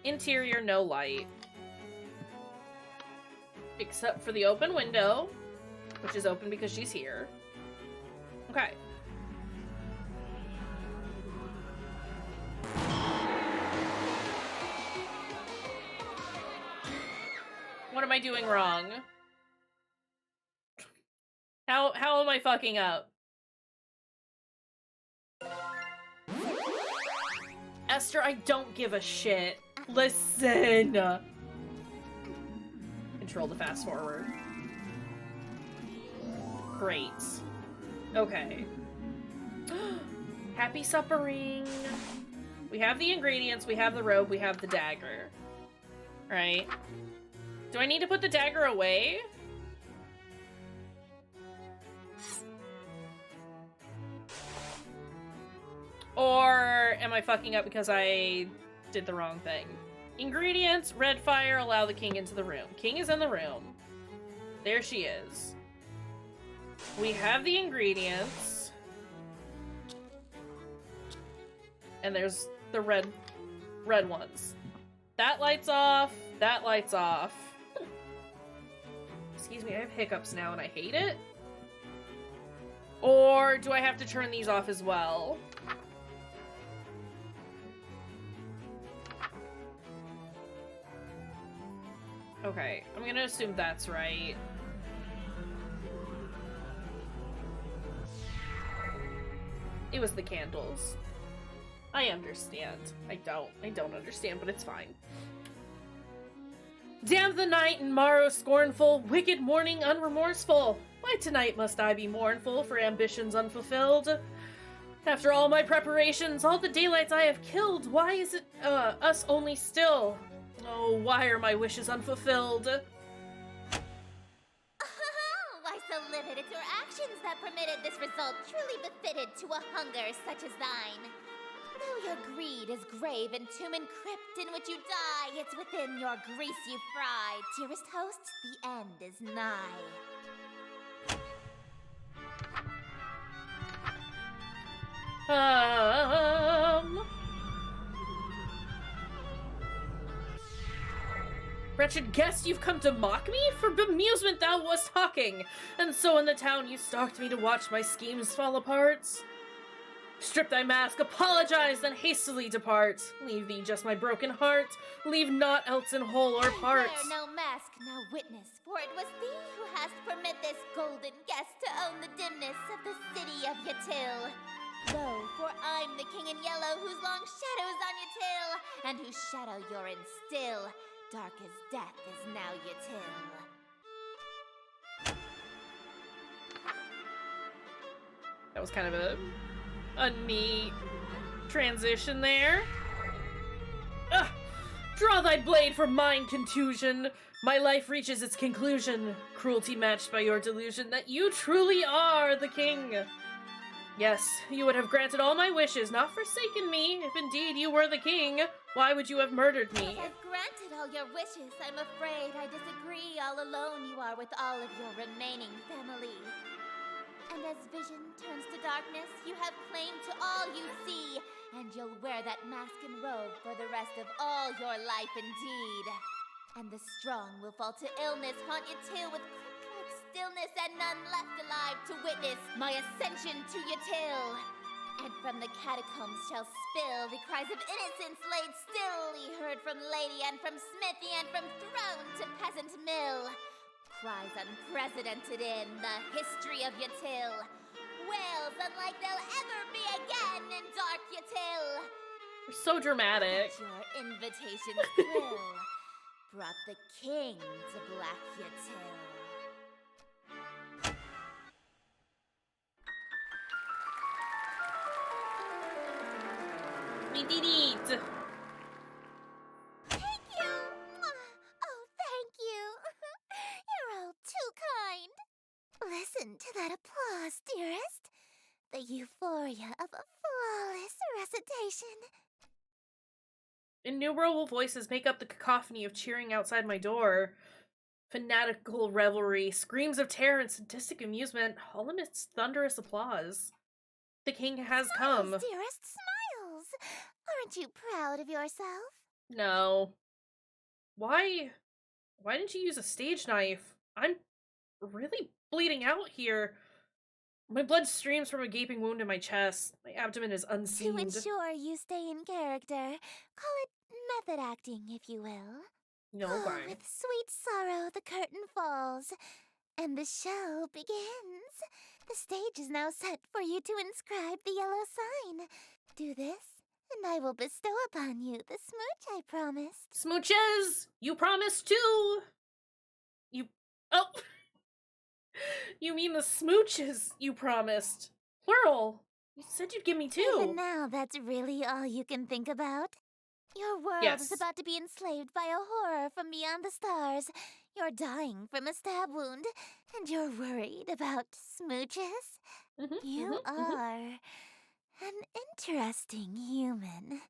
interior, no light. Except for the open window, which is open because she's here. Okay. What am I doing wrong? How am I fucking up? Esther, I don't give a shit. Listen. Control to fast forward. Great. Okay. Happy suppering. We have the ingredients, we have the robe, we have the dagger. Right? Do I need to put the dagger away? Or am I fucking up because I did the wrong thing? Ingredients, red fire, allow the king into the room. King is in the room. There she is. We have the ingredients. And there's the red ones. That light's off. That light's off. Excuse me, I have hiccups now and I hate it. Or do I have to turn these off as well? Okay, I'm gonna assume that's right. It was the candles. I understand. I don't understand, but it's fine. Damn the night and morrow scornful, wicked morning unremorseful. Why tonight must I be mournful for ambitions unfulfilled? After all my preparations, all the daylights I have killed, why is it, us only still? Oh, why are my wishes unfulfilled? Why so livid? It's your actions that permitted this result, truly befitted to a hunger such as thine. Though your greed is grave and tomb and crypt in which you die, it's within your grease you fry. Dearest host, the end is nigh. Wretched guest, you've come to mock me? For bemusement thou wast hawking, and so in the town you stalked me to watch my schemes fall apart. Strip thy mask, apologize, then hastily depart. Leave thee just my broken heart, leave naught else in whole or part. Wear no mask, no witness, for it was thee who hast permit this golden guest to own the dimness of the city of Yatil. Lo, for I'm the king in yellow, whose long shadows on Yatil, and whose shadow you're in still. Dark as death is now Yatil. That was kind of a neat transition there. Ugh! Draw thy blade from mine, contusion. My life reaches its conclusion. Cruelty matched by your delusion that you truly are the king. Yes, you would have granted all my wishes, not forsaken me. If indeed you were the king, why would you have murdered me? I've granted all your wishes. I'm afraid I disagree. all alone you are with all of your remaining family. And as vision turns to darkness, you have claim to all you see, and you'll wear that mask and robe for the rest of all your life indeed. And the strong will fall to illness, haunt you too with crypt-like stillness, and none left alive to witness my ascension to Yatil. And from the catacombs shall spill the cries of innocence laid still, ye heard from lady and from smithy and from throne to peasant mill. Cries unprecedented in the history of Yatil. Wails unlike they'll ever be again in dark Yatil. You're so dramatic. Your invitations thrill brought the king to Black Yatil. We did it! Thank you! Oh, thank you! You're all too kind. Listen to that applause, dearest. The euphoria of a flawless recitation. Innumerable voices make up the cacophony of cheering outside my door. Fanatical revelry, screams of terror and sadistic amusement, all amidst thunderous applause. The king has come. Smiles, dearest, smiles! Aren't you proud of yourself? No. Why didn't you use a stage knife? I'm really bleeding out here. My blood streams from a gaping wound in my chest. My abdomen is To unseamed. ensure you stay in character, call it method acting, if you will. No, Oh, fine. with sweet sorrow the curtain falls, and the show begins. The stage is now set for you to inscribe the yellow sign. Do this, and I will bestow upon you the smooch I promised. Smooches! You promised too! Oh! You mean the smooches you promised. Plural. You said you'd give me two. Even now, that's really all you can think about? Your world Yes. is about to be enslaved by a horror from beyond the stars. You're dying from a stab wound, and you're worried about smooches? You are an interesting human.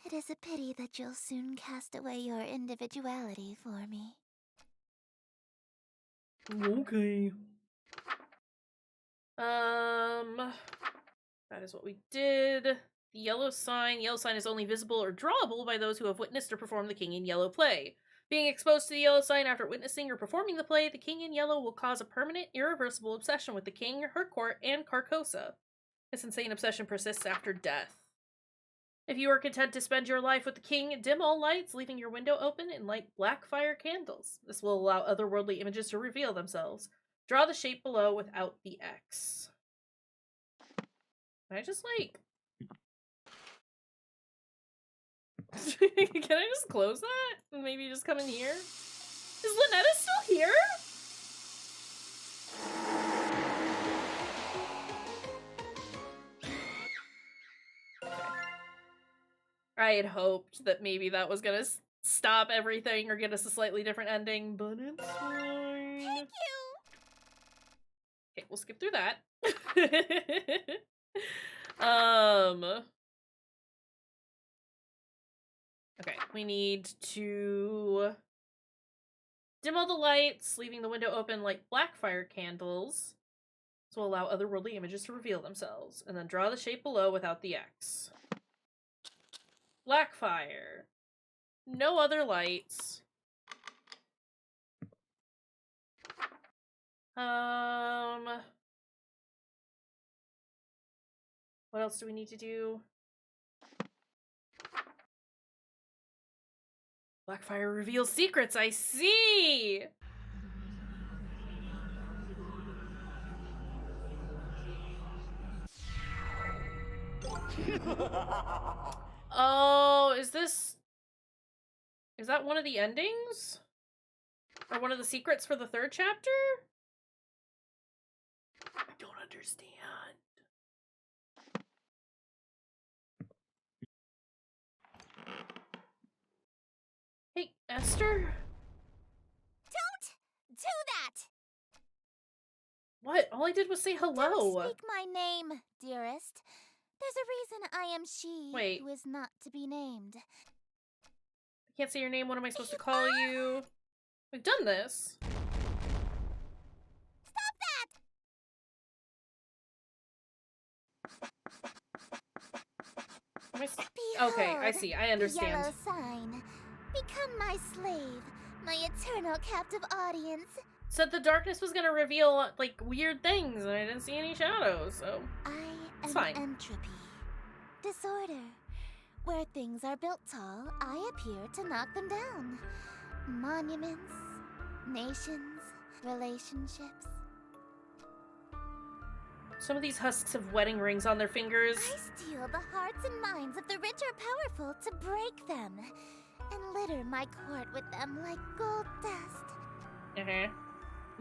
It is a pity that you'll soon cast away your individuality for me. Okay. That is what we did. The yellow sign. Yellow sign is only visible or drawable by those who have witnessed or performed the King in Yellow play. Being exposed to the yellow sign after witnessing or performing the play, the King in Yellow will cause a permanent, irreversible obsession with the king, her court, and Carcosa. This insane obsession persists after death. If you are content to spend your life with the king, dim all lights, leaving your window open, and light black fire candles. This will allow otherworldly images to reveal themselves. Draw the shape below without the X. Can I just, like... Can I just close that? And maybe just come in here? Is Lynetta still here? I had hoped that maybe that was gonna stop everything or get us a slightly different ending, but it's fine. Thank you! Okay, we'll skip through that. Okay, we need to dim all the lights, leaving the window open like black fire candles. This will allow otherworldly images to reveal themselves. And then draw the shape below without the X. Black fire. No other lights. What else do we need to do? Blackfire reveals secrets, I see! Oh, is that one of the endings? Or one of the secrets for the third chapter? I don't understand. Hey, Esther? Don't do that! What? All I did was say hello. Don't speak my name, dearest. There's a reason I am she Wait. who is not to be named. I can't say your name. What am I supposed to call you? done this. Okay, I see. I The understand. yellow sign. Become my slave, my eternal captive audience. Said the darkness was gonna reveal, like, weird things, and I didn't see any shadows, so... I It's am fine. entropy. Disorder. Where things are built tall, I appear to knock them down. Monuments, nations, relationships. Some of these husks have wedding rings on their fingers. I steal the hearts and minds of the rich or powerful to break them, and litter my court with them like gold dust. Uh-huh.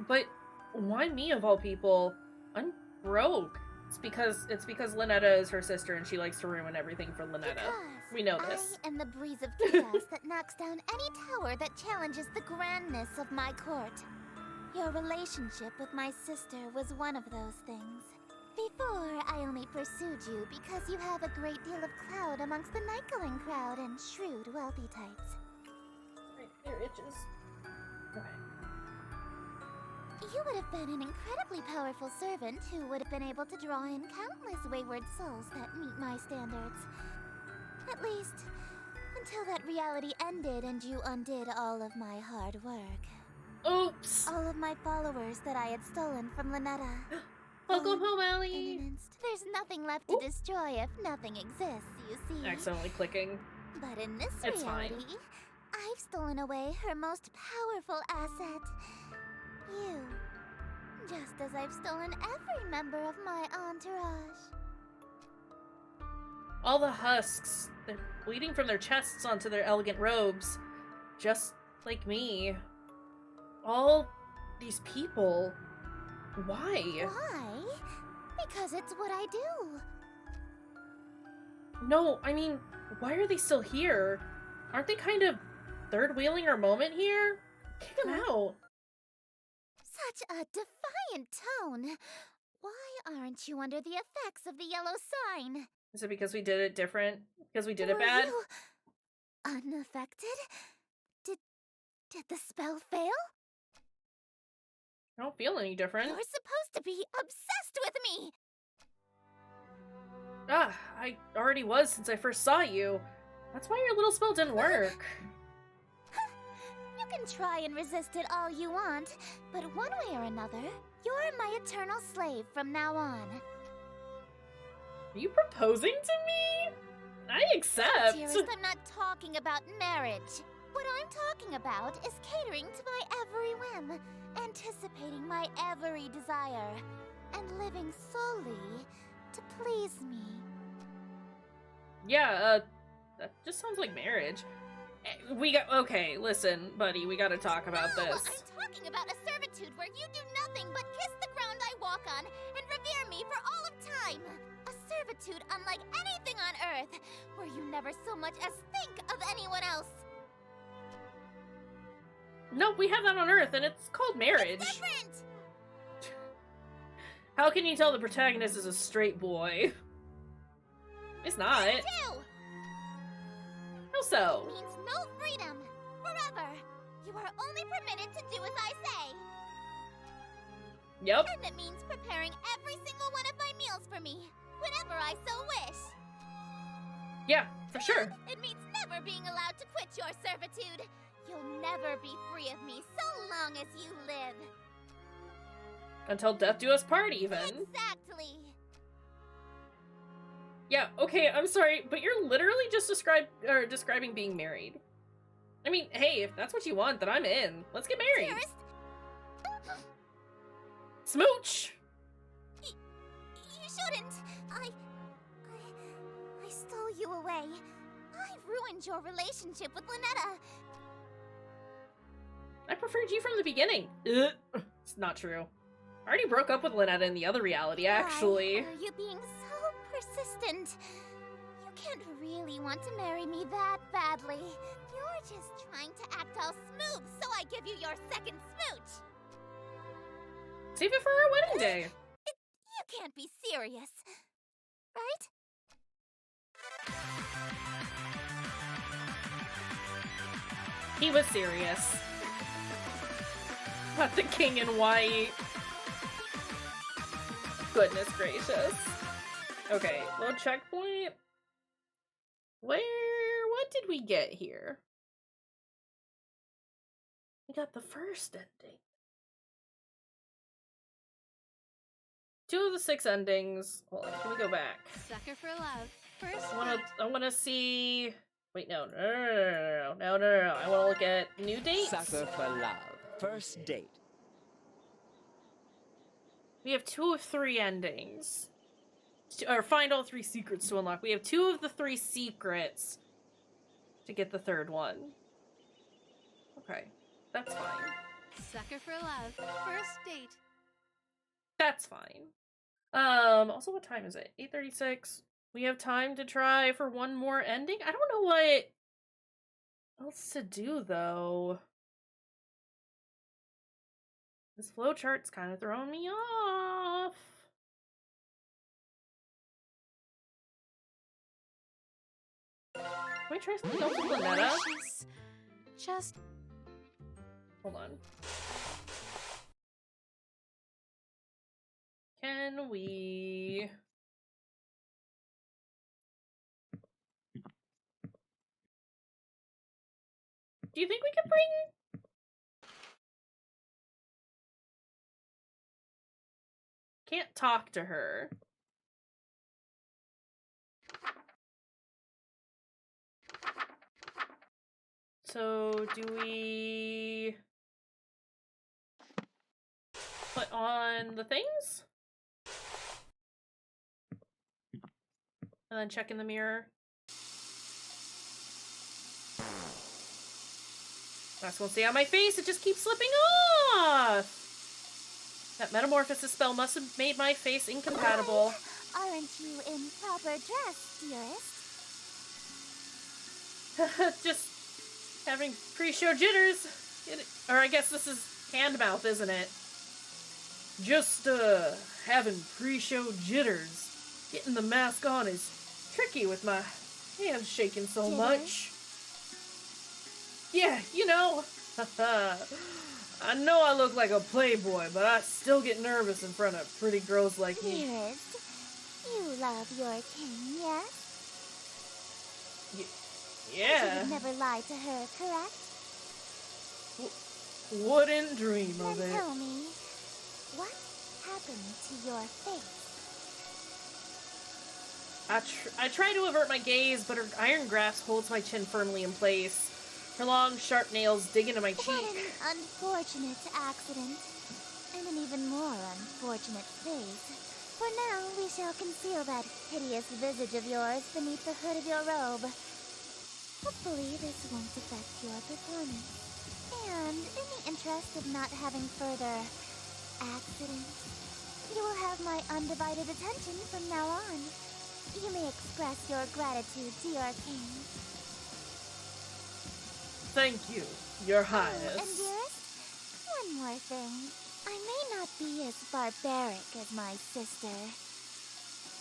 But why me of all people? I'm broke. It's because Lynetta is her sister and she likes to ruin everything for Lynetta. Because We know this. I am the breeze of chaos that knocks down any tower that challenges the grandness of my court. Your relationship with my sister was one of those things. Before, I only pursued you because you have a great deal of clout amongst the night-going crowd and shrewd, wealthy types. Your itches. Okay. You would have been an incredibly powerful servant who would have been able to draw in countless wayward souls that meet my standards. At least, until that reality ended and you undid all of my hard work. Oops! All of my followers that I had stolen from Lynetta. Welcome home, In Allie! an instant. There's nothing left to destroy if nothing exists, you see. Accidentally clicking. But in this It's fine. reality, I've stolen away her most powerful asset. You. Just as I've stolen every member of my entourage. All the husks. They're bleeding from their chests onto their elegant robes. Just like me. All these people. Why? Why? Because it's what I do. No, I mean, why are they still here? Aren't they kind of third-wheeling our moment here? Kick them out. Such a defiant tone. Why aren't you under the effects of the yellow sign? Is it because we did it different? Because we did it Were bad? you unaffected? Did the spell fail? I don't feel any different. You're supposed to be obsessed with me! Ah, I already was since I first saw you. That's why your little spell didn't work. You can try and resist it all you want, but one way or another, you're my eternal slave from now on. Are you proposing to me? I accept. Dearest, I'm not talking about marriage. What I'm talking about is catering to my every whim, anticipating my every desire, and living solely to please me. Yeah, that just sounds like marriage. Okay, listen, buddy, we gotta talk about No, this. I'm talking about a servitude where you do nothing but kiss the ground I walk on and revere me for all of time. A servitude unlike anything on Earth, where you never so much as think of anyone else. Nope, we have that on Earth, and it's called marriage. It's different! How can you tell the protagonist is a straight boy? It's not. You do! How so? It means no freedom. Forever. You are only permitted to do as I say. Yep. And it means preparing every single one of my meals for me, whenever I so wish. Yeah, for sure. It means never being allowed to quit your servitude. You'll never be free of me so long as you live. Until death do us part, even. Exactly. Yeah, okay, I'm sorry, but you're literally just describing being married. I mean, hey, if that's what you want, then I'm in. Let's get married. Dearest, Smooch! you shouldn't. I stole you away. I ruined your relationship with Lynetta. I preferred you from the beginning. Ugh. It's not true. I already broke up with Lynetta in the other reality, actually. Why are you being so persistent? You can't really want to marry me that badly. You're just trying to act all smooth, so I give you your second smooch. Save it for our wedding day. You can't be serious, right? He was serious. Got the king in white. Goodness gracious. Okay, low checkpoint. What did we get here? We got the first ending. 2 of the 6 endings. Hold on, can we go back? Sucker for love. First I wanna see. Wait, no. I wanna look at new dates. Sucker for love. First date. We have 2 of 3 endings. Or find all 3 secrets to unlock. We have 2 of the 3 secrets to get the 3rd one. Okay, that's fine. Sucker for love. First date. That's fine. Also, what time is it? 8:36. We have time to try for one more ending? I don't know what else to do, though. This flowchart's kind of throwing me off. Can we try something else with Lynetta? Just Hold on. Can we... Do you think we could bring... Can't talk to her. So, do we... put on the things? And then check in the mirror? I just won't stay on my face, it just keeps slipping off! That metamorphosis spell must have made my face incompatible. Aren't you in proper dress, dearest? Just having pre-show jitters. Or I guess this is hand-mouth, isn't it? Just, having pre-show jitters. Getting the mask on is tricky with my hands shaking so much. Yeah, you know. I know I look like a playboy, but I still get nervous in front of pretty girls like me. Dearest, you love your king, yes? You Yeah. would never lie to her, correct? Wouldn't dream of Then it. tell me, what happened to your face? I try to avert my gaze, but her iron grasp holds my chin firmly in place. Her long, sharp nails dig into my What cheek. an unfortunate accident. And an even more unfortunate face. For now, we shall conceal that hideous visage of yours beneath the hood of your robe. Hopefully, this won't affect your performance. And in the interest of not having further accidents, you will have my undivided attention from now on. You may express your gratitude to your king. Thank you, Your Oh, and Highness. dearest, one more thing. I may not be as barbaric as my sister,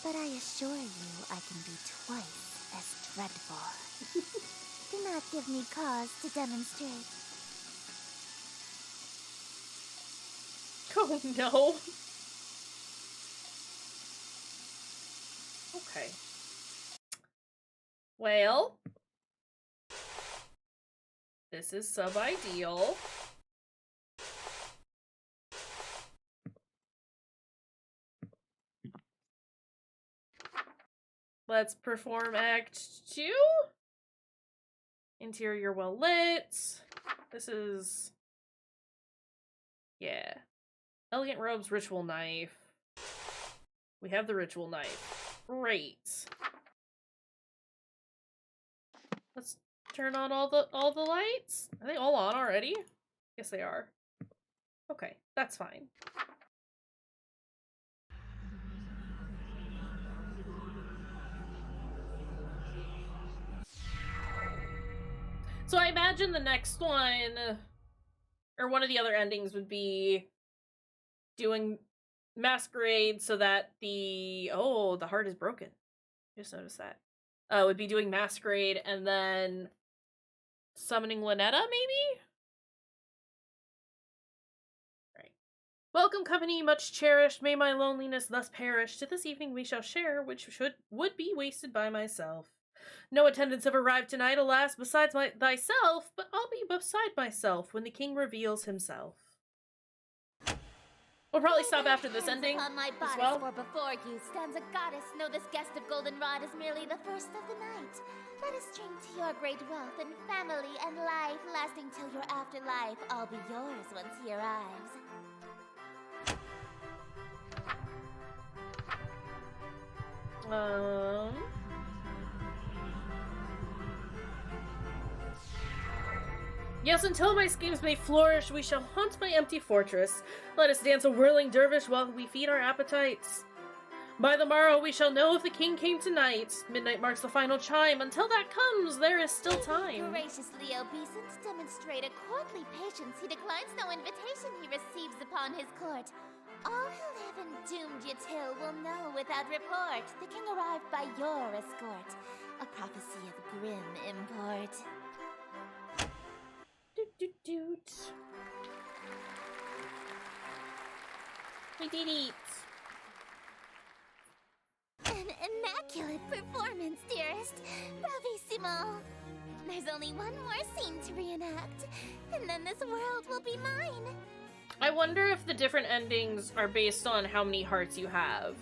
but I assure you I can be twice as dreadful. Do not give me cause to demonstrate. Oh no. Okay. Well, this is sub-ideal. Let's perform Act 2. Interior well lit. This is... yeah. Elegant robes, ritual knife. We have the ritual knife. Great. Let's turn on all the lights. Are they all on already? Yes, they are. Okay, that's fine. So I imagine the next one, or one of the other endings, would be doing Masquerade so that the heart is broken. Just noticed that. Would be doing Masquerade and then summoning Lynetta, maybe? Welcome, company, much cherished. May my loneliness thus perish. To this evening we shall share, which would be wasted by myself. No attendants have arrived tonight, alas, besides thyself, but I'll be beside myself when the king reveals himself. We'll probably stop after this ending On my as bodice, well. for before you stands a goddess. Know this guest of goldenrod is merely the first of the night. Let us drink to your great wealth and family and life, lasting till your afterlife. I'll be yours once he arrives. Yes, until my schemes may flourish, we shall haunt my empty fortress. Let us dance a whirling dervish while we feed our appetites. By the morrow we shall know if the king came tonight. Midnight marks the final chime. Until that comes, there is still time. Graciously obeisant, demonstrate a courtly patience. He declines no invitation he receives upon his court. All who live in doomed Yatil will know without report. The king arrived by your escort. A prophecy of grim import. Doot doot doot. We did it. An immaculate performance, dearest. Bravissimo. There's only one more scene to reenact, and then this world will be mine. I wonder if the different endings are based on how many hearts you have.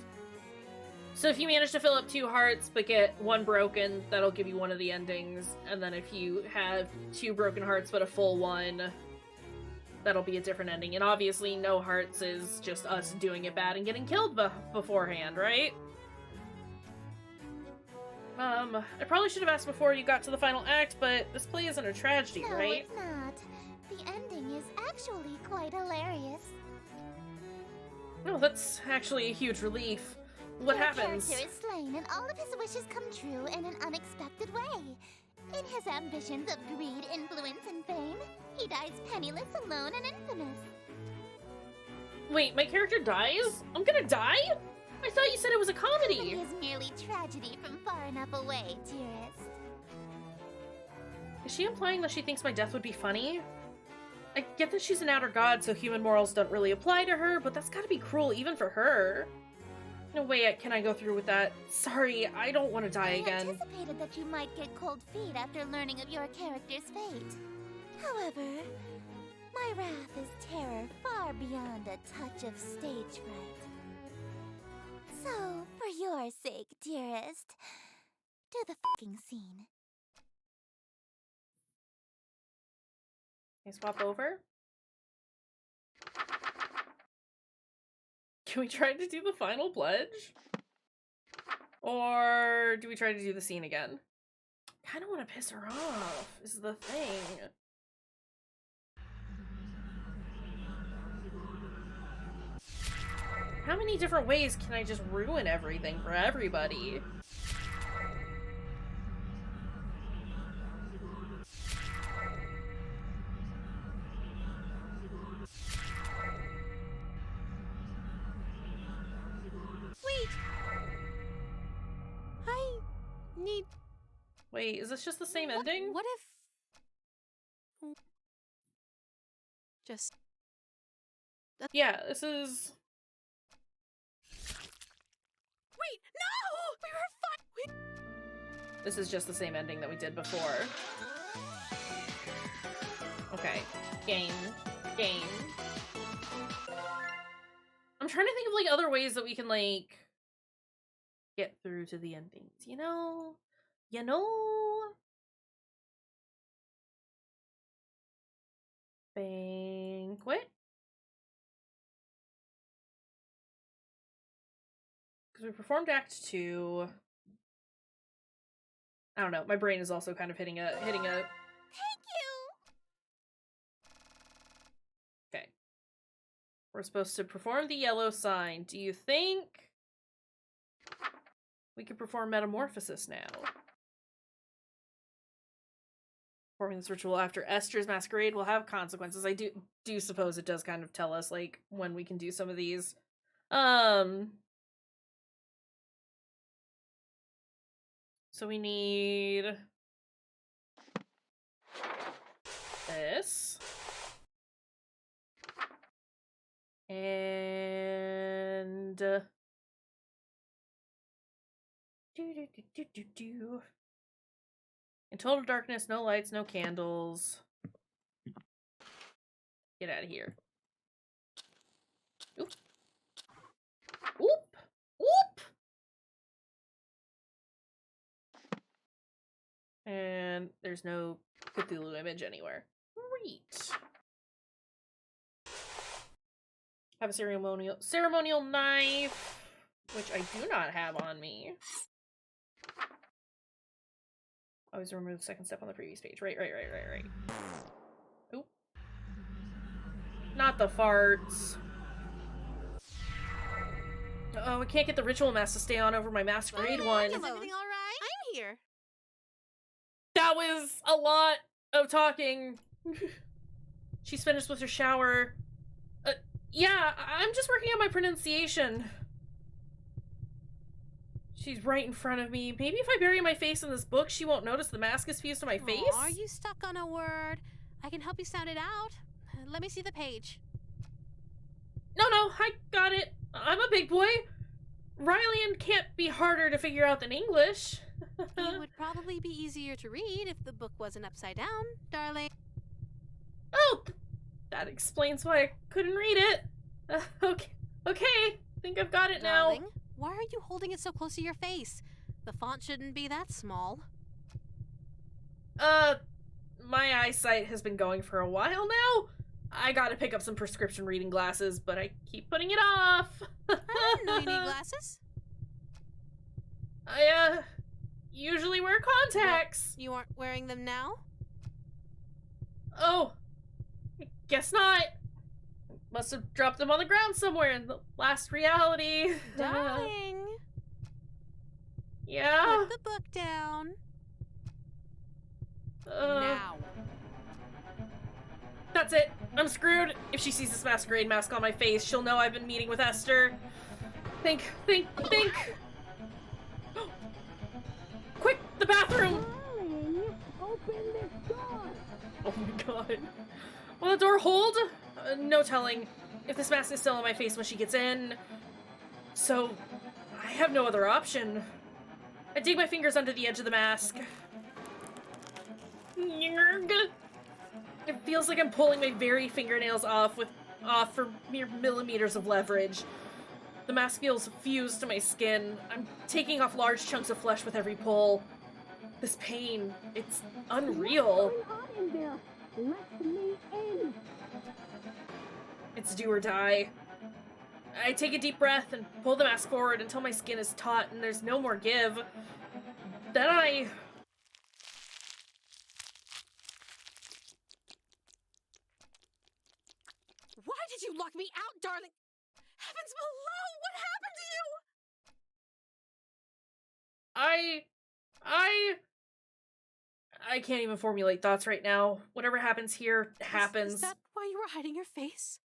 So if you manage to fill up 2 hearts but get 1 broken, that'll give you one of the endings. And then if you have 2 broken hearts but a full 1, that'll be a different ending. And obviously no hearts is just us doing it bad and getting killed beforehand, right? I probably should have asked before you got to the final act, but this play isn't a tragedy, No, right? it's not. The ending is actually quite hilarious. No, that's actually a huge relief. What Your happens? character is slain and all of his wishes come true in an unexpected way. In his ambitions of greed, influence, and fame, he dies penniless, alone, and infamous. Wait, my character dies? I'm gonna die? I thought you said it was a comedy! It is merely tragedy from far enough away, dearest. Is she implying that she thinks my death would be funny? I get that she's an outer god, so human morals don't really apply to her, but that's gotta be cruel even for her. No way can I go through with that. Sorry, I don't want to die again. I anticipated that you might get cold feet after learning of your character's fate. However, my wrath is terror far beyond a touch of stage fright. So, for your sake, dearest, do the fucking scene. Can I swap over? Can we try to do the final pledge? Or do we try to do the scene again? I kinda wanna piss her off, is the thing. How many different ways can I just ruin everything for everybody? Wait! I need... Wait, is this just the same ending? What if... Just... Yeah, this is... Wait, no! We were fine! This is just the same ending that we did before. Okay. Game. I'm trying to think of, like, other ways that we can, like, get through to the endings, you know? You know? Banquet? Because we performed Act 2. I don't know, my brain is also kind of hitting a... Thank you! Okay. We're supposed to perform the yellow sign. Do you think we could perform Metamorphosis now? Performing this ritual after Esther's masquerade will have consequences. I do suppose it does kind of tell us, like, when we can do some of these. So we need this. And In total darkness, no lights, no candles. Get out of here. Oop. Oop. Oop. And there's no Cthulhu image anywhere. Great. Have a ceremonial knife, which I do not have on me. Always remember the second step on the previous page. Right. Oop. Not the farts. Oh, we can't get the ritual mask to stay on over my masquerade one. Is everything all right? I'm here. That was a lot of talking. She's finished with her shower. Yeah, I'm just working on my pronunciation. She's right in front of me. Maybe if I bury my face in this book, she won't notice the mask is fused to my face? Are you stuck on a word? I can help you sound it out. Let me see the page. No, I got it. I'm a big boy. Rylian can't be harder to figure out than English. It would probably be easier to read if the book wasn't upside down, darling. Oh, that explains why I couldn't read it. Okay. Think I've got it Darling, now. why are you holding it so close to your face? The font shouldn't be that small. My eyesight has been going for a while now. I gotta pick up some prescription reading glasses, but I keep putting it off. I didn't know you need glasses. I, usually wear contacts. You aren't wearing them now? Oh, I guess not. Must have dropped them on the ground somewhere in the last reality. Darling, Yeah. put the book down. Uh, Now. That's it. I'm screwed. If she sees this masquerade mask on my face, she'll know I've been meeting with Esther. Think. Quick, the bathroom! Open this door! Oh my god. Will the door hold? No telling. If this mask is still on my face when she gets in. So, I have no other option. I dig my fingers under the edge of the mask. It feels like I'm pulling my very fingernails off for mere millimeters of leverage. The mask feels fused to my skin. I'm taking off large chunks of flesh with every pull. This pain, it's unreal. It's hot in there. Let me in. It's do or die. I take a deep breath and pull the mask forward until my skin is taut and there's no more give. Then I... Why did you lock me out, darling? Heavens below! What happened to you? I can't even formulate thoughts right now. Whatever happens here, happens. Is that why you were hiding your face?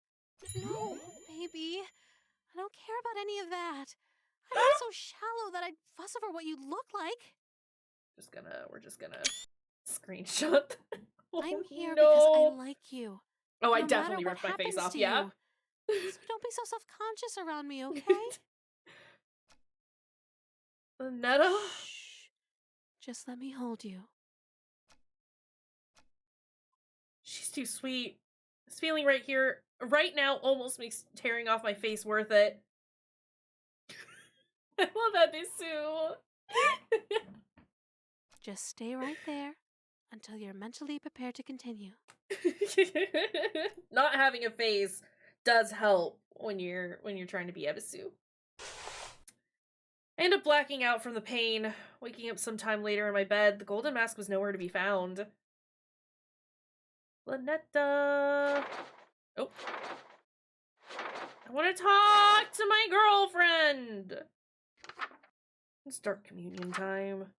No, baby. I don't care about any of that. I'm not so shallow that I'd fuss over what you look like. We're just gonna screenshot. I'm here no. because I like you. Oh, I no definitely matter what ripped my face happens off, to yeah. you. So don't be so self-conscious around me, okay? Netta? Shh. Just let me hold you. She's too sweet. This feeling right here, right now, almost makes tearing off my face worth it. I love Abyssal. Just stay right there until you're mentally prepared to continue. Not having a face does help when you're trying to be Abyssal. I end up blacking out from the pain, waking up sometime later in my bed. The golden mask was nowhere to be found. Lynetta. Oh. I want to talk to my girlfriend. It's dark communion time.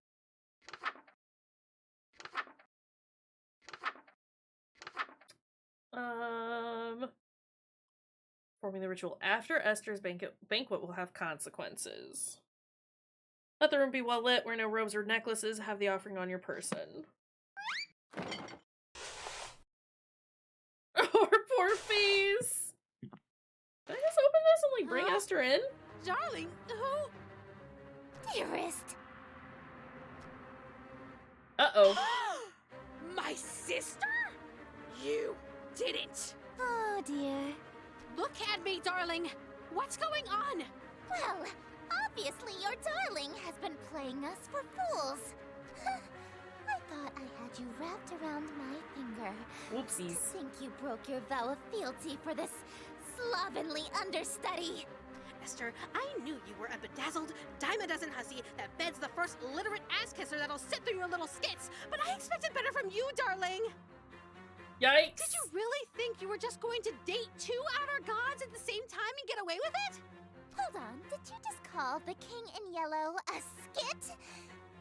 Performing the ritual after Esther's banquet will have consequences. Let the room be well lit, wear no robes or necklaces, have the offering on your person. Her poor face! Did I just open this and, like, bring Esther in? Darling, who? Dearest. Uh-oh. My sister? You didn't. Oh dear. Look at me, darling. What's going on? Well, obviously your darling has been playing us for fools. I thought I had you wrapped around my finger. To Whoopsies. think you broke your vow of fealty for this slovenly understudy. Esther, I knew you were a bedazzled, dime-a-dozen hussy that beds the first literate ass-kisser that'll sit through your little skits, but I expected better from you, darling! Yikes. Did you really think you were just going to date two outer gods at the same time and get away with it? Hold on, did you just call the King in Yellow a skit?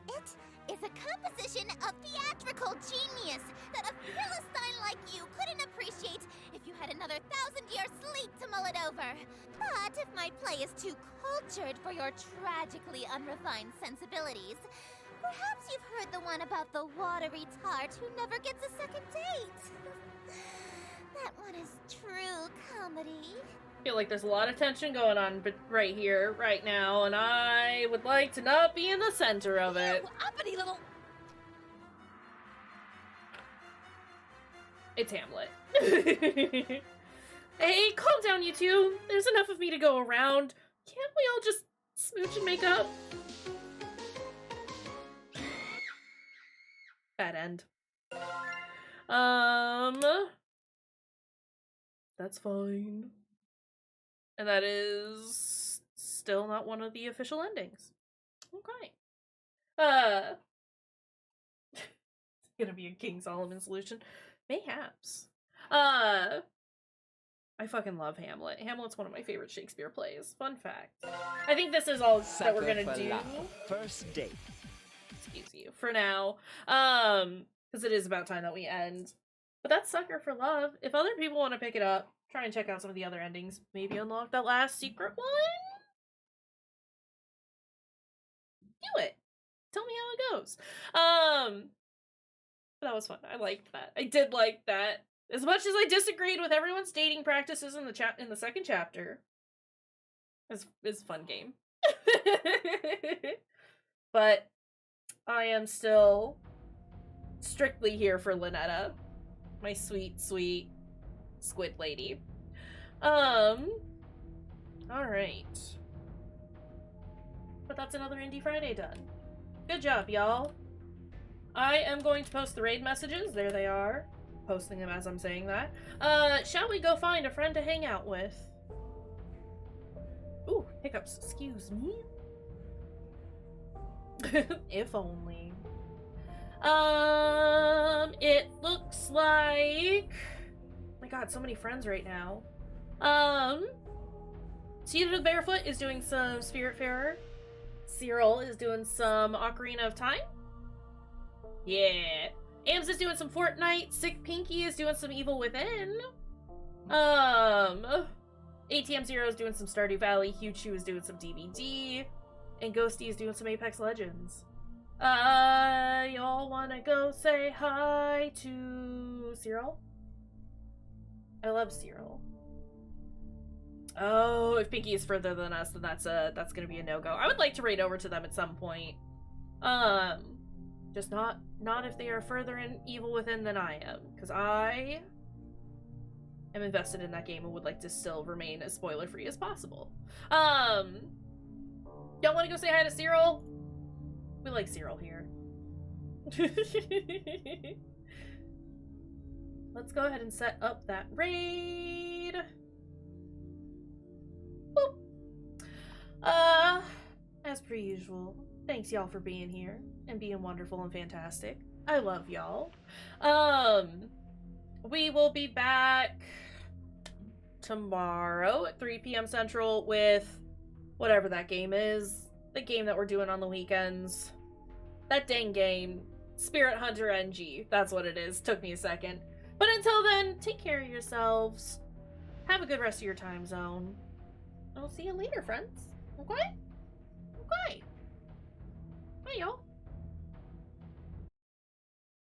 It is a composition of theatrical genius that a Philistine like you couldn't appreciate if you had another 1,000-year sleep to mull it over. But if my play is too cultured for your tragically unrefined sensibilities, perhaps you've heard the one about the watery tart who never gets a second date. That one is true comedy. I feel like there's a lot of tension going on right here, right now, and I would like to not be in the center of it. You uppity little... It's Hamlet. Hey, calm down, you two. There's enough of me to go around. Can't we all just smooch and make up? Bad end. That's fine. And that is still not one of the official endings. Okay. It's gonna be a King Solomon solution. Mayhaps. I fucking love Hamlet. Hamlet's one of my favorite Shakespeare plays. Fun fact. I think this is all that we're gonna do. First date. Excuse you. For now. Because it is about time that we end. But that's Sucker for Love. If other people want to pick it up, try and check out some of the other endings. Maybe unlock that last secret one? Do it. Tell me how it goes. But that was fun. I liked that. I did like that. As much as I disagreed with everyone's dating practices in the second chapter. It's a fun game. But I am still strictly here for Lynetta. My sweet, sweet squid lady. Alright. But that's another Indie Friday done. Good job, y'all. I am going to post the raid messages. There they are. Posting them as I'm saying that. Shall we go find a friend to hang out with? Ooh, hiccups. Excuse me. If only. It looks like... Oh my god, so many friends right now. Seated Barefoot is doing some Spiritfarer. Cyril is doing some Ocarina of Time. Yeah. Ams is doing some Fortnite. Sick Pinky is doing some Evil Within. ATM Zero is doing some Stardew Valley. Huge Shoe is doing some DVD. And Ghosty is doing some Apex Legends. Y'all wanna go say hi to Cyril? I love Cyril. Oh, if Pinky is further than us, then that's gonna be a no-go. I would like to raid over to them at some point. Just not if they are further in Evil Within than I am, because I am invested in that game and would like to still remain as spoiler-free as possible. Y'all want to go say hi to Cyril? We like Cyril here. Let's go ahead and set up that raid. Boop. As per usual, thanks y'all for being here and being wonderful and fantastic. I love y'all. We will be back tomorrow at 3 p.m. Central with whatever that game is. The game that we're doing on the weekends. That dang game. Spirit Hunter NG. That's what it is. Took me a second. But until then, take care of yourselves. Have a good rest of your time zone. I'll see you later, friends. Okay? Okay. Bye, y'all.